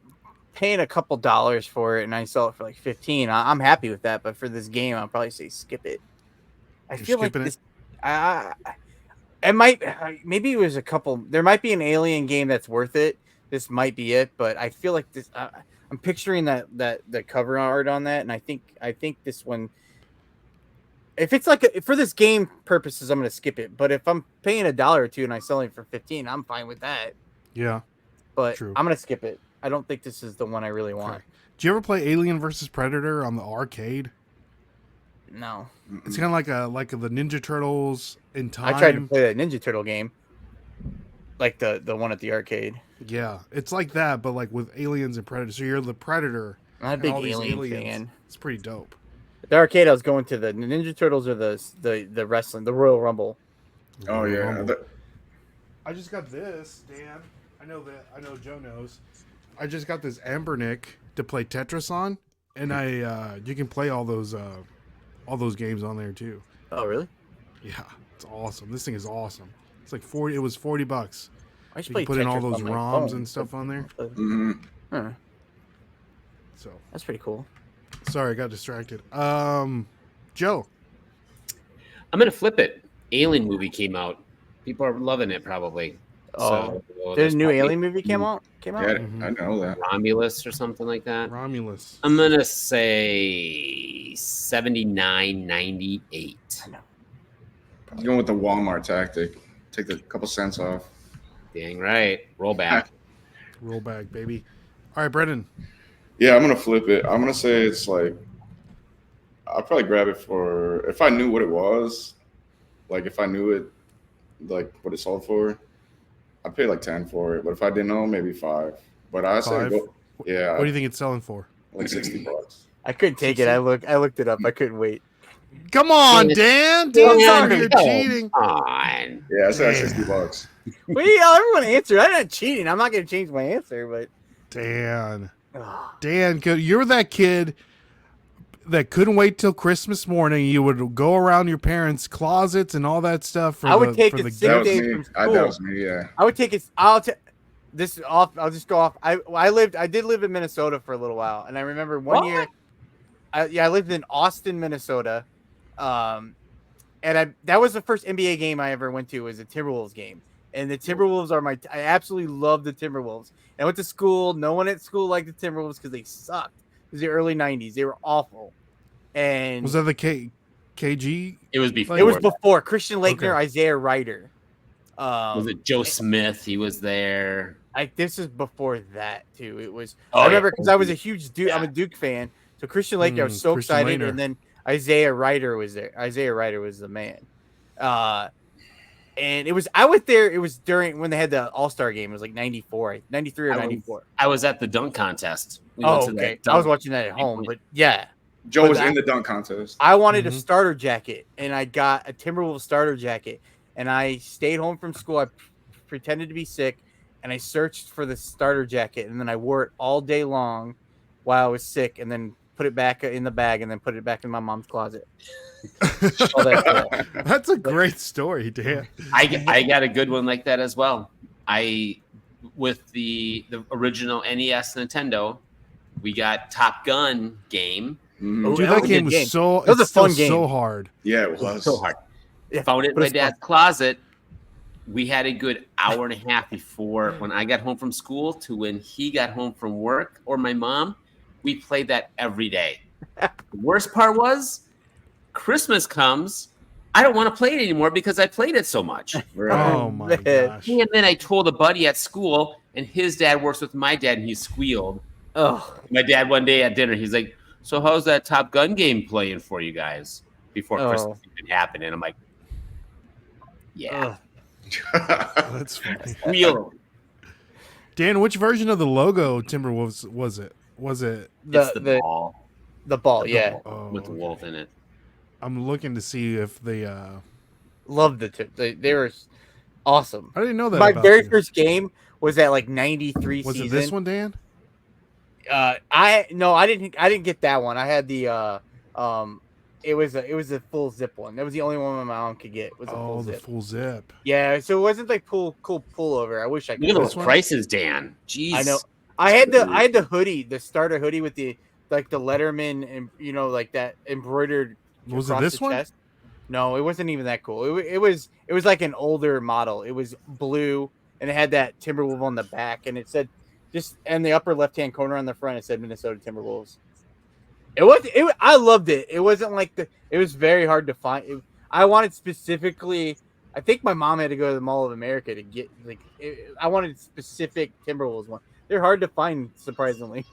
[SPEAKER 4] paying a couple dollars for it and I sell it for like 15, I'm happy with that. But for this game, I'll probably say skip it. I feel like this. It might. Maybe it was a couple. There might be an Alien game that's worth it. This might be it, but I feel like this. I'm picturing that the cover art on that, and I think this one. If it's like for this game purposes, I'm gonna skip it. But if I'm paying $1 or $2 and I sell it for 15, I'm fine with that.
[SPEAKER 1] Yeah,
[SPEAKER 4] but
[SPEAKER 1] true.
[SPEAKER 4] I'm gonna skip it. I don't think this is the one I really want.
[SPEAKER 1] Okay. Do you ever play Alien versus Predator on the arcade?
[SPEAKER 4] No.
[SPEAKER 1] It's kind of like the Ninja Turtles in time.
[SPEAKER 4] I tried to play that Ninja Turtle game, like the one at the arcade.
[SPEAKER 1] Yeah, it's like that, but like with aliens and predators. So you're the predator.
[SPEAKER 4] I'm a big alien fan.
[SPEAKER 1] It's pretty dope.
[SPEAKER 4] The arcade I was going to, the Ninja Turtles or the wrestling, the Royal Rumble.
[SPEAKER 2] Oh yeah.
[SPEAKER 1] I just got this, Dan. I know Joe knows. I just got this Ambernick to play Tetris on, and you can play all those games on there too.
[SPEAKER 4] Oh really?
[SPEAKER 1] Yeah, it's awesome. This thing is awesome. It's like $40. It was $40.
[SPEAKER 4] I should
[SPEAKER 1] You can put in all those ROMs
[SPEAKER 4] phone.
[SPEAKER 1] and stuff on there.
[SPEAKER 4] Huh.
[SPEAKER 1] So
[SPEAKER 4] that's pretty cool.
[SPEAKER 1] Sorry, I got distracted. Joe.
[SPEAKER 3] I'm gonna flip it. Alien movie came out. People are loving it probably.
[SPEAKER 4] Oh, there's a new Alien movie came out.
[SPEAKER 2] Yeah, I know that.
[SPEAKER 3] Romulus or something like that.
[SPEAKER 1] Romulus.
[SPEAKER 3] I'm gonna say $79.98.
[SPEAKER 2] I'm going with the Walmart tactic. Take the couple cents off.
[SPEAKER 3] Dang right. Roll back.
[SPEAKER 1] Roll back, baby. All right, Brendan.
[SPEAKER 2] Yeah, I'm gonna flip it. I'm gonna say it's like I'll probably grab it for if I knew what it was, like if I knew it, like what it sold for, I'd pay like 10 for it. But if I didn't know, maybe 5. But I say, yeah.
[SPEAKER 1] What do you think it's selling for?
[SPEAKER 2] Like $60.
[SPEAKER 4] I couldn't take it. I looked it up. I couldn't wait.
[SPEAKER 1] Come on, Dan. You're cheating.
[SPEAKER 3] Come on.
[SPEAKER 2] Yeah, I said $60.
[SPEAKER 4] Wait, everyone answered. I'm not cheating. I'm not going to change my answer, but
[SPEAKER 1] Dan, you're that kid that couldn't wait till Christmas morning. You would go around your parents' closets and all that stuff.
[SPEAKER 4] I would take it 6 days from school.
[SPEAKER 2] That was me. Yeah.
[SPEAKER 4] I would take it. This off. I'll just go off. I did live in Minnesota for a little while, and I remember one year. I lived in Austin, Minnesota, and that was the first NBA game I ever went to. Was a Timberwolves game, and the Timberwolves are I absolutely love the Timberwolves. And I went to school. No one at school liked the Timberwolves because they sucked. It was the early '90s. They were awful. And
[SPEAKER 1] was that the KG?
[SPEAKER 3] It was before.
[SPEAKER 4] It was before Christian Laettner, Isaiah Ryder.
[SPEAKER 3] Was it Joe Smith? He was there.
[SPEAKER 4] This is before that too. It was. I remember because I was a huge Duke. I'm a Duke fan. So Christian Laettner, I was so excited, and then Isaiah Ryder was there. Isaiah Ryder was the man. And I went there. It was during when they had the All-Star game. It was like 93 or 94.
[SPEAKER 3] I was at the dunk contest.
[SPEAKER 4] Okay. I was watching that at home, but yeah.
[SPEAKER 2] Joe was in the dunk contest.
[SPEAKER 4] I wanted a starter jacket, and I got a Timberwolves starter jacket. And I stayed home from school. I pretended to be sick, and I searched for the starter jacket, and then I wore it all day long. while I was sick, and then put it back in the bag, and then put it back in my mom's closet. All that.
[SPEAKER 1] That's a great story, Dan.
[SPEAKER 3] I got a good one like that as well. With the original NES Nintendo, we got Top Gun game.
[SPEAKER 2] Mhm.
[SPEAKER 1] Dude,
[SPEAKER 4] that
[SPEAKER 1] that
[SPEAKER 4] was a
[SPEAKER 1] game
[SPEAKER 4] good game.
[SPEAKER 1] was so.
[SPEAKER 4] That was
[SPEAKER 1] It's
[SPEAKER 4] a fun
[SPEAKER 1] still so
[SPEAKER 4] game.
[SPEAKER 1] hard.
[SPEAKER 2] Yeah, it was.
[SPEAKER 3] So hard.
[SPEAKER 4] Yeah,
[SPEAKER 3] Found it in
[SPEAKER 4] but
[SPEAKER 3] my
[SPEAKER 4] it's
[SPEAKER 3] dad's closet. We had a good hour and a half before when I got home from school to when he got home from work or my mom. We played that every day. The worst part was Christmas comes. I don't want to play it anymore because I played it so much.
[SPEAKER 2] Right.
[SPEAKER 1] Oh my
[SPEAKER 4] man.
[SPEAKER 1] gosh.
[SPEAKER 3] And then I told a buddy at school, and his dad works with my dad, and he squealed.
[SPEAKER 4] Oh,
[SPEAKER 3] My dad one day at dinner, he's like, "So how's that Top Gun game playing for you guys before Christmas even happened?" And I'm like, "Yeah,
[SPEAKER 1] That's funny.
[SPEAKER 3] squeal."
[SPEAKER 1] Dan, which version of the logo Timberwolves was it? Was it?
[SPEAKER 3] It's the ball
[SPEAKER 4] the ball, yeah.
[SPEAKER 1] Oh,
[SPEAKER 3] with the
[SPEAKER 1] okay.
[SPEAKER 3] wolf in it.
[SPEAKER 1] I'm looking to see if the.
[SPEAKER 4] Loved the tip. They were awesome.
[SPEAKER 1] I didn't know that.
[SPEAKER 4] My
[SPEAKER 1] about
[SPEAKER 4] very
[SPEAKER 1] you.
[SPEAKER 4] first game was at like 93
[SPEAKER 1] Was
[SPEAKER 4] season.
[SPEAKER 1] it this one, Dan?
[SPEAKER 4] I didn't get that one. I had the it was a full zip one. That was the only one my mom could get. Was a full
[SPEAKER 1] The
[SPEAKER 4] zip.
[SPEAKER 1] full zip.
[SPEAKER 4] Yeah, so it wasn't like cool pullover. I wish I could.
[SPEAKER 3] Look at
[SPEAKER 1] This
[SPEAKER 3] those
[SPEAKER 1] one?
[SPEAKER 3] prices, Dan. Jeez.
[SPEAKER 4] I know. I had the hoodie, the starter hoodie with the Letterman and like that embroidered.
[SPEAKER 1] Was it
[SPEAKER 4] across
[SPEAKER 1] this
[SPEAKER 4] the
[SPEAKER 1] one?
[SPEAKER 4] chest. No, it wasn't even that cool. It was like an older model. It was blue and it had that Timberwolf on the back, and it said just in the upper left hand corner on the front it said Minnesota Timberwolves. I loved it. It wasn't like it was very hard to find. I wanted specifically. I think my mom had to go to the Mall of America to get I wanted specific Timberwolves one. They're hard to find, surprisingly.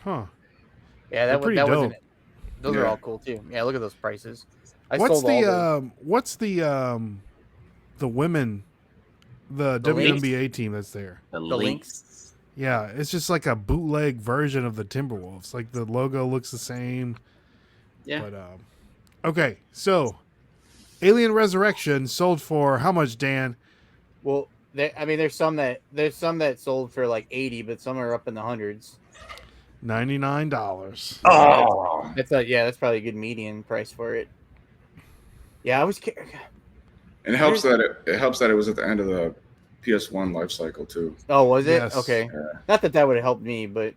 [SPEAKER 1] Huh.
[SPEAKER 4] Yeah,
[SPEAKER 1] They're
[SPEAKER 4] that
[SPEAKER 1] pretty
[SPEAKER 4] wasn't
[SPEAKER 1] dope.
[SPEAKER 4] it. Those are
[SPEAKER 2] Yeah.
[SPEAKER 4] all cool too. Yeah, look at those prices. I
[SPEAKER 1] What's
[SPEAKER 4] sold all those.
[SPEAKER 1] what's the women, the
[SPEAKER 4] The Lynx?
[SPEAKER 1] WNBA team that's there?
[SPEAKER 3] The
[SPEAKER 4] The
[SPEAKER 3] links.
[SPEAKER 1] Yeah, it's just like a bootleg version of the Timberwolves. Like the logo looks the same.
[SPEAKER 3] Yeah.
[SPEAKER 1] But okay, so Alien Resurrection sold for how much, Dan?
[SPEAKER 4] Well, there's some that sold for like 80, but some are up in the hundreds.
[SPEAKER 1] $99.
[SPEAKER 3] Oh.
[SPEAKER 4] That's probably a good median price for it. Yeah, I was.
[SPEAKER 2] And it helps that it was at the end of the PS1 life cycle too.
[SPEAKER 4] Oh, was it?
[SPEAKER 1] Yes.
[SPEAKER 4] Okay.
[SPEAKER 2] Yeah.
[SPEAKER 4] Not that would have helped me, but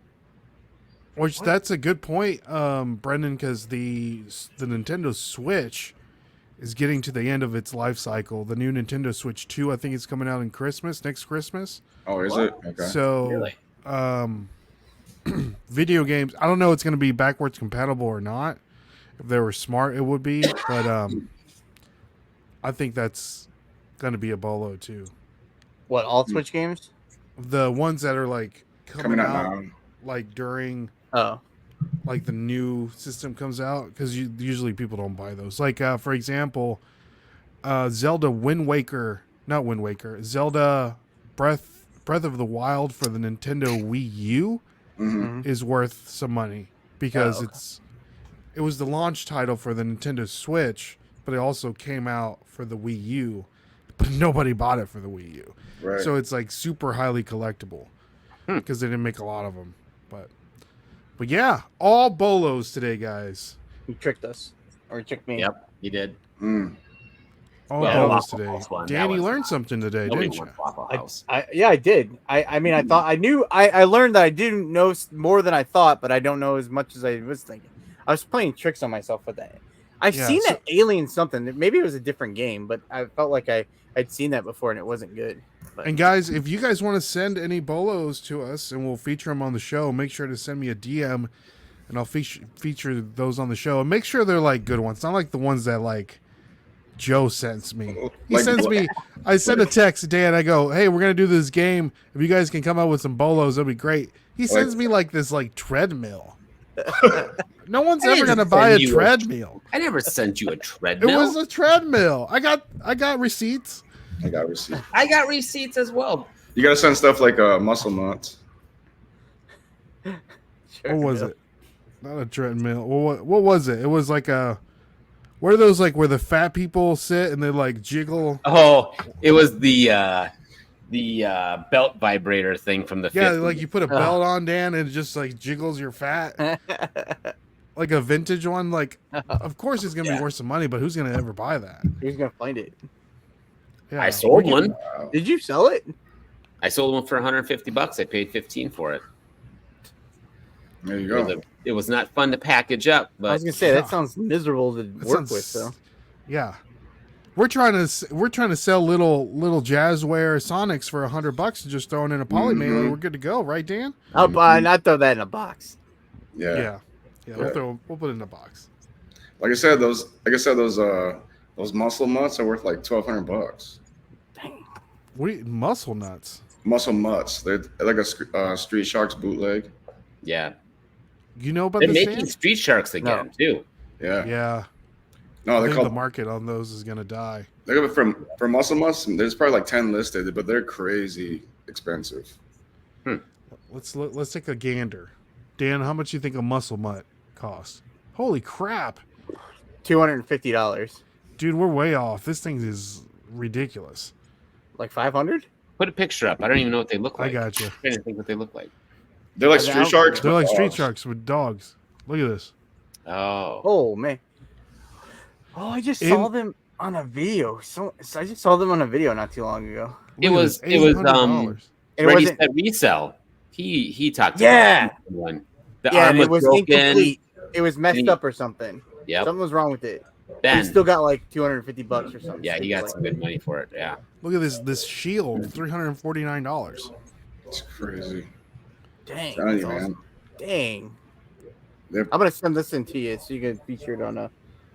[SPEAKER 1] Which that's a good point, Brendan, because the Nintendo Switch is getting to the end of its life cycle. The new Nintendo Switch 2, I think, is coming out next Christmas.
[SPEAKER 2] Oh, is it? Okay.
[SPEAKER 1] So,
[SPEAKER 3] Really?
[SPEAKER 1] video games. I don't know if it's going to be backwards compatible or not. If they were smart, it would be. But I think that's going to be a bolo too.
[SPEAKER 4] what, all Switch games?
[SPEAKER 1] The ones that are like
[SPEAKER 2] Coming out now.
[SPEAKER 1] like during
[SPEAKER 4] Oh,
[SPEAKER 1] like the new system comes out, because usually people don't buy those. Like for example, Zelda Zelda Breath of the Wild for the Nintendo Wii U
[SPEAKER 2] Hmm.
[SPEAKER 1] is worth some money because
[SPEAKER 4] Oh, okay.
[SPEAKER 1] it was the launch title for the Nintendo Switch, but it also came out for the Wii U, but nobody bought it for the Wii U.
[SPEAKER 2] Right.
[SPEAKER 1] So it's like super highly collectible because they didn't make a lot of them. But yeah, all bolos today, guys.
[SPEAKER 4] he tricked us, or he tricked me.
[SPEAKER 3] Yep, he did.
[SPEAKER 2] Mm.
[SPEAKER 1] All
[SPEAKER 3] Well,
[SPEAKER 1] bolos
[SPEAKER 3] Waffle
[SPEAKER 1] today.
[SPEAKER 3] House one,
[SPEAKER 1] Dan,
[SPEAKER 3] that
[SPEAKER 1] you
[SPEAKER 3] was-
[SPEAKER 1] learned something today,
[SPEAKER 3] Nobody
[SPEAKER 1] didn't you?
[SPEAKER 3] wants Waffle House.
[SPEAKER 4] I did. I mean, I thought I knew. I learned that I didn't know more than I thought, but I don't know as much as I was thinking. I was playing tricks on myself with that. I've
[SPEAKER 1] Yeah,
[SPEAKER 4] seen
[SPEAKER 1] so-
[SPEAKER 4] that Alien something. Maybe it was a different game, but I felt like I'd seen that before and it wasn't good. But
[SPEAKER 1] And guys, if you guys want to send any bolos to us and we'll feature them on the show, make sure to send me a DM and I'll feature those on the show. And make sure they're like good ones, not like the ones that like Joe sends me. He
[SPEAKER 2] Like
[SPEAKER 1] sends
[SPEAKER 2] what?
[SPEAKER 1] me. I send a text to Dan. I go, "Hey, we're gonna do this game. If you guys can come out with some bolos, that'd be great." He sends me like this like treadmill. No one's
[SPEAKER 3] I
[SPEAKER 1] ever
[SPEAKER 3] didn't
[SPEAKER 1] gonna buy a
[SPEAKER 3] send you a-
[SPEAKER 1] treadmill.
[SPEAKER 3] I never sent you a
[SPEAKER 1] It
[SPEAKER 3] treadmill.
[SPEAKER 1] was a treadmill. I got receipts.
[SPEAKER 2] I got receipts.
[SPEAKER 3] I got receipts as well.
[SPEAKER 2] You gotta send stuff like muscle nuts.
[SPEAKER 1] What was it? Not a treadmill. Well, what was it? It was like a. What are those like where the fat people sit and they like jiggle?
[SPEAKER 3] Oh, it was the belt vibrator thing from the
[SPEAKER 1] Yeah,
[SPEAKER 3] 50s.
[SPEAKER 1] like you put a belt on, Dan, and it just like jiggles your fat. Like a vintage one. Like, of course it's gonna be worth some money, but who's gonna ever buy that?
[SPEAKER 4] Who's gonna find it?
[SPEAKER 1] Yeah,
[SPEAKER 3] I sold one.
[SPEAKER 4] Did you sell it?
[SPEAKER 3] I sold one for $150. I paid $15 for it.
[SPEAKER 2] There you go.
[SPEAKER 3] It was not fun to package up,
[SPEAKER 4] I was
[SPEAKER 3] but
[SPEAKER 4] gonna say that sounds miserable to work with. So
[SPEAKER 1] Yeah, we're trying to sell little jazzware Sonics for $100 and just throw it in a poly mailer. We're good to go, right, Dan?
[SPEAKER 4] I'll not throw that in a box.
[SPEAKER 2] Yeah.
[SPEAKER 1] We'll put it in a box.
[SPEAKER 2] Like I said, those muscle mutts are worth like $1,200.
[SPEAKER 1] Muscle nuts?
[SPEAKER 2] Muscle mutts. They're like a Street Sharks bootleg.
[SPEAKER 3] yeah,
[SPEAKER 1] You know about
[SPEAKER 3] they're
[SPEAKER 1] this?
[SPEAKER 3] making
[SPEAKER 1] Dan?
[SPEAKER 3] Street Sharks again too.
[SPEAKER 2] Yeah.
[SPEAKER 1] Yeah.
[SPEAKER 2] No,
[SPEAKER 1] I
[SPEAKER 2] they're
[SPEAKER 1] think the
[SPEAKER 2] called.
[SPEAKER 1] market on those is gonna die.
[SPEAKER 2] They're for muscle mutts. There's probably like 10 listed, but they're crazy expensive.
[SPEAKER 1] Let's take a gander. Dan, how much do you think a muscle mutt costs? Holy crap,
[SPEAKER 4] $250,
[SPEAKER 1] dude, we're way off. This thing is ridiculous.
[SPEAKER 4] like 500.
[SPEAKER 3] Put a picture up. I don't even know what they look
[SPEAKER 1] I
[SPEAKER 3] like.
[SPEAKER 1] got you.
[SPEAKER 3] I'm trying to think what they look like.
[SPEAKER 2] They're like Street Sharks.
[SPEAKER 1] They're
[SPEAKER 2] but
[SPEAKER 1] like Street
[SPEAKER 2] dogs.
[SPEAKER 1] Sharks with dogs. Look at this.
[SPEAKER 3] Oh,
[SPEAKER 4] Oh man. Oh, I just saw them on a video. So I just saw them on a video not too long ago.
[SPEAKER 3] It
[SPEAKER 1] Look at
[SPEAKER 3] was
[SPEAKER 1] this,
[SPEAKER 3] $800.
[SPEAKER 4] It
[SPEAKER 3] Ready
[SPEAKER 4] wasn't.
[SPEAKER 3] Set Resell. He talked
[SPEAKER 4] Yeah.
[SPEAKER 3] about one. The
[SPEAKER 4] Yeah,
[SPEAKER 3] arm
[SPEAKER 4] and it was
[SPEAKER 3] broken.
[SPEAKER 4] incomplete. It was messed
[SPEAKER 3] And he-
[SPEAKER 4] up or something.
[SPEAKER 3] Yep.
[SPEAKER 4] Something was wrong with it.
[SPEAKER 3] Ben.
[SPEAKER 4] He still got like $250 or something.
[SPEAKER 3] Yeah, he got
[SPEAKER 4] Like,
[SPEAKER 3] some good money for it. Yeah.
[SPEAKER 1] Look at this shield, $349.
[SPEAKER 2] It's crazy.
[SPEAKER 4] dang.
[SPEAKER 2] Telling
[SPEAKER 4] That's
[SPEAKER 2] you, man.
[SPEAKER 4] awesome. Dang.
[SPEAKER 2] They're-
[SPEAKER 4] I'm gonna send this in to you so you can feature it on a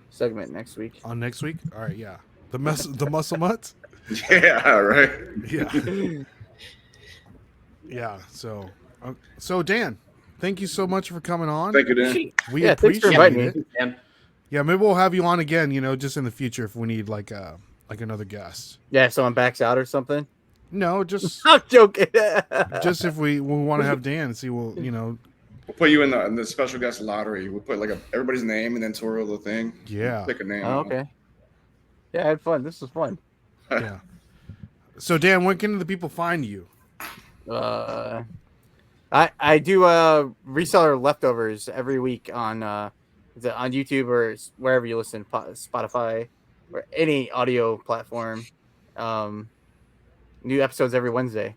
[SPEAKER 4] segment next week.
[SPEAKER 1] On next week? All right, yeah. The muscle mutts?
[SPEAKER 2] Yeah, right.
[SPEAKER 1] Yeah. Yeah, so Dan, thank you so much for coming on.
[SPEAKER 2] Thank you, Dan.
[SPEAKER 1] We
[SPEAKER 4] Yeah, thanks for
[SPEAKER 1] appreciate
[SPEAKER 4] inviting
[SPEAKER 1] it.
[SPEAKER 3] And
[SPEAKER 1] Yeah, maybe we'll have you on again, just in the future if we need like another guest.
[SPEAKER 4] Yeah, if someone backs out or something.
[SPEAKER 1] No, just
[SPEAKER 4] I'm joking.
[SPEAKER 1] just if we want to have Dan, see,
[SPEAKER 2] We'll put you in the special guest lottery. We'll put like everybody's name and then twirl the thing.
[SPEAKER 1] yeah.
[SPEAKER 2] Pick a name.
[SPEAKER 4] Oh, okay. Yeah, I had fun. This was fun.
[SPEAKER 1] Yeah. So Dan, when can the people find you?
[SPEAKER 4] I do reseller leftovers every week on is it on YouTube or wherever you listen, Spotify or any audio platform. New episodes every Wednesday.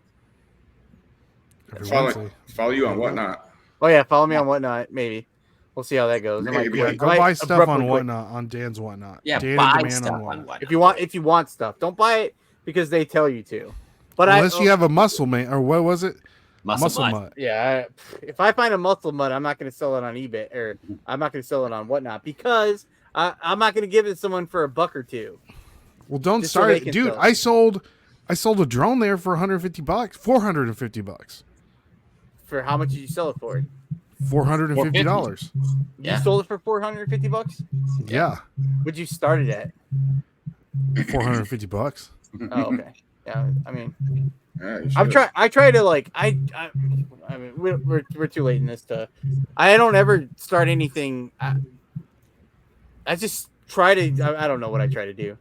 [SPEAKER 1] Every
[SPEAKER 2] Follow,
[SPEAKER 1] Wednesday.
[SPEAKER 2] follow you on whatnot.
[SPEAKER 4] Oh yeah, follow me on Whatnot. Maybe we'll see how that goes.
[SPEAKER 2] Maybe.
[SPEAKER 1] Yeah,
[SPEAKER 2] Wait,
[SPEAKER 1] go buy stuff on Whatnot, on Dan's Whatnot.
[SPEAKER 3] yeah,
[SPEAKER 1] Dan
[SPEAKER 3] buy
[SPEAKER 1] and the Man
[SPEAKER 3] stuff
[SPEAKER 1] on
[SPEAKER 3] on
[SPEAKER 1] Whatnot.
[SPEAKER 3] what?
[SPEAKER 4] If you want stuff, don't buy it because they tell you to. But
[SPEAKER 1] Unless you have a muscle man, or what was it?
[SPEAKER 3] Muscle Mutt.
[SPEAKER 1] mutt.
[SPEAKER 4] Yeah, if I find a muscle mud, I'm not going to sell it on eBay or I'm not going to sell it on Whatnot because I'm not going to give it to someone for $1 or $2.
[SPEAKER 1] Well, don't
[SPEAKER 4] Just so
[SPEAKER 1] start
[SPEAKER 4] they
[SPEAKER 1] it,
[SPEAKER 4] can
[SPEAKER 1] dude.
[SPEAKER 4] sell it.
[SPEAKER 1] I sold a drone there for $150, $450,
[SPEAKER 4] For how much did you sell it for?
[SPEAKER 1] $450.
[SPEAKER 3] Yeah.
[SPEAKER 4] You sold it for $450?
[SPEAKER 1] Yeah,
[SPEAKER 4] Would you start it at?
[SPEAKER 1] $450.
[SPEAKER 4] Oh, okay. Yeah, I mean,
[SPEAKER 2] Yeah, you
[SPEAKER 4] I'm
[SPEAKER 2] should.
[SPEAKER 4] trying. I try to like. I mean, we're too late in this to. I don't ever start anything. I just try to. I don't know what I try to do.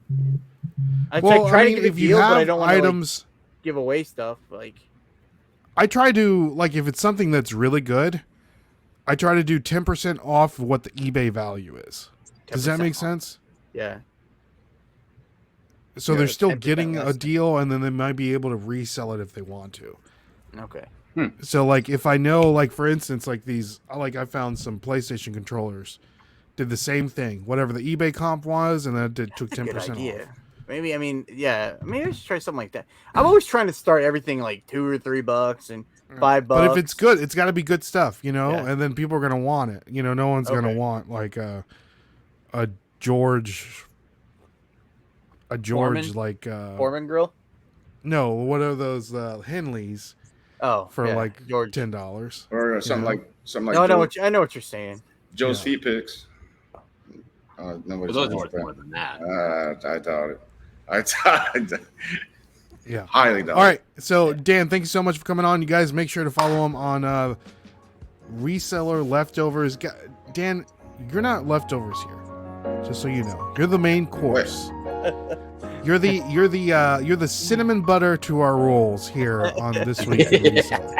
[SPEAKER 4] I try to get a
[SPEAKER 1] if you
[SPEAKER 4] deal, but I
[SPEAKER 1] have
[SPEAKER 4] don't want to
[SPEAKER 1] items,
[SPEAKER 4] give away stuff. Like,
[SPEAKER 1] I try to, like, if it's something that's really good, I try to do 10% off what the eBay value is. Does that
[SPEAKER 4] 10%
[SPEAKER 1] make
[SPEAKER 4] off.
[SPEAKER 1] sense?
[SPEAKER 4] Yeah.
[SPEAKER 1] So
[SPEAKER 2] Yeah,
[SPEAKER 1] they're still
[SPEAKER 4] 10%
[SPEAKER 1] getting a
[SPEAKER 4] less.
[SPEAKER 1] deal, and then they might be able to resell it if they want to.
[SPEAKER 4] Okay.
[SPEAKER 1] So, like, if I know, like, for instance, like these, like, I found some PlayStation controllers, did the same thing, whatever the eBay comp was, and then took
[SPEAKER 4] That's a good
[SPEAKER 1] 10%
[SPEAKER 4] idea.
[SPEAKER 1] off.
[SPEAKER 4] Maybe. I mean, yeah. Maybe I should try something like that. I'm always trying to start everything like $2 or $3 and $5.
[SPEAKER 1] But if it's good, it's got to be good stuff,
[SPEAKER 4] Yeah.
[SPEAKER 1] and then people are going to want it. No one's going to
[SPEAKER 4] Okay.
[SPEAKER 1] want, like, a George,
[SPEAKER 4] Foreman?
[SPEAKER 1] like,
[SPEAKER 4] Foreman grill.
[SPEAKER 1] no, what are those, Henleys
[SPEAKER 4] Oh,
[SPEAKER 1] for,
[SPEAKER 4] yeah,
[SPEAKER 1] like,
[SPEAKER 4] George.
[SPEAKER 1] $10?
[SPEAKER 2] Or something
[SPEAKER 1] Yeah.
[SPEAKER 2] like
[SPEAKER 4] No, I know what you're saying.
[SPEAKER 2] Joe's
[SPEAKER 1] Yeah.
[SPEAKER 2] feet picks.
[SPEAKER 3] Well,
[SPEAKER 2] Nobody's
[SPEAKER 3] those
[SPEAKER 2] gonna
[SPEAKER 3] worth
[SPEAKER 2] want
[SPEAKER 3] more than that.
[SPEAKER 2] that. I doubt it. I
[SPEAKER 1] Yeah.
[SPEAKER 2] highly doubt
[SPEAKER 1] All right. So, Dan, thank you so much for coming on. You guys make sure to follow him on Reseller Leftovers. Dan, you're not leftovers here, just so you know. You're the main course. You're the cinnamon butter to our rolls here on this week in Reselling.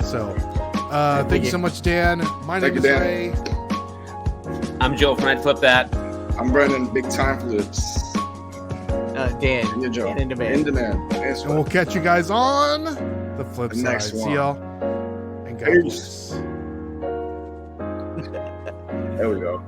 [SPEAKER 1] So, thank you so much, Dan. My name is Ray.
[SPEAKER 3] I'm Joe from I'd Flip That.
[SPEAKER 2] I'm Brendan. Big time flips.
[SPEAKER 4] Dan.
[SPEAKER 2] And you're Joe.
[SPEAKER 4] Dan in demand.
[SPEAKER 2] In demand.
[SPEAKER 1] And we'll catch you guys on the flip side.
[SPEAKER 2] next
[SPEAKER 1] See
[SPEAKER 2] one.
[SPEAKER 1] y'all. And God
[SPEAKER 2] Peace.
[SPEAKER 1] bless.
[SPEAKER 2] There we go.